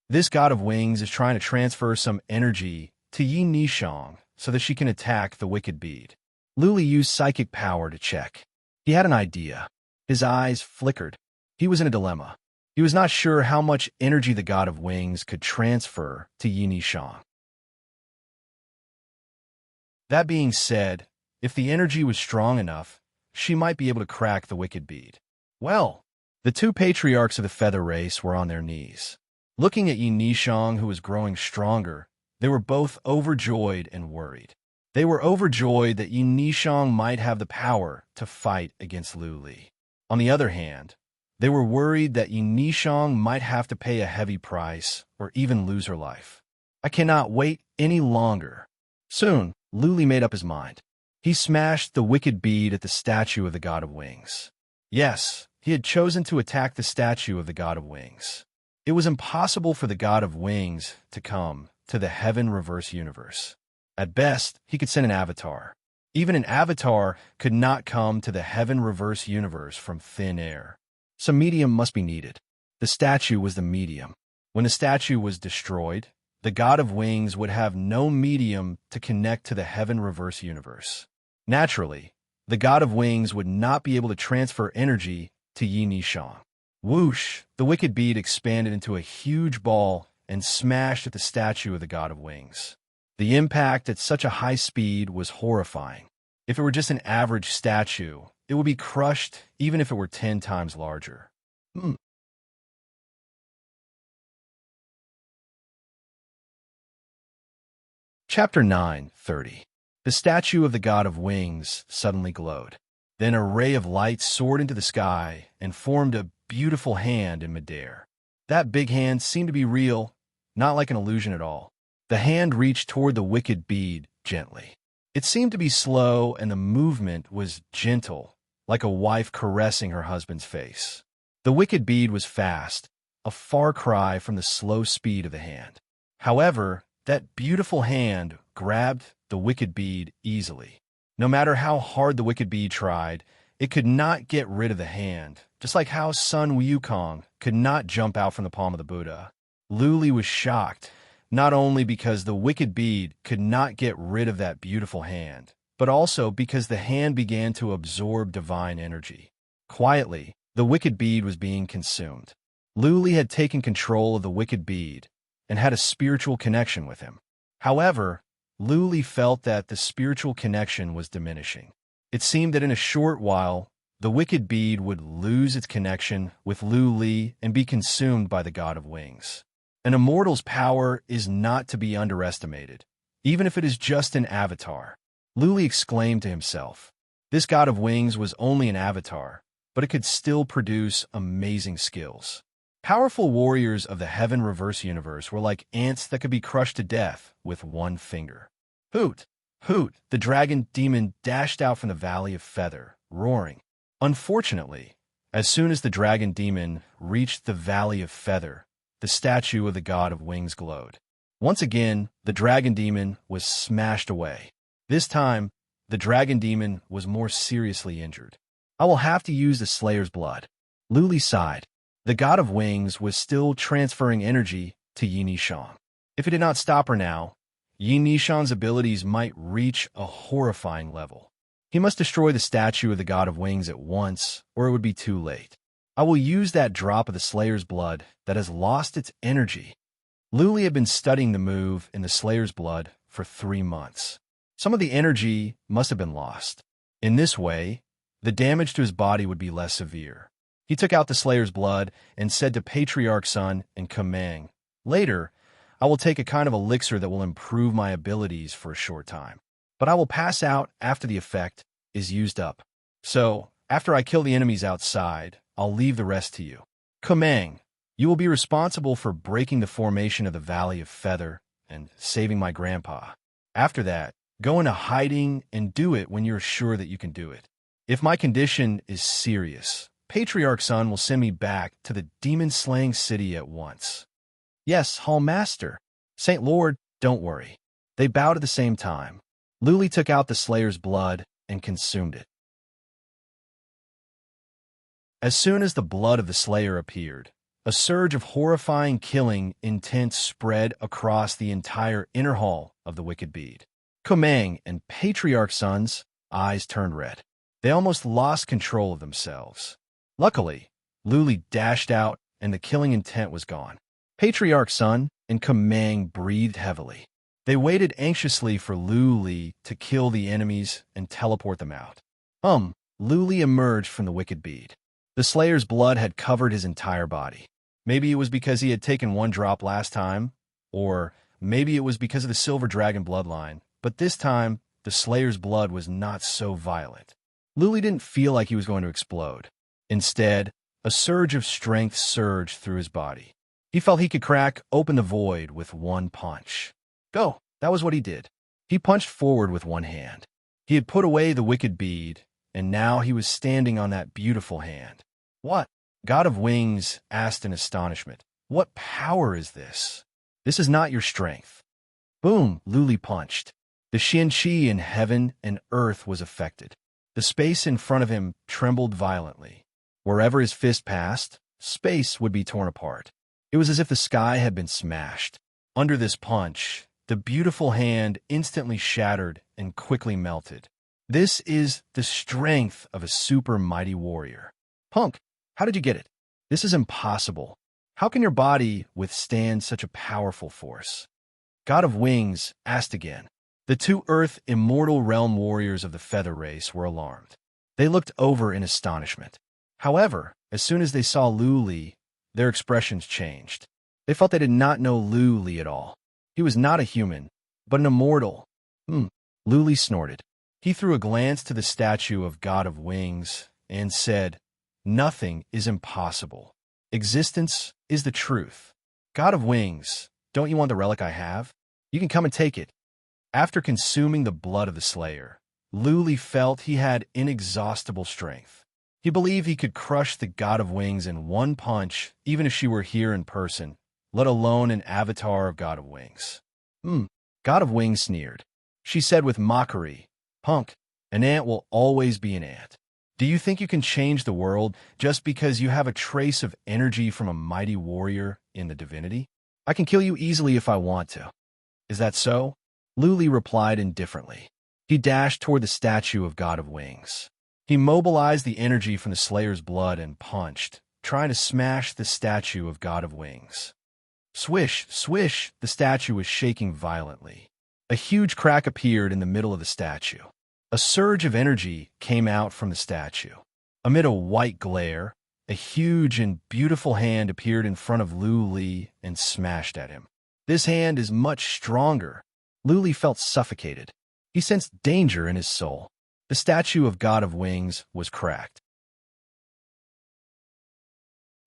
This god of wings is trying to transfer some energy to Yi Nishang so that she can attack the wicked bead. Lu Li used psychic power to check. He had an idea. His eyes flickered. He was in a dilemma. He was not sure how much energy the god of wings could transfer to Yi Nishang. That being said, if the energy was strong enough, she might be able to crack the wicked bead. Well, the two patriarchs of the feather race were on their knees. Looking at Yi Nishang, who was growing stronger, they were both overjoyed and worried. They were overjoyed that Yi Nishang might have the power to fight against Lu Li. On the other hand, they were worried that Yi Nishang might have to pay a heavy price or even lose her life. I cannot wait any longer. Soon, Lu Li made up his mind. He smashed the wicked bead at the statue of the god of wings. Yes, he had chosen to attack the statue of the God of Wings. It was impossible for the God of Wings to come to the Heaven Reverse universe. At best, he could send an avatar. Even an avatar could not come to the Heaven Reverse universe from thin air. Some medium must be needed. The statue was the medium. When the statue was destroyed, the God of Wings would have no medium to connect to the Heaven Reverse universe. Naturally, the God of Wings would not be able to transfer energy to Yi Nishang. Whoosh! The wicked bead expanded into a huge ball and smashed at the statue of the God of Wings. The impact at such a high speed was horrifying. If it were just an average statue, it would be crushed even if it were 10 times larger. Chapter 9:30. The statue of the God of Wings suddenly glowed. Then a ray of light soared into the sky and formed a beautiful hand in midair. That big hand seemed to be real, not like an illusion at all. The hand reached toward the wicked bead gently. It seemed to be slow, and the movement was gentle, like a wife caressing her husband's face. The wicked bead was fast, a far cry from the slow speed of the hand. However, that beautiful hand grabbed the wicked bead easily. No matter how hard the wicked bead tried, it could not get rid of the hand, just like how Sun Wukong could not jump out from the palm of the Buddha. Lu Li was shocked, not only because the wicked bead could not get rid of that beautiful hand, but also because the hand began to absorb divine energy. Quietly, the wicked bead was being consumed. Lu Li had taken control of the wicked bead and had a spiritual connection with him. However, Lu Li felt that the spiritual connection was diminishing. It seemed that in a short while, the wicked bead would lose its connection with Lu Li and be consumed by the God of Wings. An immortal's power is not to be underestimated, even if it is just an avatar. Lu Li exclaimed to himself. This God of Wings was only an avatar, but it could still produce amazing skills. Powerful warriors of the Heaven Reverse universe were like ants that could be crushed to death with one finger. Hoot! Hoot! The dragon demon dashed out from the Valley of Feather, roaring. Unfortunately, as soon as the dragon demon reached the Valley of Feather, the statue of the God of Wings glowed. Once again, the dragon demon was smashed away. This time, the dragon demon was more seriously injured. I will have to use the Slayer's blood. Lu Li sighed. The God of Wings was still transferring energy to Yi Nishang. If it did not stop her now, Yi Nishang's abilities might reach a horrifying level. He must destroy the statue of the God of Wings at once, or it would be too late. I will use that drop of the Slayer's blood that has lost its energy. Lu Li had been studying the move in the Slayer's blood for 3 months. Some of the energy must have been lost. In this way, the damage to his body would be less severe. He took out the Slayer's blood and said to Patriarch Sun and Kamang, "Later, I will take a kind of elixir that will improve my abilities for a short time. But I will pass out after the effect is used up. So, after I kill the enemies outside, I'll leave the rest to you. Kamang, you will be responsible for breaking the formation of the Valley of Feather and saving my grandpa. After that, go into hiding and do it when you're sure that you can do it. If my condition is serious, Patriarch Sun will send me back to the demon-slaying city at once." "Yes, Hall Master." "Saint Lord, don't worry." They bowed at the same time. Lu Li took out the Slayer's blood and consumed it. As soon as the blood of the Slayer appeared, a surge of horrifying killing intent spread across the entire inner hall of the wicked bead. Kamang and Patriarch Sun's eyes turned red. They almost lost control of themselves. Luckily, Lu Li dashed out and the killing intent was gone. Patriarch Sun and Kamang breathed heavily. They waited anxiously for Lu Li to kill the enemies and teleport them out. Lu Li emerged from the wicked bead. The Slayer's blood had covered his entire body. Maybe it was because he had taken 1 drop last time, or maybe it was because of the Silver Dragon bloodline, but this time, the Slayer's blood was not so violent. Lu Li didn't feel like he was going to explode. Instead, a surge of strength surged through his body. He felt he could crack open the void with 1 punch. Go! That was what he did. He punched forward with 1 hand. He had put away the wicked bead, and now he was standing on that beautiful hand. What? God of Wings asked in astonishment. What power is this? This is not your strength. Boom, Luli punched. The Xianqi in heaven and earth was affected. The space in front of him trembled violently. Wherever his fist passed, space would be torn apart. It was as if the sky had been smashed. Under this punch, the beautiful hand instantly shattered and quickly melted. This is the strength of a super mighty warrior. Punk, how did you get it? This is impossible. How can your body withstand such a powerful force? God of Wings asked again. The two Earth immortal realm warriors of the feather race were alarmed. They looked over in astonishment. However, as soon as they saw Lu Li, their expressions changed. They felt they did not know Lu Li at all. He was not a human, but an immortal. Lu Li snorted. He threw a glance to the statue of God of Wings and said, "Nothing is impossible. Existence is the truth. God of Wings, don't you want the relic I have? You can come and take it." After consuming the blood of the Slayer, Lu Li felt he had inexhaustible strength. He believed he could crush the God of Wings in one punch, even if she were here in person, let alone an avatar of God of Wings. God of Wings sneered. She said with mockery, "Punk, an ant will always be an ant. Do you think you can change the world just because you have a trace of energy from a mighty warrior in the divinity? I can kill you easily if I want to." "Is that so?" Lu Li replied indifferently. He dashed toward the statue of God of Wings. He mobilized the energy from the Slayer's blood and punched, trying to smash the statue of God of Wings. Swish, swish, the statue was shaking violently. A huge crack appeared in the middle of the statue. A surge of energy came out from the statue. Amid a white glare, a huge and beautiful hand appeared in front of Lu Li and smashed at him. This hand is much stronger. Lu Li felt suffocated. He sensed danger in his soul. The statue of God of Wings was cracked.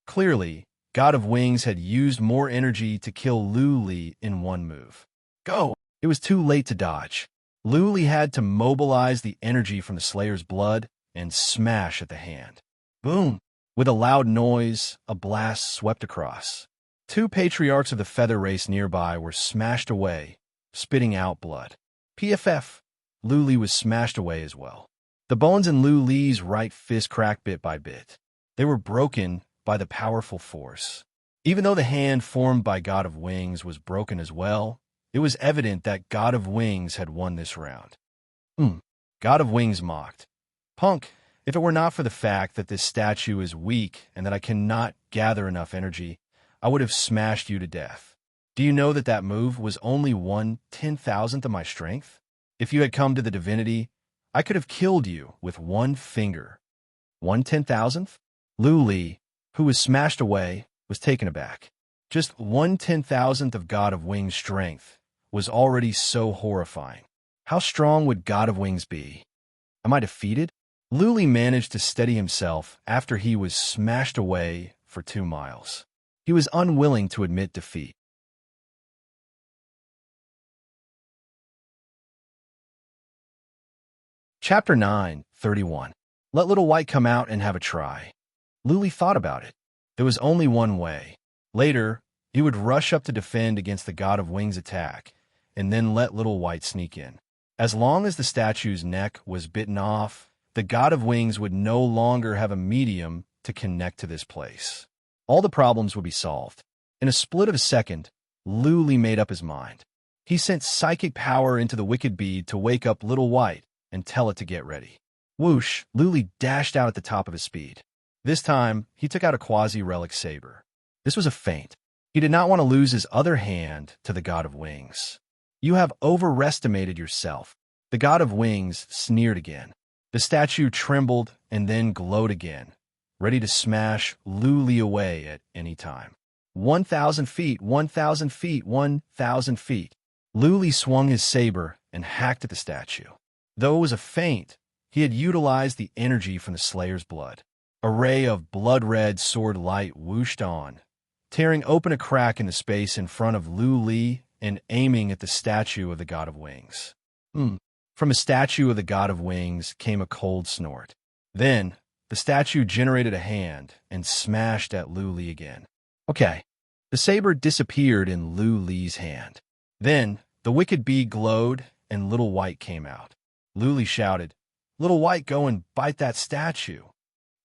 Clearly, God of Wings had used more energy to kill Lu Li in one move. Go! It was too late to dodge. Lu Li had to mobilize the energy from the Slayer's blood and smash at the hand. Boom! With a loud noise, a blast swept across. Two patriarchs of the feather race nearby were smashed away, spitting out blood. PFF! Lu Li was smashed away as well. The bones in Lu Li's right fist cracked bit by bit. They were broken by the powerful force. Even though the hand formed by God of Wings was broken as well, it was evident that God of Wings had won this round. God of Wings mocked. "Punk, if it were not for the fact that this statue is weak and that I cannot gather enough energy, I would have smashed you to death. Do you know that that move was only 1/10,000th of my strength? If you had come to the divinity, I could have killed you with one finger." 1/10,000th? Lu Li, who was smashed away, was taken aback. Just 1/10,000th of God of Wings' strength was already so horrifying. How strong would God of Wings be? Am I defeated? Lu Li managed to steady himself after he was smashed away for 2 miles. He was unwilling to admit defeat. Chapter 9:31. Let Little White come out and have a try. Lu Li thought about it. There was only one way. Later, he would rush up to defend against the God of Wings' attack, and then let Little White sneak in. As long as the statue's neck was bitten off, the God of Wings would no longer have a medium to connect to this place. All the problems would be solved. In a split of a second, Lu Li made up his mind. He sent psychic power into the wicked bead to wake up Little White and tell it to get ready. Whoosh, Lu Li dashed out at the top of his speed. This time, he took out a quasi-relic saber. This was a feint. He did not want to lose his other hand to the God of Wings. "You have overestimated yourself." The God of Wings sneered again. The statue trembled and then glowed again, ready to smash Lu Li away at any time. 1,000 feet, 1,000 feet, 1,000 feet. Lu Li swung his saber and hacked at the statue. Though it was a feint, he had utilized the energy from the Slayer's blood. A ray of blood-red sword light whooshed on, tearing open a crack in the space in front of Lu Li and aiming at the statue of the God of Wings. From a statue of the God of Wings came a cold snort. Then, the statue generated a hand and smashed at Lu Li again. Okay. The saber disappeared in Lu Li's hand. Then, the wicked bee glowed and Little White came out. Lu Li shouted, "Little White, go and bite that statue."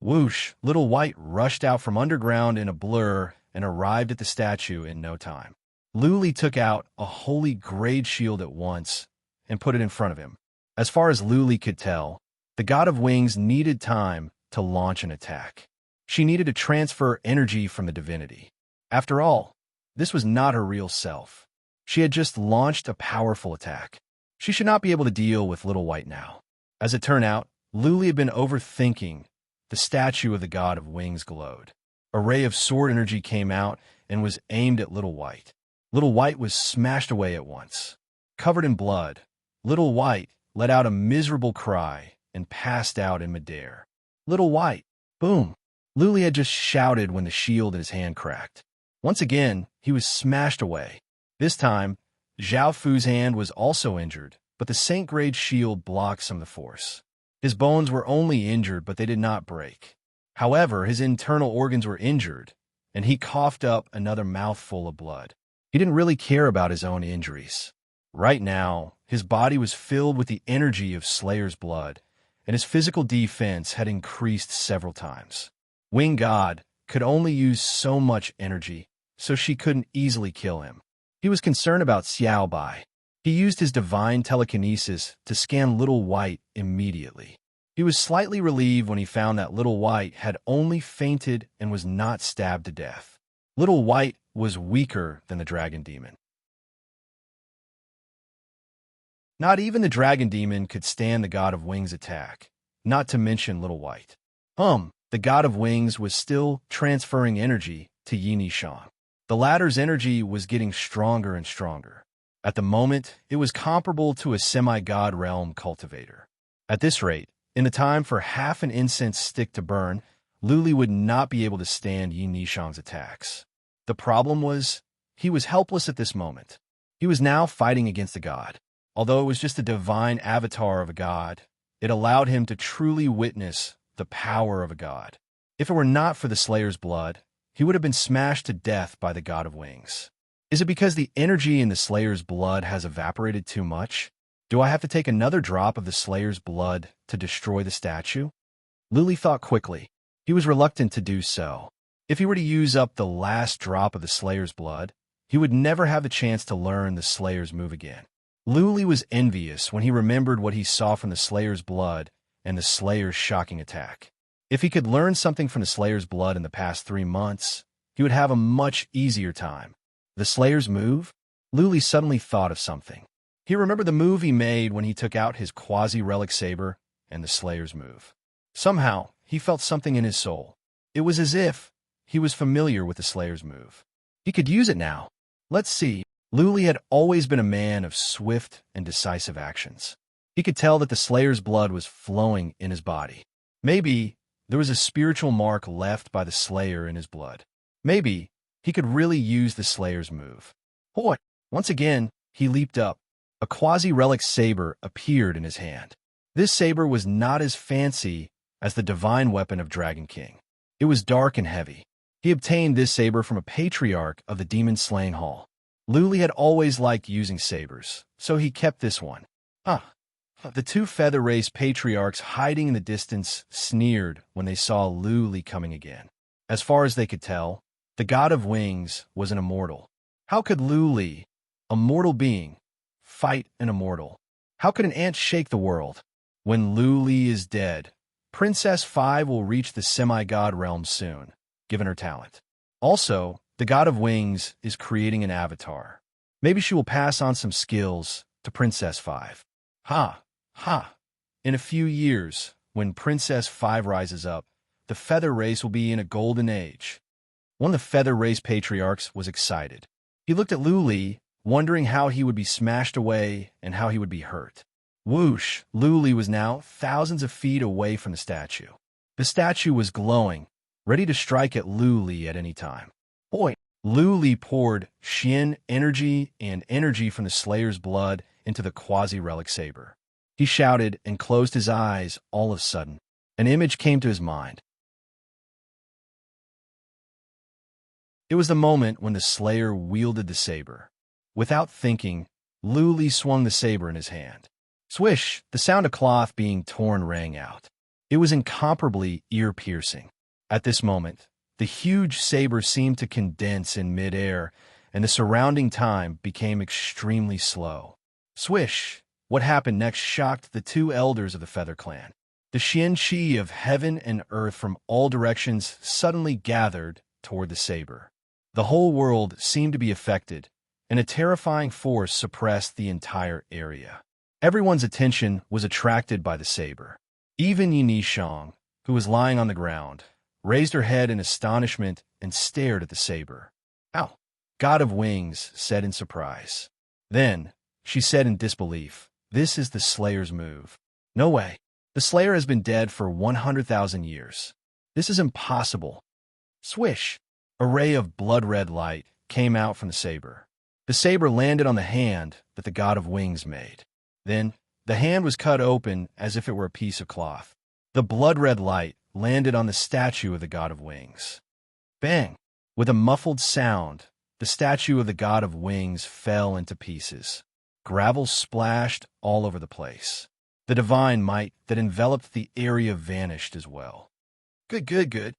Whoosh! Little White rushed out from underground in a blur and arrived at the statue in no time. Lu Li took out a holy grade shield at once and put it in front of him. As far as Lu Li could tell, the God of Wings needed time to launch an attack. She needed to transfer energy from the divinity. After all, this was not her real self. She had just launched a powerful attack. She should not be able to deal with Little White now. As it turned out, Lu Li had been overthinking. The statue of the God of Wings glowed. A ray of sword energy came out and was aimed at Little White. Little White was smashed away at once. Covered in blood, Little White let out a miserable cry and passed out in midair. Little White! Boom! Lu Li had just shouted when the shield in his hand cracked. Once again, he was smashed away. This time, Zhao Fu's hand was also injured, but the Saint-grade shield blocked some of the force. His bones were only injured, but they did not break. However, his internal organs were injured, and he coughed up another mouthful of blood. He didn't really care about his own injuries. Right now, his body was filled with the energy of Slayer's blood, and his physical defense had increased several times. Wing God could only use so much energy, so she couldn't easily kill him. He was concerned about Xiao Bai. He used his divine telekinesis to scan Little White immediately. He was slightly relieved when he found that Little White had only fainted and was not stabbed to death. Little White was weaker than the Dragon Demon. Not even the Dragon Demon could stand the God of Wings' attack, not to mention Little White. The God of Wings was still transferring energy to Yi Nishang. The latter's energy was getting stronger and stronger. At the moment, it was comparable to a semi-god realm cultivator. At this rate, in the time for half an incense stick to burn, Lu Li would not be able to stand Yi Nishang's attacks. The problem was, he was helpless at this moment. He was now fighting against a god. Although it was just a divine avatar of a god, it allowed him to truly witness the power of a god. If it were not for the Slayer's blood, he would have been smashed to death by the God of Wings. Is it because the energy in the Slayer's blood has evaporated too much? Do I have to take another drop of the Slayer's blood to destroy the statue? Lu Li thought quickly. He was reluctant to do so. If he were to use up the last drop of the Slayer's blood, he would never have the chance to learn the Slayer's move again. Lu Li was envious when he remembered what he saw from the Slayer's blood and the Slayer's shocking attack. If he could learn something from the Slayer's blood in the past 3 months, he would have a much easier time. The Slayer's move? Lu Li suddenly thought of something. He remembered the move he made when he took out his quasi-relic saber and the Slayer's move. Somehow, he felt something in his soul. It was as if he was familiar with the Slayer's move. He could use it now. Let's see. Lu Li had always been a man of swift and decisive actions. He could tell that the Slayer's blood was flowing in his body. Maybe there was a spiritual mark left by the Slayer in his blood. Maybe he could really use the Slayer's move. Hoi! Once again, he leaped up. A quasi-relic saber appeared in his hand. This saber was not as fancy as the divine weapon of Dragon King. It was dark and heavy. He obtained this saber from a patriarch of the demon-slaying hall. Lu Li had always liked using sabers, so he kept this one. The 2 feather race patriarchs hiding in the distance sneered when they saw Lu Li coming again. As far as they could tell, the God of Wings was an immortal. How could Lu Li, a mortal being, fight an immortal? How could an ant shake the world? When Lu Li is dead, Princess 5 will reach the semi-god realm soon, given her talent. Also, the God of Wings is creating an avatar. Maybe she will pass on some skills to Princess 5. In a few years, when Princess 5 rises up, the feather race will be in a golden age. One of the feather race patriarchs was excited. He looked at Lu Li, wondering how he would be smashed away and how he would be hurt. Whoosh! Lu Li was now thousands of feet away from the statue. The statue was glowing, ready to strike at Lu Li at any time. Boy! Lu Li poured Xian energy and energy from the Slayer's blood into the quasi-relic saber. He shouted and closed his eyes all of a sudden. An image came to his mind. It was the moment when the slayer wielded the saber. Without thinking, Lu Li swung the saber in his hand. Swish! The sound of cloth being torn rang out. It was incomparably ear-piercing. At this moment, the huge saber seemed to condense in mid-air, and the surrounding time became extremely slow. Swish! What happened next shocked the two elders of the Feather Clan. The Xian-Chi of heaven and earth from all directions suddenly gathered toward the saber. The whole world seemed to be affected, and a terrifying force suppressed the entire area. Everyone's attention was attracted by the saber. Even Yi Shang, who was lying on the ground, raised her head in astonishment and stared at the saber. "Ow!" God of Wings said in surprise. Then, she said in disbelief, "This is the Slayer's move." "No way. The Slayer has been dead for 100,000 years. This is impossible." Swish! A ray of blood-red light came out from the saber. The saber landed on the hand that the God of Wings made. Then, the hand was cut open as if it were a piece of cloth. The blood-red light landed on the statue of the God of Wings. Bang! With a muffled sound, the statue of the God of Wings fell into pieces. Gravel splashed all over the place. The divine might that enveloped the area vanished as well. Good.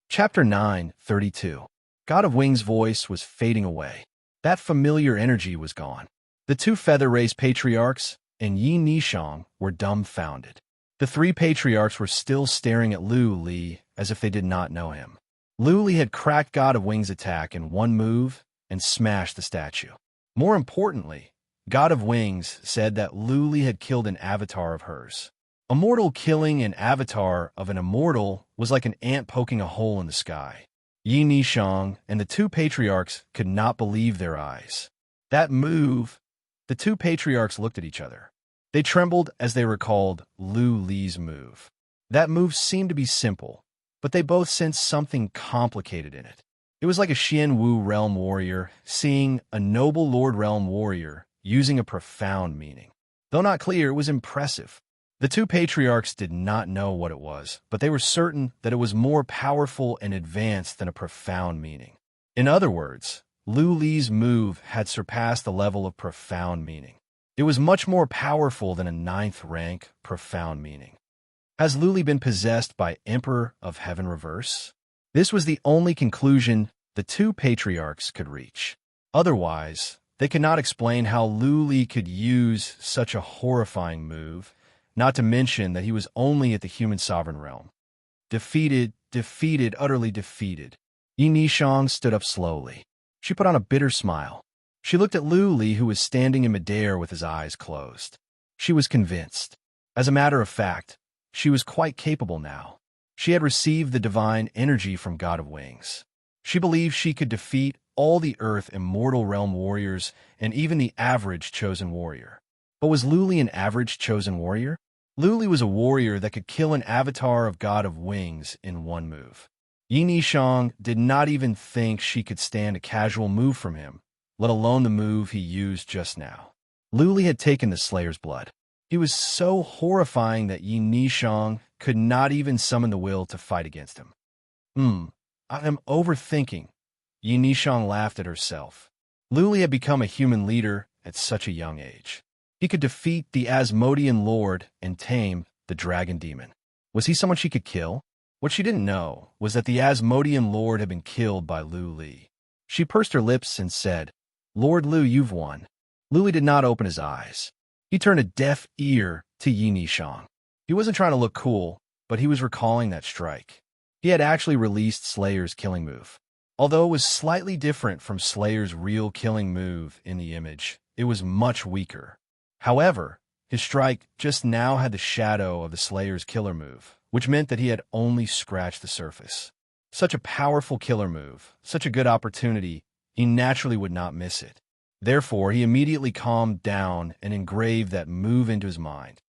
Chapter 9:32. God of Wings' voice was fading away. That familiar energy was gone. The two Feather Race patriarchs and Yi Nishang were dumbfounded. The three patriarchs were still staring at Lu Li as if they did not know him. Lu Li had cracked God of Wings' attack in one move and smashed the statue. More importantly, God of Wings said that Lu Li had killed an avatar of hers. A mortal killing an avatar of an immortal was like an ant poking a hole in the sky. Yi Nishang and the two patriarchs could not believe their eyes. That move, the two patriarchs looked at each other. They trembled as they recalled Lu Li's move. That move seemed to be simple, but they both sensed something complicated in it. It was like a Xian Wu realm warrior seeing a noble Lord realm warrior using a profound meaning. Though not clear, it was impressive. The two patriarchs did not know what it was, but they were certain that it was more powerful and advanced than a profound meaning. In other words, Lu Li's move had surpassed the level of profound meaning. It was much more powerful than a 9th rank profound meaning. Has Lu Li been possessed by Emperor of Heaven Reverse? This was the only conclusion the two patriarchs could reach. Otherwise, they could not explain how Lu Li could use such a horrifying move, not to mention that he was only at the human sovereign realm. Defeated, utterly defeated. Yi Nishang stood up slowly. She put on a bitter smile. She looked at Lu Li, who was standing in midair with his eyes closed. She was convinced. As a matter of fact, she was quite capable now. She had received the divine energy from God of Wings. She believed she could defeat all the Earth immortal realm warriors and even the average chosen warrior. But was Lu Li an average chosen warrior? Lu Li was a warrior that could kill an avatar of God of Wings in one move. Yi Nishang did not even think she could stand a casual move from him, let alone the move he used just now. Lu Li had taken the Slayer's blood. He was so horrifying that Yi Nishang could not even summon the will to fight against him. I am overthinking. Yi Nishang laughed at herself. Lu Li had become a human leader at such a young age. He could defeat the Asmodean Lord and tame the Dragon Demon. Was he someone she could kill? What she didn't know was that the Asmodean Lord had been killed by Lu Li. She pursed her lips and said, "Lord Lu, you've won." Lu Li did not open his eyes. He turned a deaf ear to Yi Nishang. He wasn't trying to look cool, but he was recalling that strike. He had actually released Slayer's killing move. Although it was slightly different from Slayer's real killing move in the image, it was much weaker. However, his strike just now had the shadow of the Slayer's killer move, which meant that he had only scratched the surface. Such a powerful killer move, such a good opportunity, he naturally would not miss it. Therefore, he immediately calmed down and engraved that move into his mind.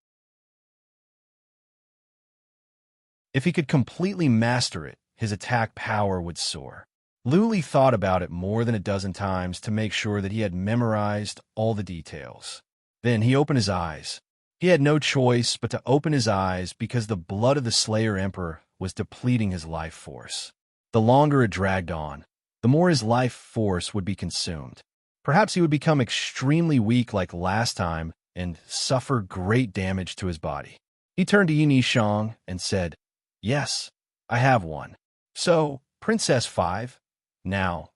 If he could completely master it, his attack power would soar. Lu Li thought about it more than a dozen times to make sure that he had memorized all the details. Then he opened his eyes. He had no choice but to open his eyes because the blood of the Slayer Emperor was depleting his life force. The longer it dragged on, the more his life force would be consumed. Perhaps he would become extremely weak like last time and suffer great damage to his body. He turned to Yi Nishang and said, "Yes, I have one. So, Princess 5, now,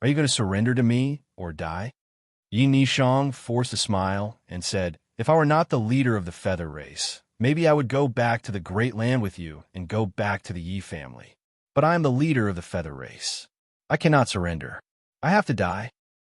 are you going to surrender to me or die?" Yi Nishang forced a smile and said, "If I were not the leader of the feather race, maybe I would go back to the great land with you and go back to the Yi family. But I am the leader of the feather race. I cannot surrender. I have to die."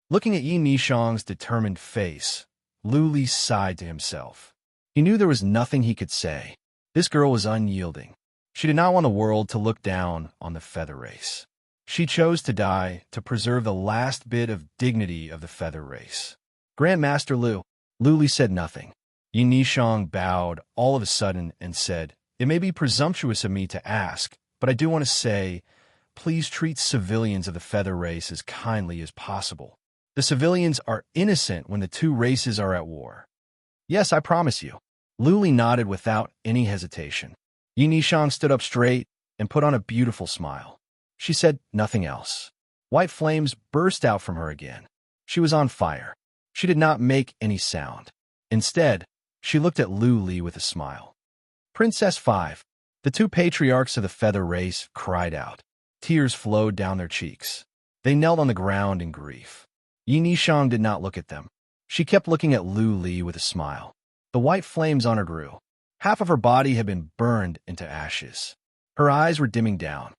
Looking at Yi Nishang's determined face, Lu Li sighed to himself. He knew there was nothing he could say. This girl was unyielding. She did not want the world to look down on the feather race. She chose to die to preserve the last bit of dignity of the feather race. "Grandmaster Lu." Lu Li said nothing. Yi Nishang bowed all of a sudden and said, "It may be presumptuous of me to ask, but I do want to say, please treat civilians of the feather race as kindly as possible. The civilians are innocent when the two races are at war." "Yes, I promise you." Lu Li nodded without any hesitation. Yi Nishang stood up straight and put on a beautiful smile. She said nothing else. White flames burst out from her again. She was on fire. She did not make any sound. Instead, she looked at Lu Li with a smile. "Princess 5, the two patriarchs of the feather race cried out. Tears flowed down their cheeks. They knelt on the ground in grief. Yi Nishang did not look at them. She kept looking at Lu Li with a smile. The white flames on her grew. Half of her body had been burned into ashes. Her eyes were dimming down.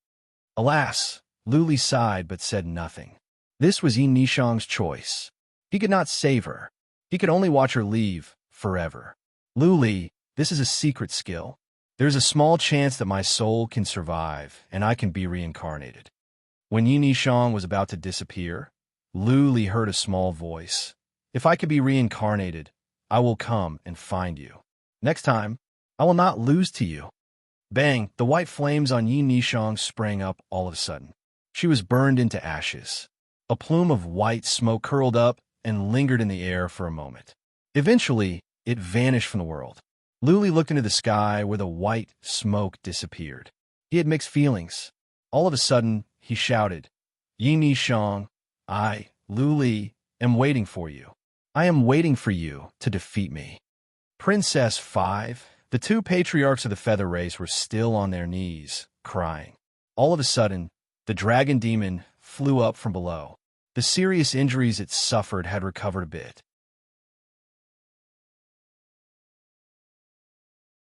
Alas, Lu Li sighed but said nothing. This was Yi Nishang's choice. He could not save her. He could only watch her leave forever. "Lu Li, this is a secret skill. There's a small chance that my soul can survive and I can be reincarnated." When Yi Nishang was about to disappear, Lu Li heard a small voice. "If I could be reincarnated, I will come and find you. Next time, I will not lose to you." Bang! The white flames on Yi Nishang sprang up all of a sudden. She was burned into ashes. A plume of white smoke curled up and lingered in the air for a moment. Eventually, it vanished from the world. Lu Li looked into the sky where the white smoke disappeared. He had mixed feelings. All of a sudden, he shouted, "Yi Nishang, I, Lu Li, am waiting for you. I am waiting for you to defeat me." Princess 5, the two patriarchs of the feather race were still on their knees, crying. All of a sudden, the dragon demon flew up from below. The serious injuries it suffered had recovered a bit.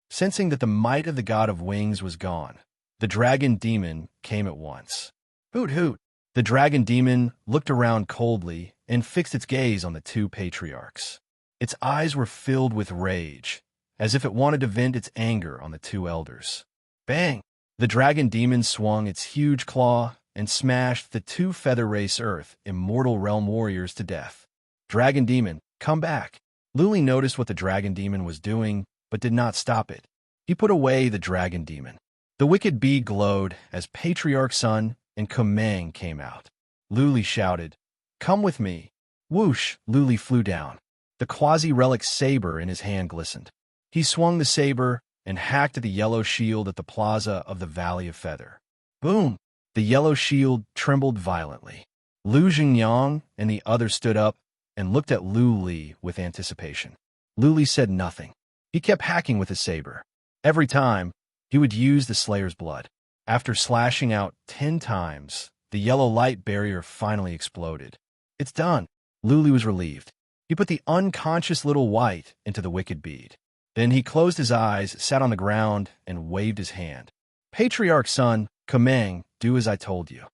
Sensing that the might of the god of wings was gone, the dragon demon came at once. "Hoot hoot!" The dragon demon looked around coldly and fixed its gaze on the two patriarchs. Its eyes were filled with rage, as if it wanted to vent its anger on the two elders. Bang! The dragon demon swung its huge claw and smashed the two feather race earth immortal realm warriors to death. "Dragon demon, come back!" Lu Li noticed what the dragon demon was doing, but did not stop it. He put away the dragon demon. The wicked bee glowed as Patriarch Sun and Kumang came out. Lu Li shouted, "Come with me." Whoosh! Lu Li flew down. The quasi-relic saber in his hand glistened. He swung the saber and hacked at the yellow shield at the plaza of the Valley of Feather. Boom! The yellow shield trembled violently. Lu Xingyang and the others stood up and looked at Lu Li with anticipation. Lu Li said nothing. He kept hacking with his saber. Every time, he would use the Slayer's blood. After slashing out 10 times, the yellow light barrier finally exploded. "It's done." Lu Li was relieved. He put the unconscious little white into the wicked bead. Then he closed his eyes, sat on the ground, and waved his hand. "Patriarch Sun, Kumang, do as I told you."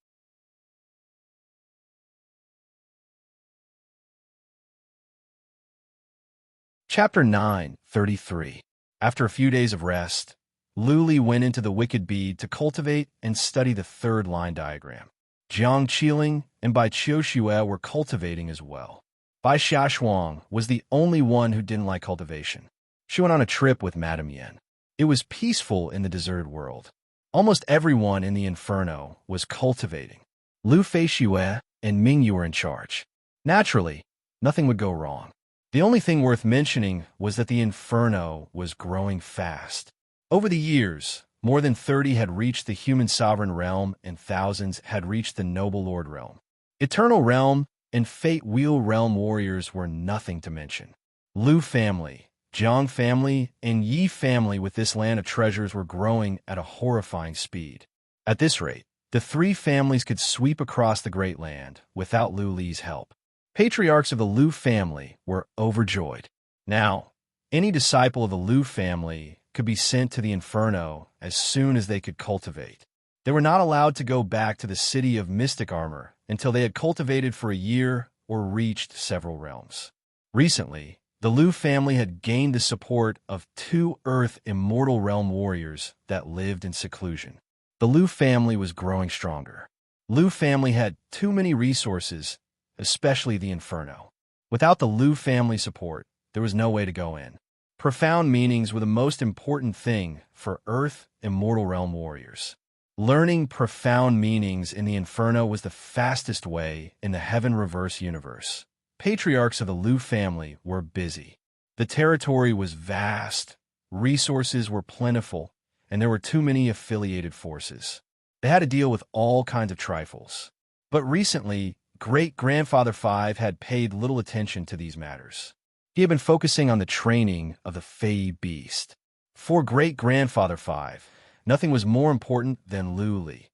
Chapter 9:33. After a few days of rest, Lu Li went into the wicked bead to cultivate and study the third line diagram. Jiang Qiling and Bai Qiuxue were cultivating as well. Bai Xiaoshuang was the only one who didn't like cultivation. She went on a trip with Madame Yen. It was peaceful in the deserted world. Almost everyone in the inferno was cultivating. Lu Feishue and Mingyu were in charge. Naturally, nothing would go wrong. The only thing worth mentioning was that the Inferno was growing fast. Over the years, more than 30 had reached the human sovereign realm and thousands had reached the noble lord realm. Eternal realm and fate wheel realm warriors were nothing to mention. Lu family, Jiang family, and Yi family with this land of treasures were growing at a horrifying speed. At this rate, the three families could sweep across the great land without Lu Li's help. Patriarchs of the Lu family were overjoyed. Now, any disciple of the Lu family could be sent to the Inferno as soon as they could cultivate. They were not allowed to go back to the city of mystic armor until they had cultivated for a year or reached several realms. Recently, the Lu family had gained the support of 2 Earth immortal realm warriors that lived in seclusion. The Lu family was growing stronger. Lu family had too many resources, especially the Inferno. Without the Lu family support, there was no way to go in. Profound meanings were the most important thing for Earth immortal realm warriors. Learning profound meanings in the Inferno was the fastest way in the Heaven Reverse universe. Patriarchs of the Lu family were busy. The territory was vast, resources were plentiful, and there were too many affiliated forces. They had to deal with all kinds of trifles. But recently, Great-Grandfather Five had paid little attention to these matters. He had been focusing on the training of the Fey Beast. For Great-Grandfather Five, nothing was more important than Lu Li.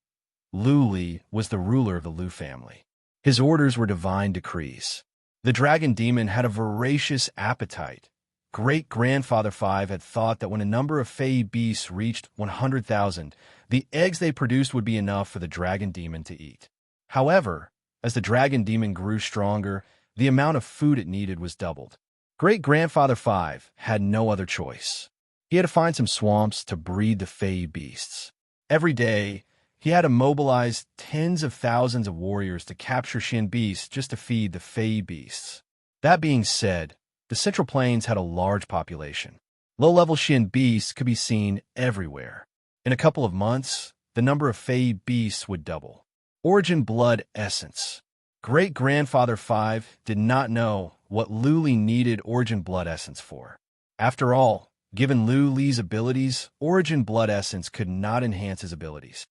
Lu Li was the ruler of the Lu family. His orders were divine decrees. The dragon demon had a voracious appetite. Great-Grandfather Five had thought that when a number of Fey beasts reached 100,000, the eggs they produced would be enough for the dragon demon to eat. However, as the dragon demon grew stronger, the amount of food it needed was doubled. Great-Grandfather Five had no other choice. He had to find some swamps to breed the Fey beasts. Every day, he had to mobilize tens of thousands of warriors to capture Shin beasts just to feed the Fey beasts. That being said, the Central Plains had a large population. Low-level Shin beasts could be seen everywhere. In a couple of months, the number of Fey beasts would double. Origin Blood Essence. Great-Grandfather Five did not know what Lu Li needed Origin Blood Essence for. After all, given Lu Li's abilities, Origin Blood Essence could not enhance his abilities.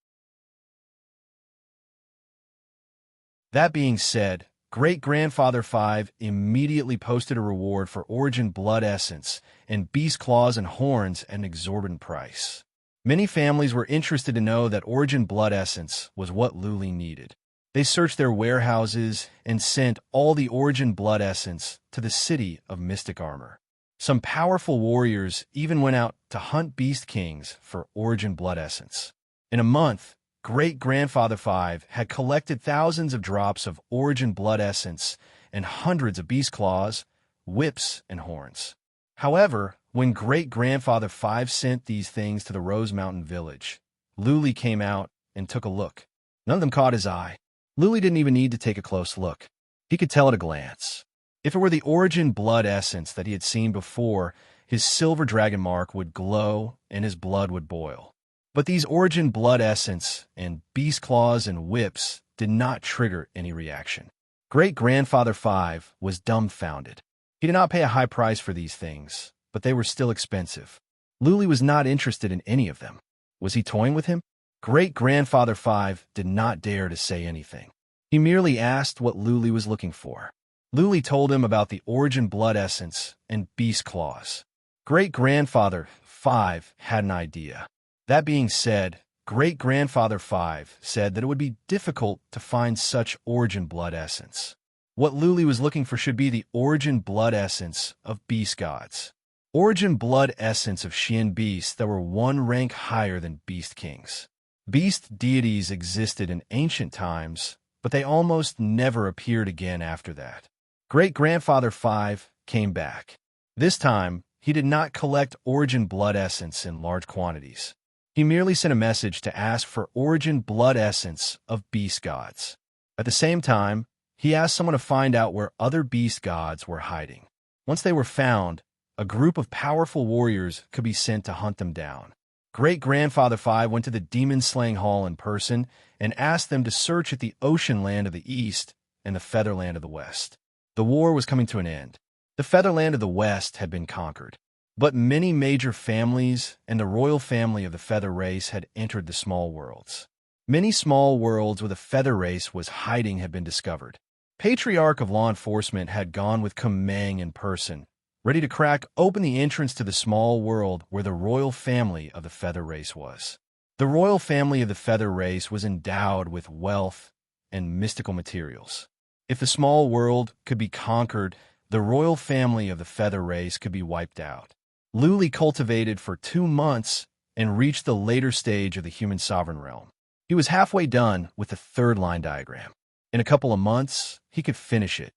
That being said, Great-Grandfather Five immediately posted a reward for Origin Blood Essence and Beast Claws and Horns at an exorbitant price. Many families were interested to know that Origin Blood Essence was what Lu Li needed. They searched their warehouses and sent all the Origin Blood Essence to the city of Mystic Armor. Some powerful warriors even went out to hunt Beast Kings for Origin Blood Essence. In a month, Great-Grandfather Five had collected thousands of drops of Origin Blood Essence and hundreds of Beast Claws, Whips, and Horns. However, when Great-Grandfather Five sent these things to the Rose Mountain village, Lu Li came out and took a look. None of them caught his eye. Lu Li didn't even need to take a close look. He could tell at a glance. If it were the Origin Blood Essence that he had seen before, his silver dragon mark would glow and his blood would boil. But these Origin Blood Essence and Beast Claws and Whips did not trigger any reaction. Great-Grandfather Five was dumbfounded. He did not pay a high price for these things, but they were still expensive. Lu Li was not interested in any of them. Was he toying with him? Great-Grandfather Five did not dare to say anything. He merely asked what Lu Li was looking for. Lu Li told him about the Origin Blood Essence and Beast Claws. Great-Grandfather Five had an idea. That being said, Great-Grandfather Five said that it would be difficult to find such Origin Blood Essence. What Lu Li was looking for should be the Origin Blood Essence of Beast Gods. Origin Blood Essence of Shin beasts that were one rank higher than Beast Kings. Beast deities existed in ancient times, but they almost never appeared again after that. Great-Grandfather Five came back. This time, he did not collect Origin Blood Essence in large quantities. He merely sent a message to ask for Origin Blood Essence of Beast Gods. At the same time, he asked someone to find out where other Beast Gods were hiding. Once they were found, a group of powerful warriors could be sent to hunt them down. Great-grandfather Five went to the demon-slaying hall in person and asked them to search at the ocean land of the east and the featherland of the west. The war was coming to an end. The featherland of the west had been conquered, but many major families and the royal family of the feather race had entered the small worlds. Many small worlds where the feather race was hiding had been discovered. Patriarch of law enforcement had gone with Kumang in person, ready to crack open the entrance to the small world where the royal family of the feather race was. The royal family of the feather race was endowed with wealth and mystical materials. If the small world could be conquered, the royal family of the feather race could be wiped out. Luli cultivated for 2 months and reached the later stage of the human sovereign realm. He was halfway done with the third line diagram. In a couple of months, he could finish it.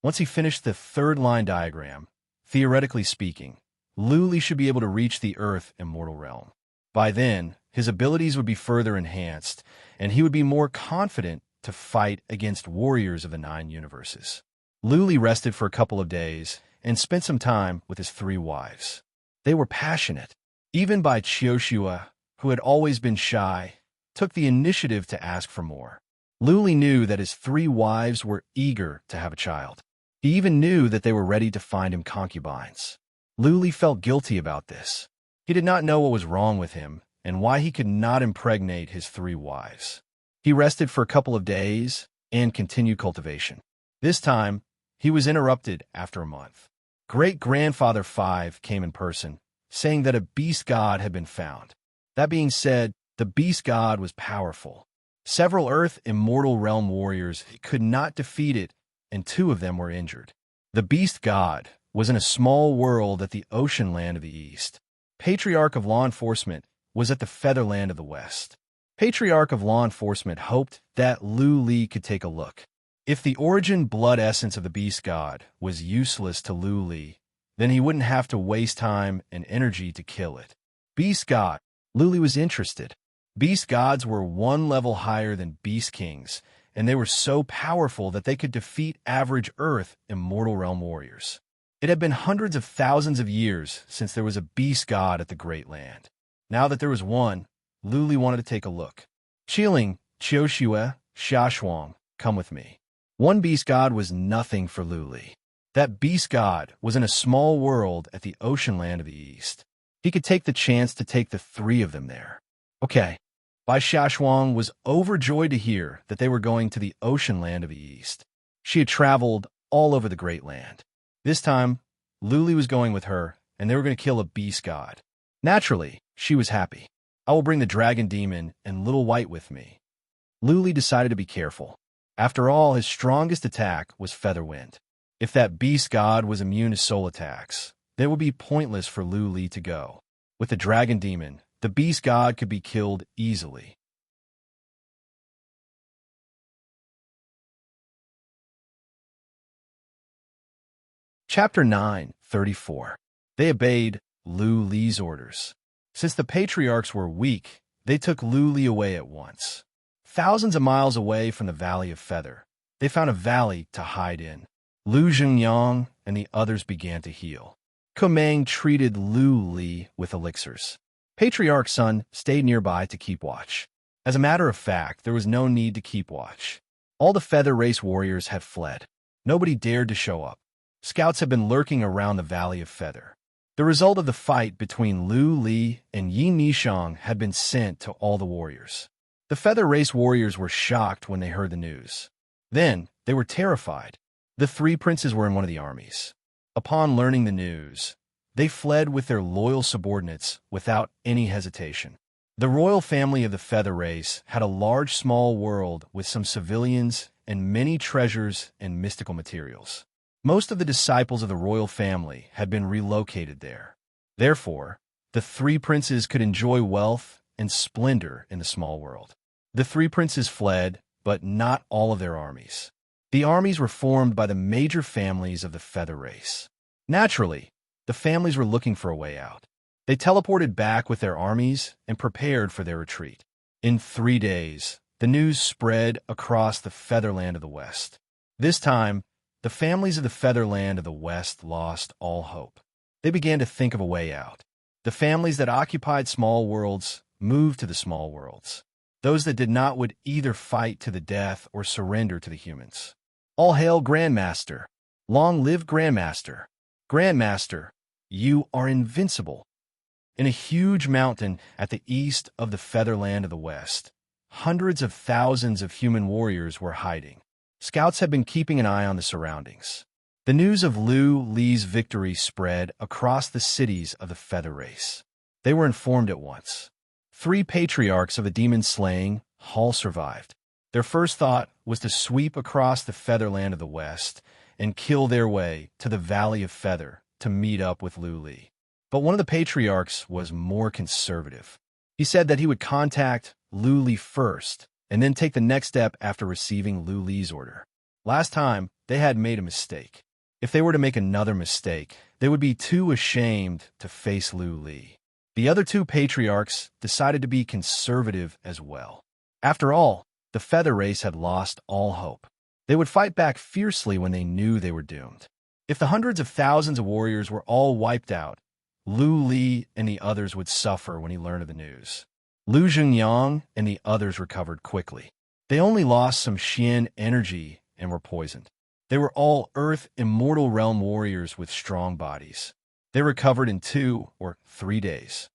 Once he finished the third line diagram, theoretically speaking, Luli should be able to reach the Earth immortal realm. By then, his abilities would be further enhanced, and he would be more confident to fight against warriors of the 9 universes. Luli rested for a couple of days and spent some time with his 3 wives. They were passionate. Even Bai Chioshua, who had always been shy, took the initiative to ask for more. Luli knew that his 3 wives were eager to have a child. He even knew that they were ready to find him concubines. Luli felt guilty about this. He did not know what was wrong with him and why he could not impregnate his 3 wives. He rested for a couple of days and continued cultivation. This time, he was interrupted after a month. Great-grandfather Five came in person, saying that a beast god had been found. That being said, the beast god was powerful. Several Earth immortal realm warriors could not defeat it, and 2 of them were injured. The beast god was in a small world at the ocean land of the east. Patriarch of law enforcement was at the featherland of the west. Patriarch of law enforcement hoped that Luli could take a look. If the origin blood essence of the beast god was useless to Luli, then he wouldn't have to waste time and energy to kill it. Beast God. Luli was interested. Beast gods were 1 level higher than beast kings, and they were so powerful that they could defeat average Earth immortal realm warriors. It had been hundreds of thousands of years since there was a beast god at the Great Land. Now that there was one, Luli wanted to take a look. Chiling, Chioshua, Shashuang, come with me. One beast god was nothing for Luli. That beast god was in a small world at the ocean land of the east. He could take the chance to take the 3 of them there. Okay. Bai Shashuang was overjoyed to hear that they were going to the ocean land of the east. She had traveled all over the Great Land. This time, Luli was going with her, and they were going to kill a beast god. Naturally, she was happy. I will bring the dragon demon and Little White with me. Luli decided to be careful. After all, his strongest attack was Featherwind. If that beast god was immune to soul attacks, then it would be pointless for Luli to go. With the dragon demon, the beast god could be killed easily. Chapter 9:34. They obeyed Luli's orders. Since the patriarchs were weak, they took Luli away at once. Thousands of miles away from the Valley of Feather, they found a valley to hide in. Lu Zhengyang and the others began to heal. Kumang treated Luli with elixirs. Patriarch's son stayed nearby to keep watch. As a matter of fact, there was no need to keep watch. All the Feather Race warriors had fled. Nobody dared to show up. Scouts had been lurking around the Valley of Feather. The result of the fight between Lu Li and Yi Nishang had been sent to all the warriors. The Feather Race warriors were shocked when they heard the news. Then, they were terrified. The 3 princes were in one of the armies. Upon learning the news, they fled with their loyal subordinates without any hesitation. The royal family of the Feather Race had a large small world with some civilians and many treasures and mystical materials. Most of the disciples of the royal family had been relocated there. Therefore, the 3 princes could enjoy wealth and splendor in the small world. The 3 princes fled, but not all of their armies. The armies were formed by the major families of the Feather Race. Naturally, the families were looking for a way out. They teleported back with their armies and prepared for their retreat. In 3 days, the news spread across the Featherland of the West. This time, the families of the Featherland of the West lost all hope. They began to think of a way out. The families that occupied small worlds moved to the small worlds. Those that did not would either fight to the death or surrender to the humans. All hail Grandmaster! Long live Grandmaster! Grandmaster, you are invincible! In a huge mountain at the east of the Featherland of the West, hundreds of thousands of human warriors were hiding. Scouts had been keeping an eye on the surroundings. The news of Lu Li's victory spread across the cities of the Feather Race. They were informed at once. 3 patriarchs of the demon-slaying Hall survived. Their first thought was to sweep across the Featherland of the West and kill their way to the Valley of Feather to meet up with Lu Li. But one of the patriarchs was more conservative. He said that he would contact Lu Li first and then take the next step after receiving Lu Li's order. Last time, they had made a mistake. If they were to make another mistake, they would be too ashamed to face Lu Li. The other 2 patriarchs decided to be conservative as well. After all, the Feather Race had lost all hope. They would fight back fiercely when they knew they were doomed. If the hundreds of thousands of warriors were all wiped out, Lu Li and the others would suffer when he learned of the news. Lu Zhengyang and the others recovered quickly. They only lost some Xian energy and were poisoned. They were all Earth Immortal Realm warriors with strong bodies. They recovered in 2 or 3 days.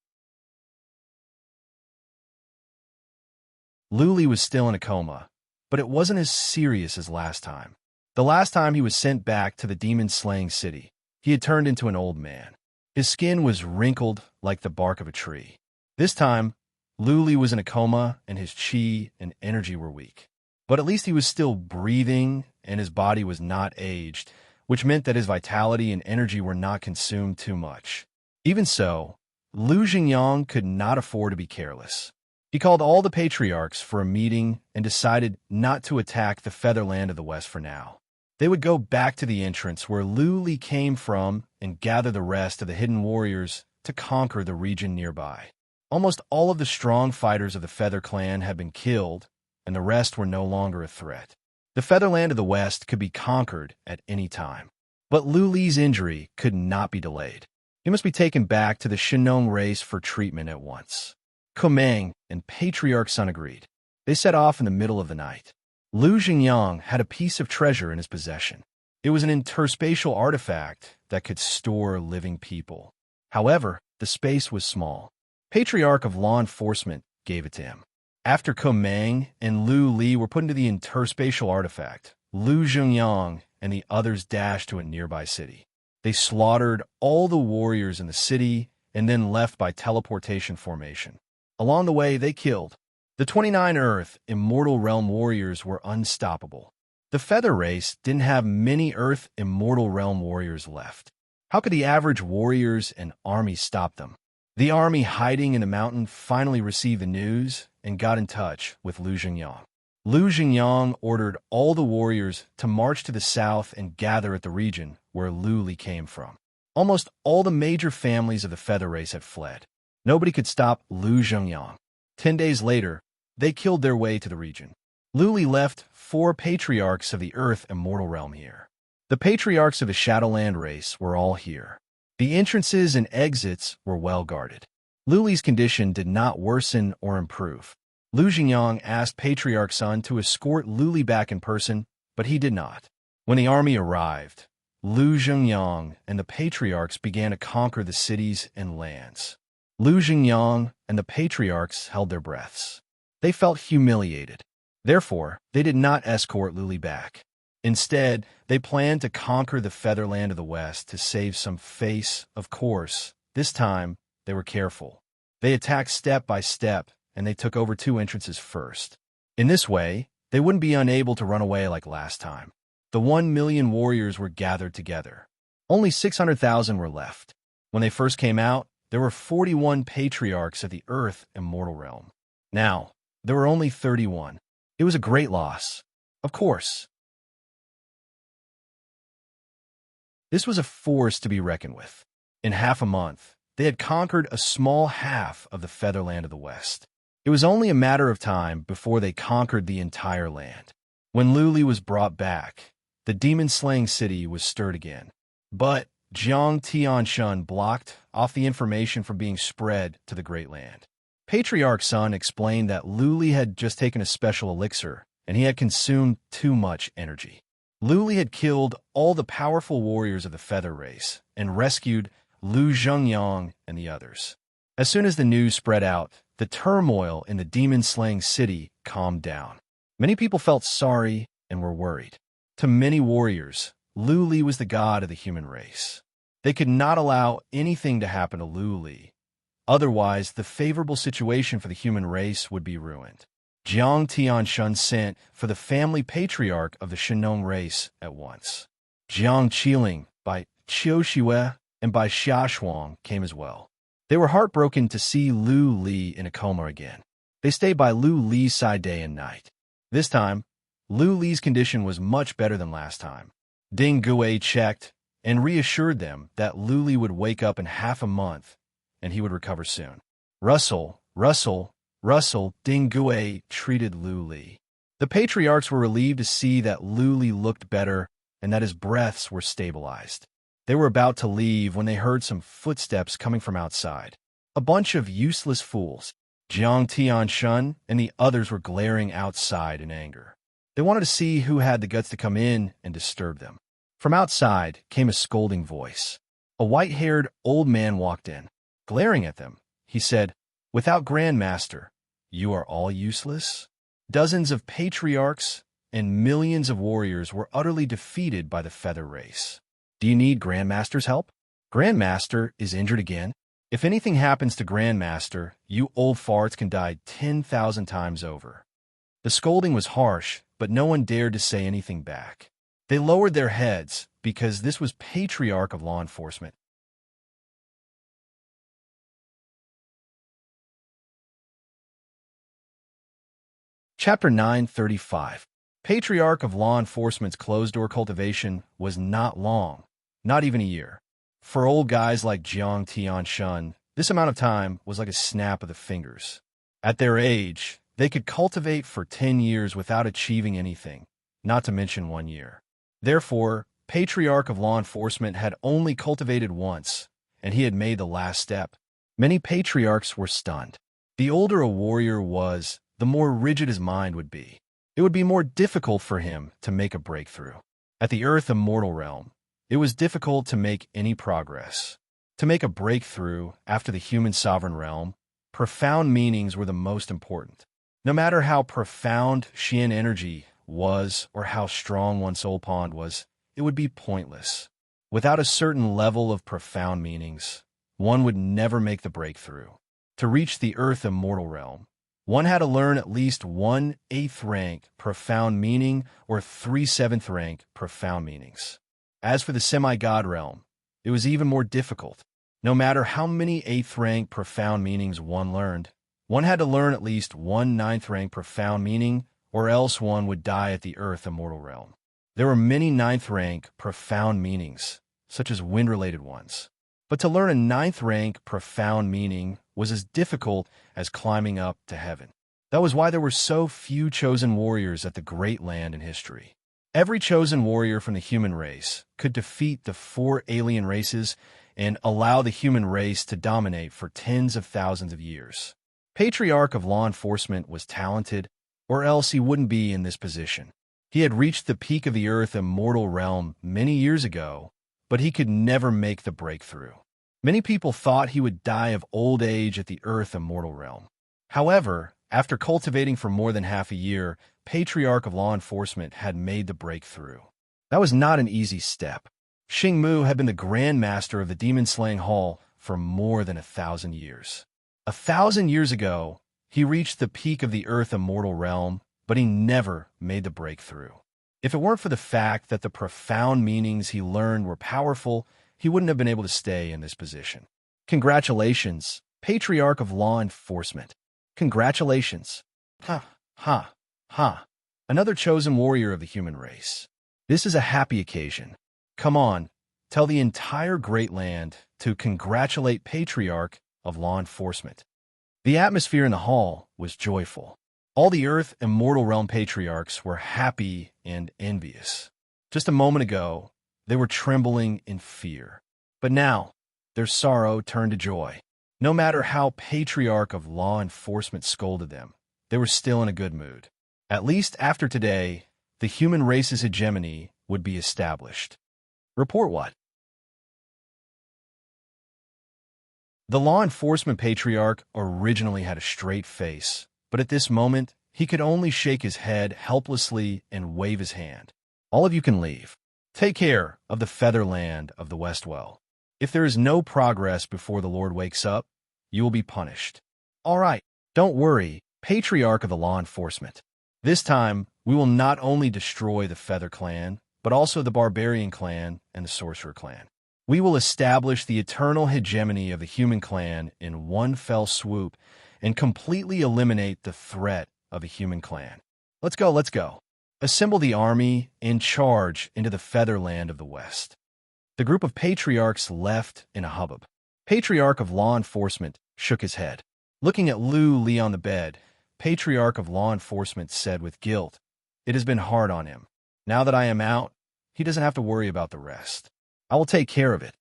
Lu Li was still in a coma, but it wasn't as serious as last time. The last time he was sent back to the demon-slaying city, he had turned into an old man. His skin was wrinkled like the bark of a tree. This time, Lu Li was in a coma and his qi and energy were weak. But at least he was still breathing and his body was not aged, which meant that his vitality and energy were not consumed too much. Even so, Lu Zhengyang could not afford to be careless. He called all the patriarchs for a meeting and decided not to attack the Featherland of the West for now. They would go back to the entrance where Lu Li came from and gather the rest of the hidden warriors to conquer the region nearby. Almost all of the strong fighters of the Feather Clan had been killed, and the rest were no longer a threat. The Featherland of the West could be conquered at any time. But Lu Li's injury could not be delayed. He must be taken back to the Shinong race for treatment at once. Komang and Patriarch Sun agreed. They set off in the middle of the night. Lu Zhengyang had a piece of treasure in his possession. It was an interspatial artifact that could store living people. However, the space was small. Patriarch of Law Enforcement gave it to him. After Komang and Lu Li were put into the interspatial artifact, Lu Zhengyang and the others dashed to a nearby city. They slaughtered all the warriors in the city and then left by teleportation formation. Along the way, they killed. The 29 Earth Immortal Realm warriors were unstoppable. The Feather Race didn't have many Earth Immortal Realm warriors left. How could the average warriors and army stop them? The army hiding in the mountain finally received the news and got in touch with Lu Zhengyang. Lu Zhengyang ordered all the warriors to march to the south and gather at the region where Lu Li came from. Almost all the major families of the Feather Race had fled. Nobody could stop Lu Zhengyang. 10 days later, they killed their way to the region. Lu Li left 4 patriarchs of the Earth Immortal Realm here. The patriarchs of the Shadowland race were all here. The entrances and exits were well guarded. Lu Li's condition did not worsen or improve. Lu Zhengyang asked Patriarch Sun to escort Lu Li back in person, but he did not. When the army arrived, Lu Zhengyang and the patriarchs began to conquer the cities and lands. Lu Zhengyang and the patriarchs held their breaths. They felt humiliated. Therefore, they did not escort Lu Li back. Instead, they planned to conquer the Featherland of the West to save some face, of course. This time, they were careful. They attacked step by step, and they took over 2 entrances first. In this way, they wouldn't be unable to run away like last time. The 1 million warriors were gathered together. Only 600,000 were left. When they first came out, there were 41 patriarchs of the Earth Immortal Realm. Now, there were only 31. It was a great loss. Of course. This was a force to be reckoned with. In half a month, they had conquered a small half of the Featherland of the West. It was only a matter of time before they conquered the entire land. When Lu Li was brought back, the demon-slaying city was stirred again. But Jiang Tianshun blocked off the information from being spread to the Great Land. Patriarch Sun explained that Lu Li had just taken a special elixir, and he had consumed too much energy. Lu Li had killed all the powerful warriors of the Feather Race and rescued Lu Zhengyang and the others. As soon as the news spread out, the turmoil in the demon-slaying city calmed down. Many people felt sorry and were worried. To many warriors, Lu Li was the god of the human race. They could not allow anything to happen to Lu Li. Otherwise, the favorable situation for the human race would be ruined. Jiang Tianshun sent for the family patriarch of the Shenong race at once. Jiang Qiling, by Qiu Xue, and by Xia Shuang came as well. They were heartbroken to see Lu Li in a coma again. They stayed by Lu Li's side day and night. This time, Lu Li's condition was much better than last time. Ding Gui checked and reassured them that Lu Li would wake up in half a month and he would recover soon. Russell, Ding Gui treated Lu Li. The patriarchs were relieved to see that Lu Li looked better and that his breaths were stabilized. They were about to leave when they heard some footsteps coming from outside. A bunch of useless fools. Jiang Tianshun and the others were glaring outside in anger. They wanted to see who had the guts to come in and disturb them. From outside came a scolding voice. A white-haired old man walked in. Glaring at them, he said, "Without Grandmaster, you are all useless?" Dozens of patriarchs and millions of warriors were utterly defeated by the Feather Race. Do you need Grandmaster's help? Grandmaster is injured again? If anything happens to Grandmaster, you old farts can die 10,000 times over. The scolding was harsh, but no one dared to say anything back. They lowered their heads because this was Patriarch of Law Enforcement. Chapter 935. Patriarch of Law Enforcement's closed-door cultivation was not long, not even a year. For old guys like Jiang Tianshun, this amount of time was like a snap of the fingers. At their age, they could cultivate for 10 years without achieving anything, not to mention 1 year. Therefore, Patriarch of Law Enforcement had only cultivated once, and he had made the last step. Many patriarchs were stunned. The older a warrior was, the more rigid his mind would be. It would be more difficult for him to make a breakthrough. At the Earth Immortal realm, it was difficult to make any progress. To make a breakthrough after the human sovereign realm, profound meanings were the most important. No matter how profound Xian energy was or how strong one's soul pond was, it would be pointless. Without a certain level of profound meanings, one would never make the breakthrough. To reach the Earth Immortal realm, one had to learn at least 1/8 rank profound meaning or 3/7 rank profound meanings. As for the semi-god realm, it was even more difficult. No matter how many 8th rank profound meanings one learned, one had to learn at least 1/9 rank profound meaning, or else one would die at the Earth Immortal realm. There were many 9th rank profound meanings, such as wind-related ones. But to learn a 9th rank profound meaning was as difficult as climbing up to heaven. That was why there were so few chosen warriors at the Great Land in history. Every chosen warrior from the human race could defeat the 4 alien races and allow the human race to dominate for tens of thousands of years. Patriarch of Law Enforcement was talented, or else he wouldn't be in this position. He had reached the peak of the Earth Immortal realm many years ago, but he could never make the breakthrough. Many people thought he would die of old age at the Earth Immortal realm. However, after cultivating for more than half a year, Patriarch of Law Enforcement had made the breakthrough. That was not an easy step. Xing Mu had been the Grand Master of the Demon-Slaying Hall for more than 1,000 years. 1,000 years ago, he reached the peak of the Earth Immortal realm, but he never made the breakthrough. If it weren't for the fact that the profound meanings he learned were powerful, he wouldn't have been able to stay in this position. Congratulations, Patriarch of Law Enforcement. Congratulations. Ha. Another chosen warrior of the human race. This is a happy occasion. Come on, tell the entire Great Land to congratulate Patriarch of Law Enforcement. The atmosphere in the hall was joyful. All the Earth Immortal Realm patriarchs were happy and envious. Just a moment ago, they were trembling in fear. But now, their sorrow turned to joy. No matter how Patriarch of Law Enforcement scolded them, they were still in a good mood. At least after today, the human race's hegemony would be established. Report what? The law enforcement patriarch originally had a straight face, but at this moment, he could only shake his head helplessly and wave his hand. All of you can leave. Take care of the featherland of the Westwell. If there is no progress before the Lord wakes up, you will be punished. All right, don't worry, Patriarch of the Law Enforcement. This time, we will not only destroy the Feather Clan, but also the Barbarian Clan and the Sorcerer Clan. We will establish the eternal hegemony of the human clan in one fell swoop and completely eliminate the threat of a human clan. Let's go, let's go. Assemble the army and charge into the Featherland of the West. The group of patriarchs left in a hubbub. Patriarch of Law Enforcement shook his head. Looking at Lu Li on the bed, Patriarch of Law Enforcement said with guilt, "It has been hard on him. Now that I am out, he doesn't have to worry about the rest. I will take care of it."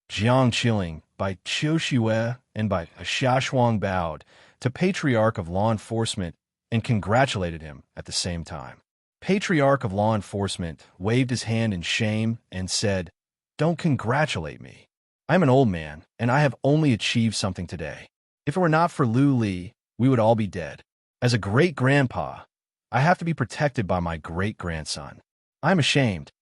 Jiang Qiling, by Qiu Shue and by Xiaoshuang bowed to Patriarch of Law Enforcement and congratulated him at the same time. Patriarch of Law Enforcement waved his hand in shame and said, "Don't congratulate me. I'm an old man, and I have only achieved something today. If it were not for Lu Li, we would all be dead. As a great-grandpa, I have to be protected by my great-grandson. I'm ashamed."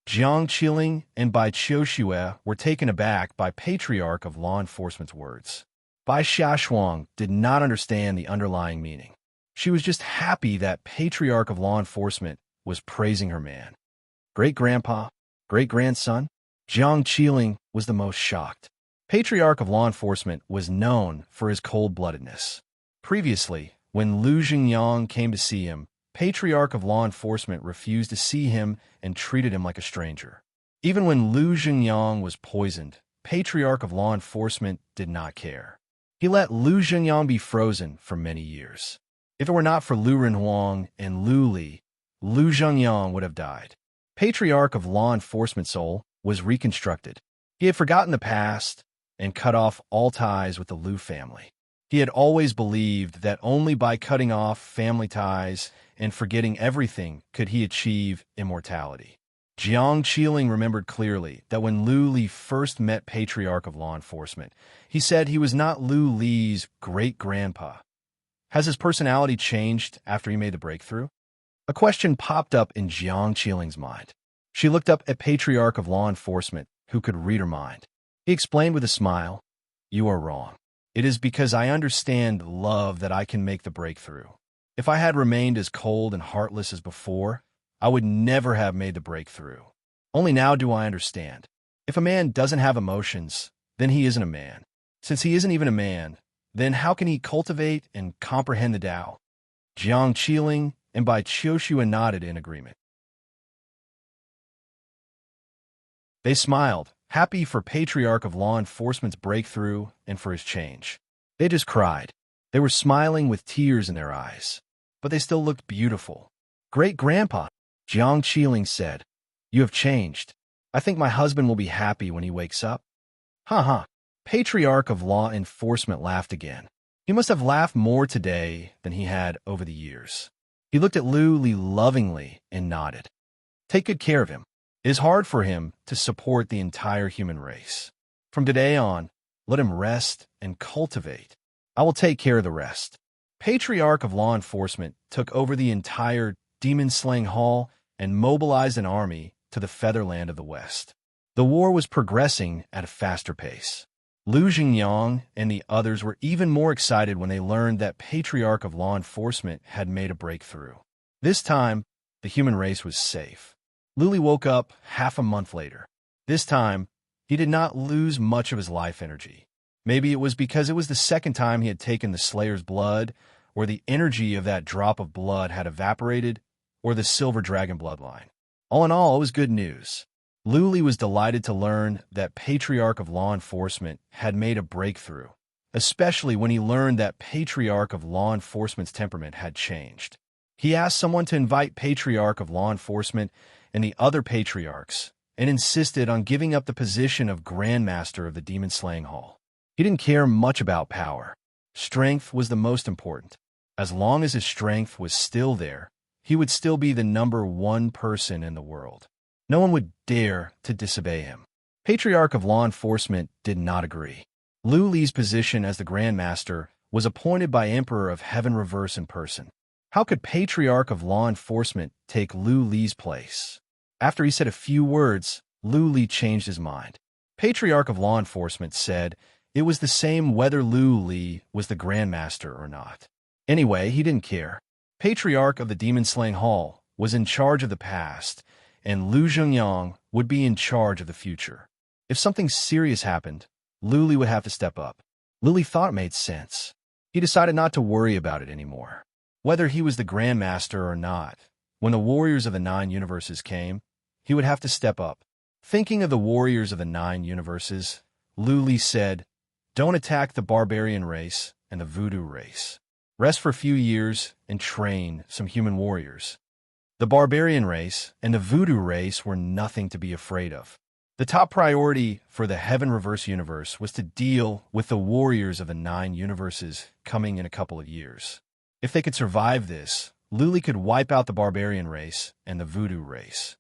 Jiang Qiling and Bai Qiuxue were taken aback by Patriarch of Law Enforcement's words. Bai Xiaoshuang did not understand the underlying meaning. She was just happy that Patriarch of Law Enforcement was praising her man. Great-grandpa? Great-grandson? Jiang Qiling was the most shocked. Patriarch of Law Enforcement was known for his cold-bloodedness. Previously, when Lu Xingyang came to see him, Patriarch of Law Enforcement refused to see him and treated him like a stranger. Even when Lu Xingyang was poisoned, Patriarch of Law Enforcement did not care. He let Lu Xingyang be frozen for many years. If it were not for Lu Renhuang and Lu Li, Lu Xingyang would have died. Patriarch of Law Enforcement's soul was reconstructed. He had forgotten the past and cut off all ties with the Lu family. He had always believed that only by cutting off family ties and forgetting everything could he achieve immortality. Jiang Qiling remembered clearly that when Lu Li first met Patriarch of Law Enforcement, he said he was not Lu Li's great-grandpa. Has his personality changed after he made the breakthrough? A question popped up in Jiang Qiling's mind. She looked up at Patriarch of Law Enforcement, who could read her mind. He explained with a smile, "You are wrong. It is because I understand love that I can make the breakthrough. If I had remained as cold and heartless as before, I would never have made the breakthrough. Only now do I understand. If a man doesn't have emotions, then he isn't a man. Since he isn't even a man, then how can he cultivate and comprehend the Tao?" Jiang Qiling and Bai Qiuxue nodded in agreement. They smiled, happy for Patriarch of Law Enforcement's breakthrough and for his change. They just cried. They were smiling with tears in their eyes, but they still looked beautiful. "Great-grandpa," Jiang Qiling said, "you have changed. I think my husband will be happy when he wakes up." Ha. Patriarch of Law Enforcement laughed again. He must have laughed more today than he had over the years. He looked at Lu Li lovingly and nodded. "Take good care of him. It is hard for him to support the entire human race. From today on, let him rest and cultivate. I will take care of the rest." Patriarch of Law Enforcement took over the entire demon-slaying hall and mobilized an army to the Featherland of the West. The war was progressing at a faster pace. Lu Xingyang and the others were even more excited when they learned that Patriarch of Law Enforcement had made a breakthrough. This time, the human race was safe. Lu Li woke up half a month later. This time, he did not lose much of his life energy. Maybe it was because it was the second time he had taken the Slayer's blood, or the energy of that drop of blood had evaporated, or the Silver Dragon bloodline. All in all, it was good news. Lu Li was delighted to learn that Patriarch of Law Enforcement had made a breakthrough, especially when he learned that Patriarch of Law Enforcement's temperament had changed. He asked someone to invite Patriarch of Law Enforcement and the other patriarchs and insisted on giving up the position of Grandmaster of the Demon-Slaying Hall. He didn't care much about power. Strength was the most important. As long as his strength was still there, he would still be the #1 person in the world. No one would dare to disobey him. Patriarch of Law Enforcement did not agree. Lu Li's position as the Grandmaster was appointed by Emperor of Heaven Reverse in person. How could Patriarch of Law Enforcement take Lu Li's place? After he said a few words, Lu Li changed his mind. Patriarch of Law Enforcement said it was the same whether Lu Li was the Grandmaster or not. Anyway, he didn't care. Patriarch of the Demon-Slaying Hall was in charge of the past, and Lu Zhengyang would be in charge of the future. If something serious happened, Lu Li would have to step up. Lu Li thought it made sense. He decided not to worry about it anymore. Whether he was the Grandmaster or not, when the Warriors of the 9 Universes came, he would have to step up. Thinking of the Warriors of the 9 Universes, Lu Li said, "Don't attack the barbarian race and the voodoo race. Rest for a few years and train some human warriors." The barbarian race and the voodoo race were nothing to be afraid of. The top priority for the Heaven Reverse universe was to deal with the Warriors of the 9 Universes coming in a couple of years. If they could survive this, Lu Li could wipe out the barbarian race and the voodoo race.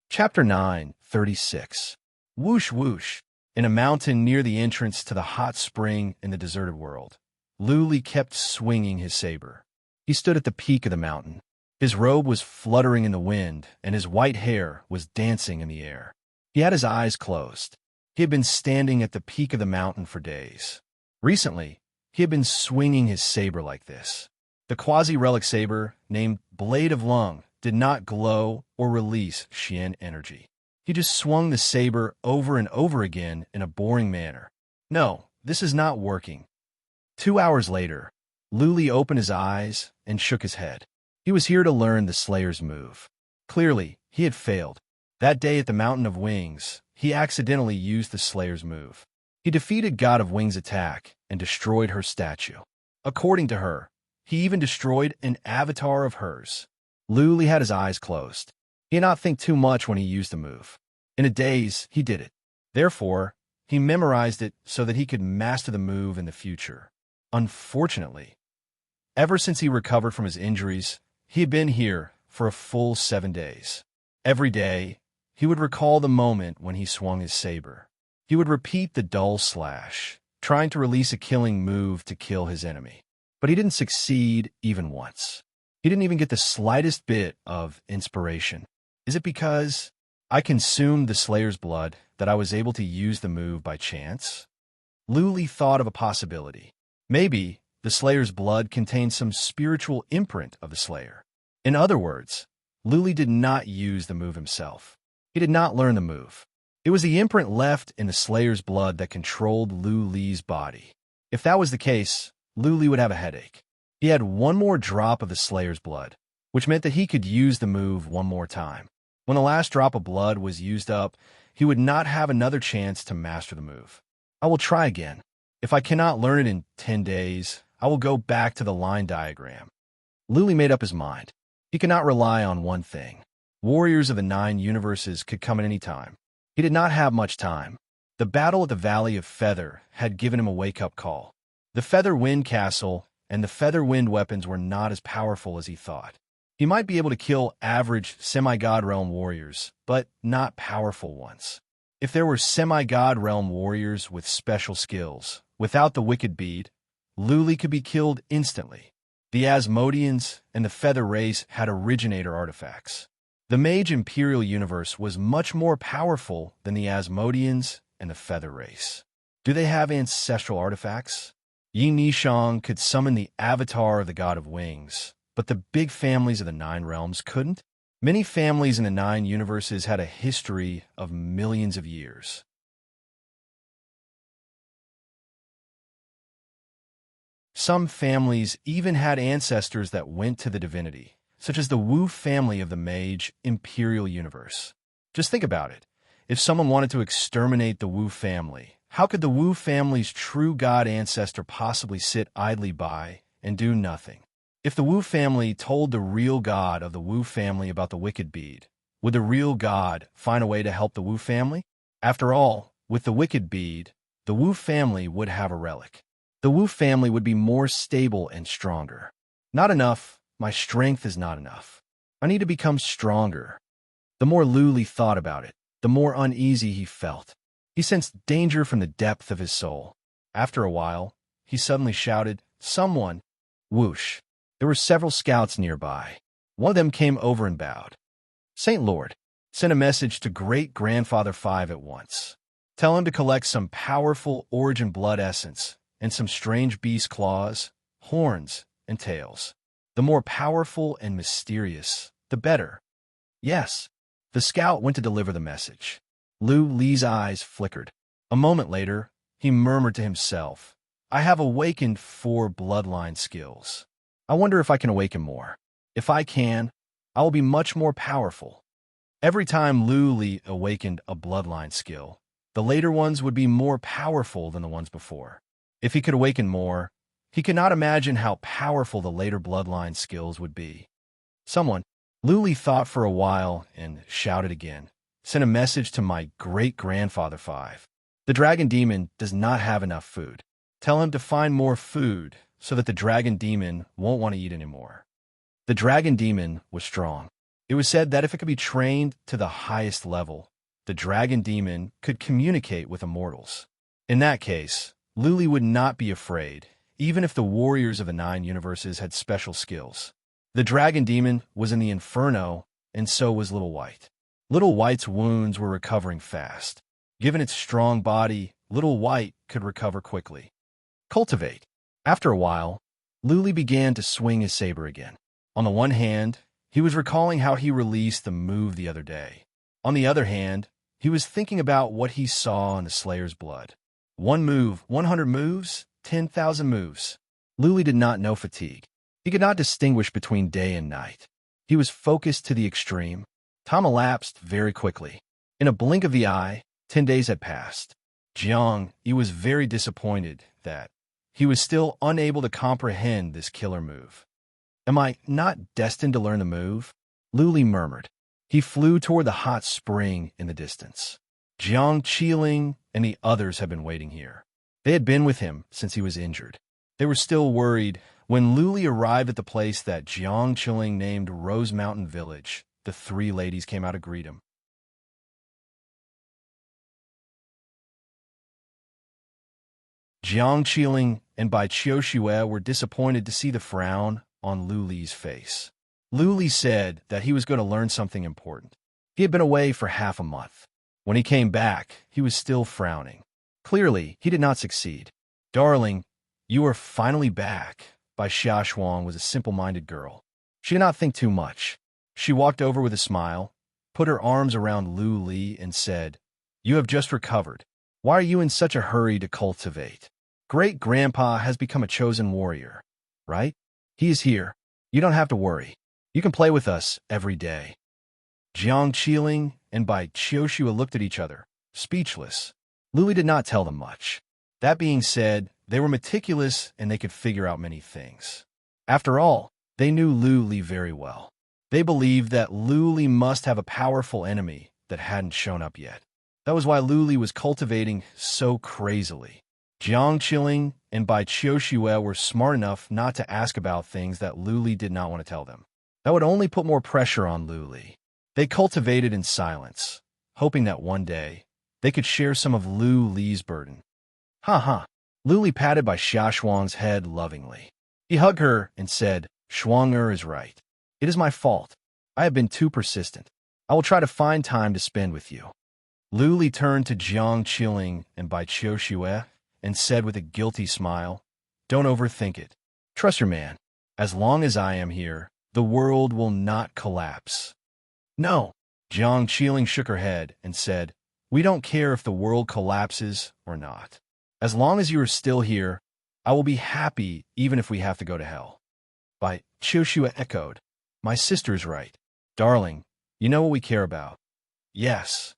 Chapter 9:36. Whoosh whoosh. In a mountain near the entrance to the hot spring in the deserted world, Lu Li kept swinging his saber. He stood at the peak of the mountain. His robe was fluttering in the wind, and his white hair was dancing in the air. He had his eyes closed. He had been standing at the peak of the mountain for days. Recently, he had been swinging his saber like this. The quasi-relic saber, named Blade of Lung, did not glow or release Xian energy. He just swung the saber over and over again in a boring manner. No, this is not working. 2 hours later, Lu Li opened his eyes and shook his head. He was here to learn the Slayer's move. Clearly, he had failed. That day at the Mountain of Wings, he accidentally used the Slayer's move. He defeated God of Wings' attack and destroyed her statue. According to her, he even destroyed an avatar of hers. Lu Li had his eyes closed. He did not think too much when he used the move. In a daze, he did it. Therefore, he memorized it so that he could master the move in the future. Unfortunately, ever since he recovered from his injuries, he had been here for a full 7 days. Every day, he would recall the moment when he swung his saber. He would repeat the dull slash, trying to release a killing move to kill his enemy. But he didn't succeed even once. He didn't even get the slightest bit of inspiration. Is it because I consumed the Slayer's blood that I was able to use the move by chance? Lu Li thought of a possibility. Maybe the Slayer's blood contained some spiritual imprint of the Slayer. In other words, Lu Li did not use the move himself. He did not learn the move. It was the imprint left in the Slayer's blood that controlled Lu Li's body. If that was the case, Lu Li would have a headache. He had one more drop of the Slayer's blood, which meant that he could use the move one more time. When the last drop of blood was used up, he would not have another chance to master the move. I will try again. If I cannot learn it in 10 days, I will go back to the line diagram. Lu Li made up his mind. He could not rely on one thing. Warriors of the 9 Universes could come at any time. He did not have much time. The battle at the Valley of Feather had given him a wake-up call. The Feather Wind Castle and the Feather Wind weapons were not as powerful as he thought. He might be able to kill average semi-god realm warriors, but not powerful ones. If there were semi-god realm warriors with special skills, without the wicked bead, Lu Li could be killed instantly. The Asmodeans and the Feather race had originator artifacts. The Mage Imperial universe was much more powerful than the Asmodeans and the Feather race. Do they have ancestral artifacts? Yi Nishang could summon the avatar of the God of Wings, but the big families of the 9 realms couldn't. Many families in the 9 universes had a history of millions of years. Some families even had ancestors that went to the divinity, such as the Wu family of the Mage Imperial universe. Just think about it. If someone wanted to exterminate the Wu family, how could the Wu family's true god ancestor possibly sit idly by and do nothing. If the Wu family told the real god of the Wu family about the wicked bead, would the real god find a way to help the Wu family? After all, with the wicked bead, the Wu family would have a relic. The Wu family would be more stable and stronger. Not enough. My strength is not enough. I need to become stronger. The more Lu Li thought about it, the more uneasy he felt. He sensed danger from the depth of his soul. After a while, he suddenly shouted, "Someone!" Whoosh! There were several scouts nearby. One of them came over and bowed. "Saint Lord, send a message to Great-Grandfather 5 at once. Tell him to collect some powerful origin blood essence and some strange beast claws, horns, and tails. The more powerful and mysterious, the better." Yes. The scout went to deliver the message. Lu Li's eyes flickered. A moment later, he murmured to himself, "I have awakened 4 bloodline skills. I wonder if I can awaken more. If I can, I will be much more powerful." Every time Lu Li awakened a bloodline skill, the later ones would be more powerful than the ones before. If he could awaken more, he could not imagine how powerful the later bloodline skills would be. Someone, Lu Li thought for a while and shouted again, "Send a message to my Great-Grandfather 5. The dragon demon does not have enough food. Tell him to find more food so that the dragon demon won't want to eat anymore." The dragon demon was strong. It was said that if it could be trained to the highest level, the dragon demon could communicate with immortals. In that case, Lu Li would not be afraid, even if the warriors of the 9 universes had special skills. The dragon demon was in the inferno, and so was Little White. Little White's wounds were recovering fast. Given its strong body, Little White could recover quickly. Cultivate. After a while, Lu Li began to swing his saber again. On the one hand, he was recalling how he released the move the other day. On the other hand, he was thinking about what he saw in the Slayer's blood. 1 move, 100 moves, 10,000 moves. Lu Li did not know fatigue. He could not distinguish between day and night. He was focused to the extreme. Time elapsed very quickly. In a blink of the eye, 10 days had passed. Jiang Yi was very disappointed that he was still unable to comprehend this killer move. "Am I not destined to learn the move?" Lu Li murmured. He flew toward the hot spring in the distance. Jiang Qiling and the others had been waiting here. They had been with him since he was injured. They were still worried. When Lu Li arrived at the place that Jiang Qiling named Rose Mountain Village, the 3 ladies came out to greet him. Jiang Qiling and Bai Qiuxue were disappointed to see the frown on Lu Li's face. Lu Li said that he was going to learn something important. He had been away for half a month. When he came back, he was still frowning. Clearly, he did not succeed. "Darling, you are finally back." Bai Xiaoshuang was a simple-minded girl. She did not think too much. She walked over with a smile, put her arms around Lu Li, and said, "You have just recovered. Why are you in such a hurry to cultivate? Great-Grandpa has become a chosen warrior, right? He is here. You don't have to worry. You can play with us every day." Jiang Qiling and Bai Qiuxue looked at each other, speechless. Lu Li did not tell them much. That being said, they were meticulous and they could figure out many things. After all, they knew Lu Li very well. They believed that Lu Li must have a powerful enemy that hadn't shown up yet. That was why Lu Li was cultivating so crazily. Jiang Qiling and Bai Qiuxue were smart enough not to ask about things that Lu Li did not want to tell them. That would only put more pressure on Lu Li. They cultivated in silence, hoping that one day they could share some of Lu Li's burden. "Ha ha." Lu Li patted Bai Xiaoshuang's head lovingly. He hugged her and said, "Shuang is right. It is my fault. I have been too persistent. I will try to find time to spend with you." Lu Li turned to Jiang Qiling and Bai Qiuxue and said with a guilty smile, "Don't overthink it. Trust your man. As long as I am here, the world will not collapse." "No." Jiang Qiling shook her head and said, "We don't care if the world collapses or not. As long as you are still here, I will be happy even if we have to go to hell." Bai Qiuxue echoed, "My sister's right. Darling, you know what we care about." "Yes."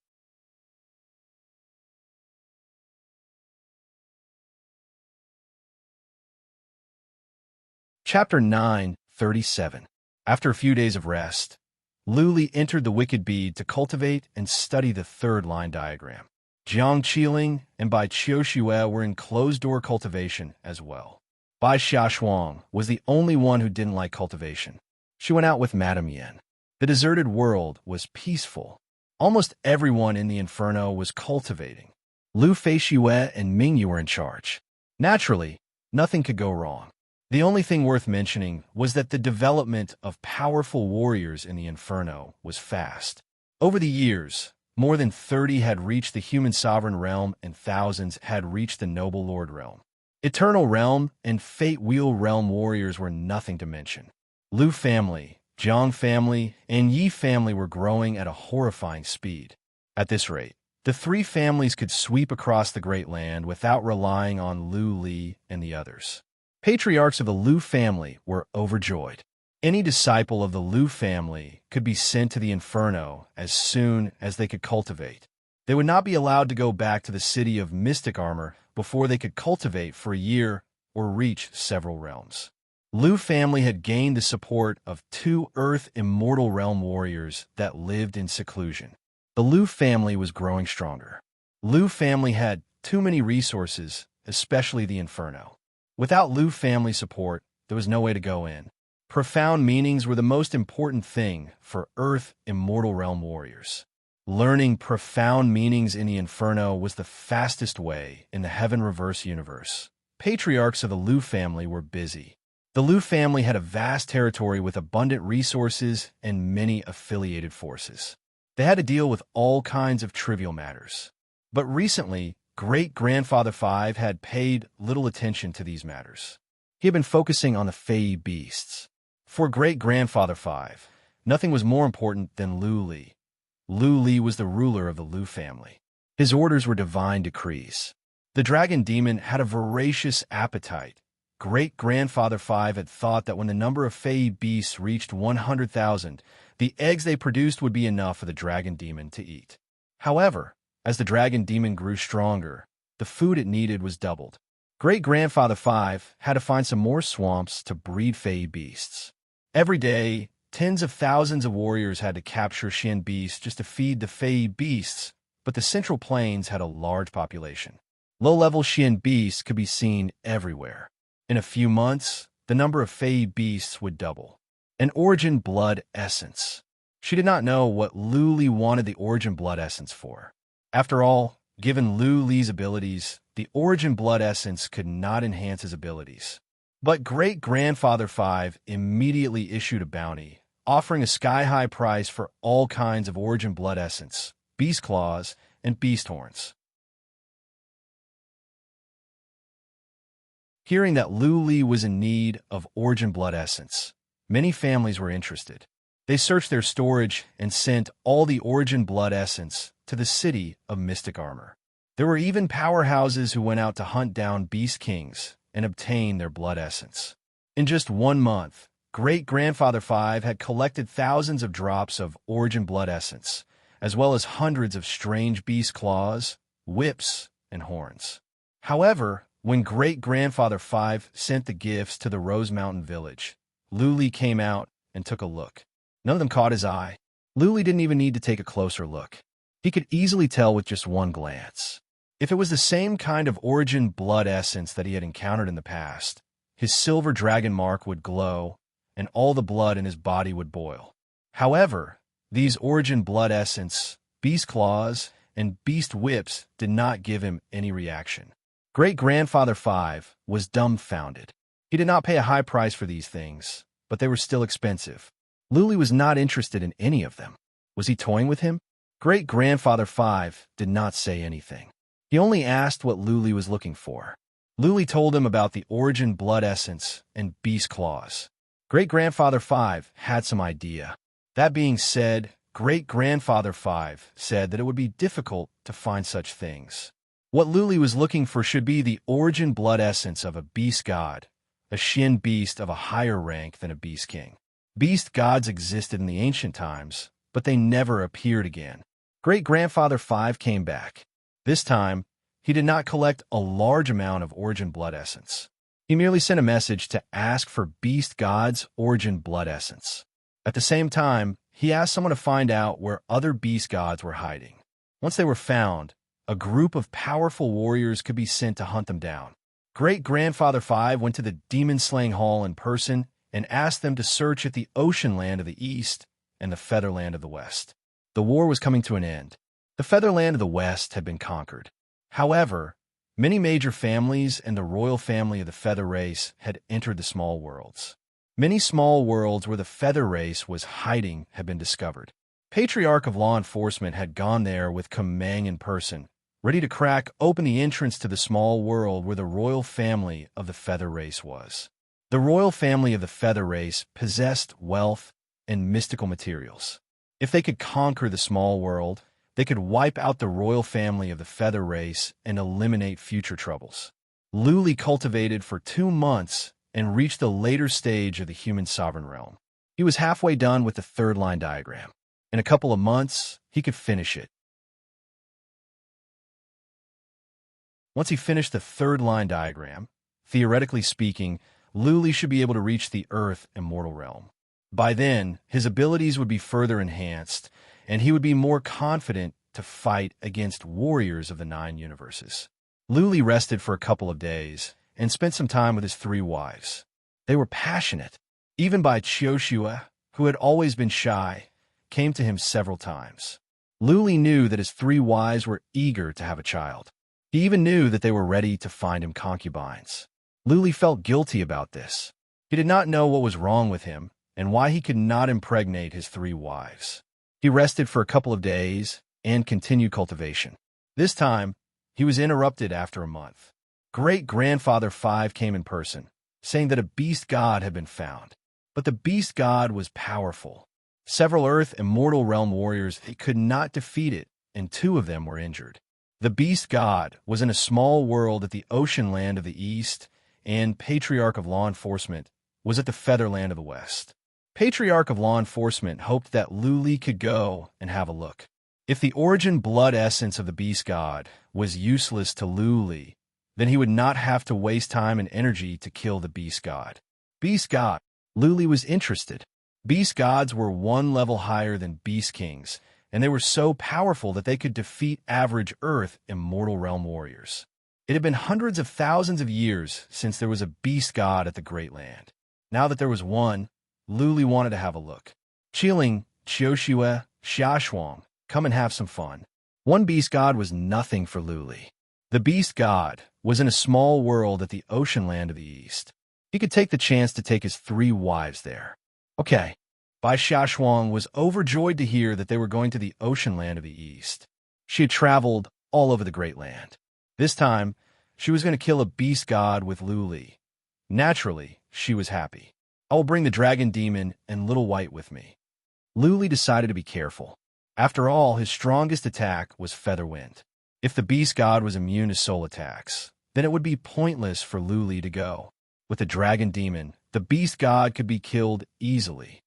Chapter 9:37. After a few days of rest, Luli entered the wicked bead to cultivate and study the third line diagram. Jiang Qiling and Bai Qiuxue were in closed-door cultivation as well. Bai Xiaoshuang was the only one who didn't like cultivation. She went out with Madame Yan. The deserted world was peaceful. Almost everyone in the inferno was cultivating. Lu Feixue and Mingyu were in charge. Naturally, nothing could go wrong. The only thing worth mentioning was that the development of powerful warriors in the inferno was fast. Over the years, more than 30 had reached the human sovereign realm and thousands had reached the noble lord realm. Eternal realm and fate wheel realm warriors were nothing to mention. Lu family, Jiang family, and Yi family were growing at a horrifying speed. At this rate, the three families could sweep across the great land without relying on Lu Li and the others. Patriarchs of the Lu family were overjoyed. Any disciple of the Lu family could be sent to the inferno as soon as they could cultivate. They would not be allowed to go back to the city of mystic armor before they could cultivate for a year or reach several realms. Lu family had gained the support of 2 Earth immortal realm warriors that lived in seclusion. The Lu family was growing stronger. Lu family had too many resources, especially the inferno. Without Lu family support, there was no way to go in. Profound meanings were the most important thing for Earth immortal realm warriors. Learning profound meanings in the inferno was the fastest way in the heaven reverse universe. Patriarchs of the Lu family were busy. The Lu family had a vast territory with abundant resources and many affiliated forces. They had to deal with all kinds of trivial matters. But recently, Great-Grandfather Five had paid little attention to these matters. He had been focusing on the Fey beasts. For Great-Grandfather Five, nothing was more important than Lu Li. Lu Li was the ruler of the Lu family. His orders were divine decrees. The dragon demon had a voracious appetite. Great-Grandfather Five had thought that when the number of Fey beasts reached 100,000, the eggs they produced would be enough for the dragon demon to eat. However, as the dragon demon grew stronger, the food it needed was doubled. Great-Grandfather Five had to find some more swamps to breed Fey beasts. Every day, tens of thousands of warriors had to capture Xian beasts just to feed the Fey beasts, but the Central Plains had a large population. Low-level Xian beasts could be seen everywhere. In a few months, the number of Fey beasts would double. An origin blood essence. She did not know what Lu Li wanted the origin blood essence for. After all, given Lu Li's abilities, the origin blood essence could not enhance his abilities. But Great-Grandfather Five immediately issued a bounty, offering a sky-high price for all kinds of origin blood essence, beast claws, and beast horns. Hearing that Lu Li was in need of origin blood essence, many families were interested. They searched their storage and sent all the origin blood essence to the city of mystic armor. There were even powerhouses who went out to hunt down beast kings and obtain their blood essence. In just 1 month, Great-Grandfather Five had collected thousands of drops of origin blood essence, as well as hundreds of strange beast claws, whips, and horns. However, when Great-Grandfather Five sent the gifts to the Rose Mountain village, Lu Li came out and took a look. None of them caught his eye. Lu Li didn't even need to take a closer look. He could easily tell with just one glance. If it was the same kind of origin blood essence that he had encountered in the past, his silver dragon mark would glow, and all the blood in his body would boil. However, these origin blood essence, beast claws, and beast whips did not give him any reaction. Great-Grandfather Five was dumbfounded. He did not pay a high price for these things, but they were still expensive. Lu Li was not interested in any of them. Was he toying with him? Great-Grandfather Five did not say anything. He only asked what Lu Li was looking for. Lu Li told him about the origin blood essence and beast claws. Great-Grandfather Five had some idea. That being said, Great-Grandfather Five said that it would be difficult to find such things. What Lu Li was looking for should be the origin blood essence of a beast god, a Xian beast of a higher rank than a beast king. Beast gods existed in the ancient times, but they never appeared again. Great-Grandfather Five came back. This time, he did not collect a large amount of origin blood essence. He merely sent a message to ask for Beast God's origin blood essence. At the same time, he asked someone to find out where other beast gods were hiding. Once they were found, a group of powerful warriors could be sent to hunt them down. Great-grandfather 5 went to the demon-slaying hall in person and asked them to search at the ocean land of the east and the featherland of the west. The war was coming to an end. The featherland of the west had been conquered. However, many major families and the royal family of the feather race had entered the small worlds. Many small worlds where the feather race was hiding had been discovered. Patriarch of Law Enforcement had gone there with Kumang in person, ready to crack open the entrance to the small world where the royal family of the feather race was. The royal family of the feather race possessed wealth and mystical materials. If they could conquer the small world, they could wipe out the royal family of the feather race and eliminate future troubles. Luli cultivated for 2 months and reached the later stage of the human sovereign realm. He was halfway done with the third line diagram. In a couple of months, he could finish it. Once he finished the third line diagram, theoretically speaking, Luli should be able to reach the Earth immortal realm. By then, his abilities would be further enhanced, and he would be more confident to fight against warriors of the 9 universes. Luli rested for a couple of days and spent some time with his 3 wives. They were passionate. Even Bai Chioshua, who had always been shy, came to him several times. Luli knew that his 3 wives were eager to have a child. He even knew that they were ready to find him concubines. Luli felt guilty about this. He did not know what was wrong with him and why he could not impregnate his 3 wives. He rested for a couple of days and continued cultivation. This time, he was interrupted after a month. Great-grandfather 5 came in person, saying that a beast god had been found. But the beast god was powerful. Several Earth immortal realm warriors could not defeat it, and 2 of them were injured. The beast god was in a small world at the ocean land of the east, and Patriarch of Law Enforcement was at the featherland of the west. Patriarch of Law Enforcement hoped that Luli could go and have a look. If the origin blood essence of the beast god was useless to Luli, then he would not have to waste time and energy to kill the beast god. Beast god. Luli was interested. Beast gods were 1 level higher than beast kings, and they were so powerful that they could defeat average Earth immortal realm warriors. It had been hundreds of thousands of years since there was a beast god at the Great Land. Now that there was one, Luli wanted to have a look. Chiling, Chioshua, Xiaoshuang, come and have some fun. One beast god was nothing for Luli. The beast god was in a small world at the ocean land of the east. He could take the chance to take his 3 wives there. Okay. Bai Xiaoshuang was overjoyed to hear that they were going to the ocean land of the east. She had traveled all over the Great Land. This time, she was going to kill a beast god with Luli. Naturally, she was happy. I will bring the dragon demon and Little White with me. Luli decided to be careful. After all, his strongest attack was Feather Wind. If the beast god was immune to soul attacks, then it would be pointless for Luli to go. With the dragon demon, the beast god could be killed easily.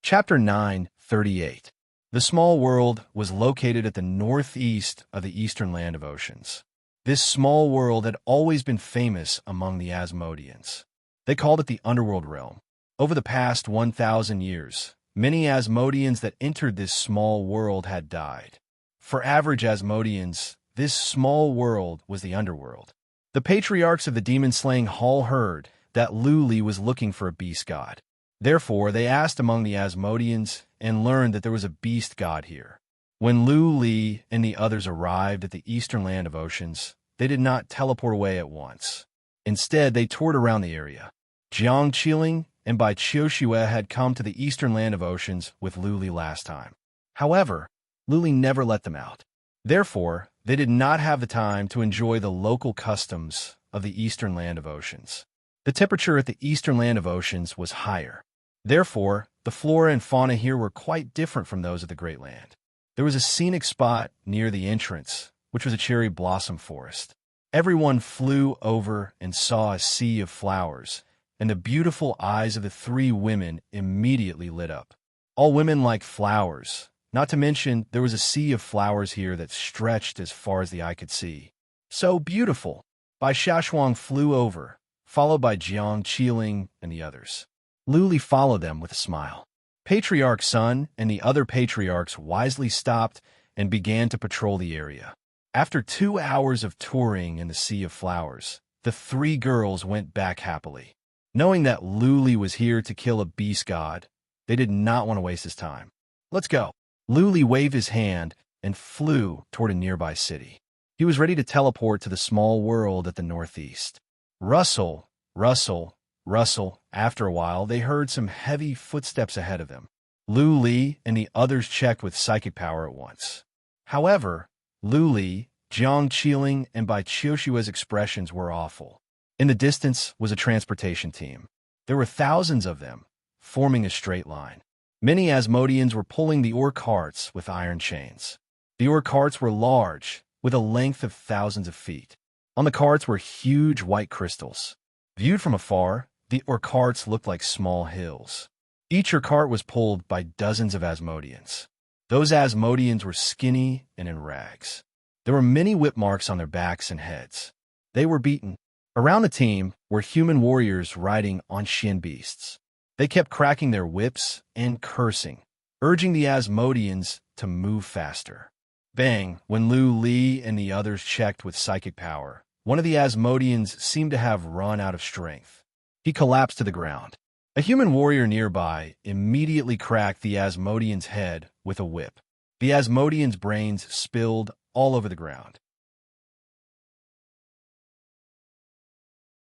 Chapter 9:38. The small world was located at the northeast of the eastern land of oceans. This small world had always been famous among the Asmodeans. They called it the underworld realm. Over the past 1,000 years, many Asmodeans that entered this small world had died. For average Asmodeans, this small world was the underworld. The patriarchs of the demon-slaying hall heard that Luli was looking for a beast god. Therefore, they asked among the Asmodeans and learned that there was a beast god here. When Luli and the others arrived at the eastern land of oceans, they did not teleport away at once. Instead, they toured around the area. Jiang Qiling and Bai Chioshua had come to the eastern land of oceans with Luli last time. However, Luli never let them out. Therefore, they did not have the time to enjoy the local customs of the eastern land of oceans. The temperature at the eastern land of oceans was higher. Therefore, the flora and fauna here were quite different from those of the Great Land. There was a scenic spot near the entrance, which was a cherry blossom forest. Everyone flew over and saw a sea of flowers, and the beautiful eyes of the 3 women immediately lit up. All women like flowers, Not to mention, there was a sea of flowers here that stretched as far as the eye could see. So beautiful. Bai Xiaoshuang flew over, followed by Jiang Qiling and the others. Lu Li followed them with a smile. Patriarch Sun and the other patriarchs wisely stopped and began to patrol the area. After 2 hours of touring in the sea of flowers, the 3 girls went back happily. Knowing that Lu Li was here to kill a beast god, they did not want to waste his time. Let's go. Lu Li waved his hand and flew toward a nearby city. He was ready to teleport to the small world at the northeast. Rustle, rustle, rustle. After a while, they heard some heavy footsteps ahead of them. Lu Li and the others checked with psychic power at once. However, Lu Li, Jiang Qiling, and Bai Qiushua's expressions were awful. In the distance was a transportation team. There were thousands of them, forming a straight line. Many Asmodeans were pulling the ore carts with iron chains. The ore carts were large, with a length of thousands of feet. On the carts were huge white crystals. Viewed from afar, the ore carts looked like small hills. Each ore cart was pulled by dozens of Asmodeans. Those Asmodeans were skinny and in rags. There were many whip marks on their backs and heads. They were beaten. Around the team were human warriors riding on shin beasts. They kept cracking their whips and cursing, urging the Asmodeans to move faster. Bang! When Lu Li and the others checked with psychic power, one of the Asmodeans seemed to have run out of strength. He collapsed to the ground. A human warrior nearby immediately cracked the Asmodean's head with a whip. The Asmodean's brains spilled all over the ground.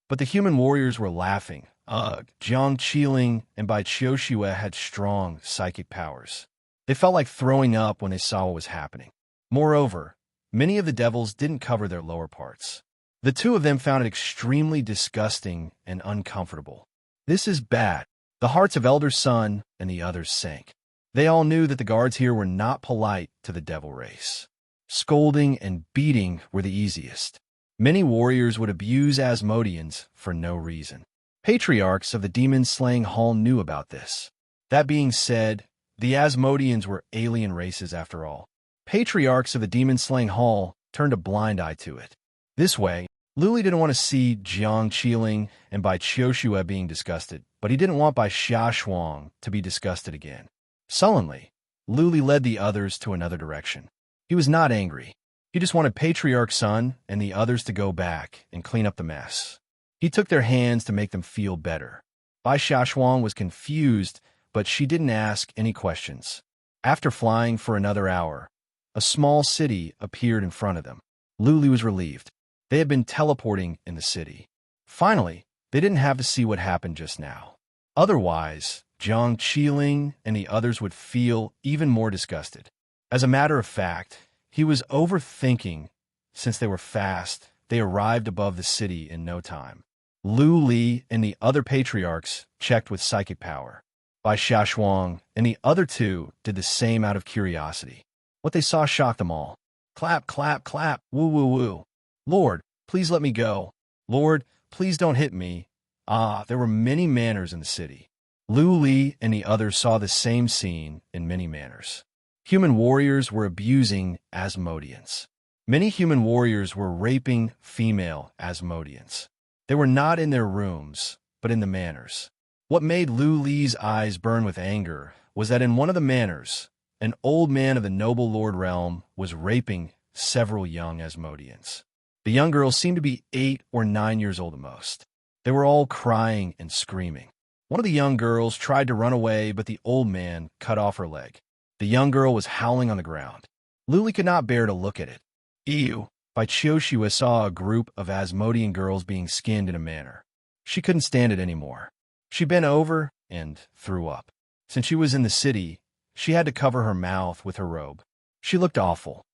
But the human warriors were laughing. Jiang Qiling and Bai Qiushua had strong psychic powers. They felt like throwing up when they saw what was happening. Moreover, many of the devils didn't cover their lower parts. The 2 of them found it extremely disgusting and uncomfortable. This is bad. The hearts of Elder Sun and the others sank. They all knew that the guards here were not polite to the devil race. Scolding and beating were the easiest. Many warriors would abuse Asmodeans for no reason. Patriarchs of the demon-slaying hall knew about this. That being said, the Asmodeans were alien races after all. Patriarchs of the demon-slaying hall turned a blind eye to it. This way, Lu Li didn't want to see Jiang Qiling and Bai Qiushua being disgusted, but he didn't want Bai Xiaoshuang to be disgusted again. Sullenly, Lu Li led the others to another direction. He was not angry. He just wanted Patriarch Sun and the others to go back and clean up the mess. He took their hands to make them feel better. Bai Xiaoshuang was confused, but she didn't ask any questions. After flying for another hour, a small city appeared in front of them. Lu Li was relieved. They had been teleporting in the city. Finally, they didn't have to see what happened just now. Otherwise, Jiang Qiling and the others would feel even more disgusted. As a matter of fact, he was overthinking. Since they were fast, they arrived above the city in no time. Lu Li and the other patriarchs checked with psychic power. Bai Xiaoshuang and the other 2 did the same out of curiosity. What they saw shocked them all. Clap, clap, clap, woo, woo, woo. Lord, please let me go. Lord, please don't hit me. There were many manners in the city. Lu Li and the others saw the same scene in many manners. Human warriors were abusing Asmodeans. Many human warriors were raping female Asmodeans. They were not in their rooms, but in the manors. What made Lu Li's eyes burn with anger was that in one of the manors, an old man of the noble lord realm was raping several young Asmodeans. The young girls seemed to be 8 or 9 years old at most. They were all crying and screaming. One of the young girls tried to run away, but the old man cut off her leg. The young girl was howling on the ground. Lu Li could not bear to look at it. Ew! Bai Qiushua saw a group of Asmodean girls being skinned in a manor. She couldn't stand it anymore. She bent over and threw up. Since she was in the city, she had to cover her mouth with her robe. She looked awful.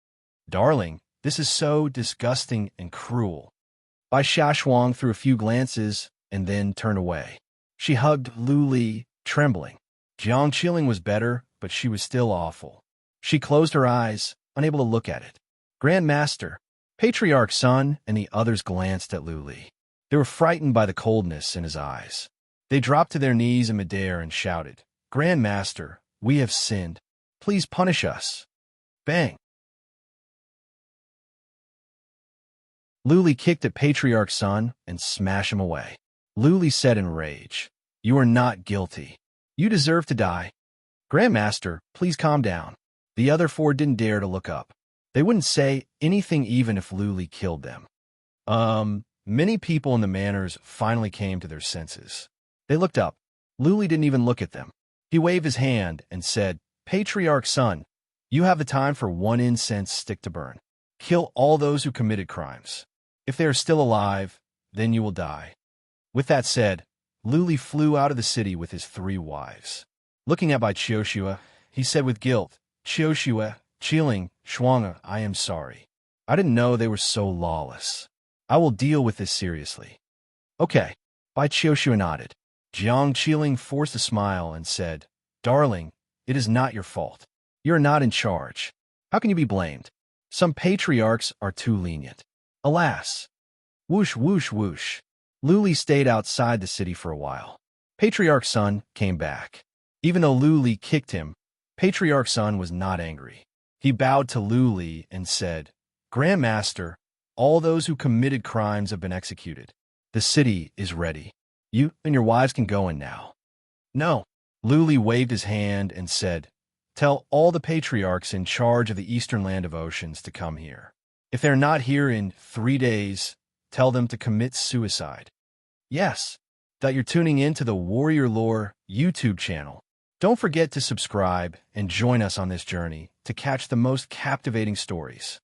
Darling, this is so disgusting and cruel. Bai Xiaoshuang threw a few glances and then turned away. She hugged Lu Li, trembling. Jiang Qiling was better, but she was still awful. She closed her eyes, unable to look at it. Grand Master, Patriarch Sun and the others glanced at Lu Li. They were frightened by the coldness in his eyes. They dropped to their knees in midair and shouted, Grand Master, we have sinned. Please punish us. Bang. Luli kicked at Patriarch's son and smashed him away. Luli said in rage, "You are not guilty. You deserve to die." "Grandmaster, please calm down." The other four didn't dare to look up. They wouldn't say anything even if Luli killed them. Many people in the manors finally came to their senses. They looked up. Luli didn't even look at them. He waved his hand and said, "Patriarch's son, you have the time for one incense stick to burn. Kill all those who committed crimes. If they are still alive, then you will die." With that said, Luli flew out of the city with his 3 wives. Looking at by Chioshua, he said with guilt, "Chioshua, Chiling, Shuanga, I am sorry. I didn't know they were so lawless. I will deal with this seriously." "Okay." Bai Chioshua nodded. Jiang Chiling forced a smile and said, "Darling, it is not your fault. You are not in charge. How can you be blamed? Some patriarchs are too lenient. Alas." Whoosh, whoosh, whoosh. Luli stayed outside the city for a while. Patriarch's son came back. Even though Luli kicked him, Patriarch's son was not angry. He bowed to Luli and said, "Grandmaster, all those who committed crimes have been executed. The city is ready. You and your wives can go in now." "No." Luli waved his hand and said, "Tell all the patriarchs in charge of the eastern land of oceans to come here. If they're not here in 3 days, tell them to commit suicide." Yes, that you're tuning in to the Warrior Lore YouTube channel. Don't forget to subscribe and join us on this journey to catch the most captivating stories.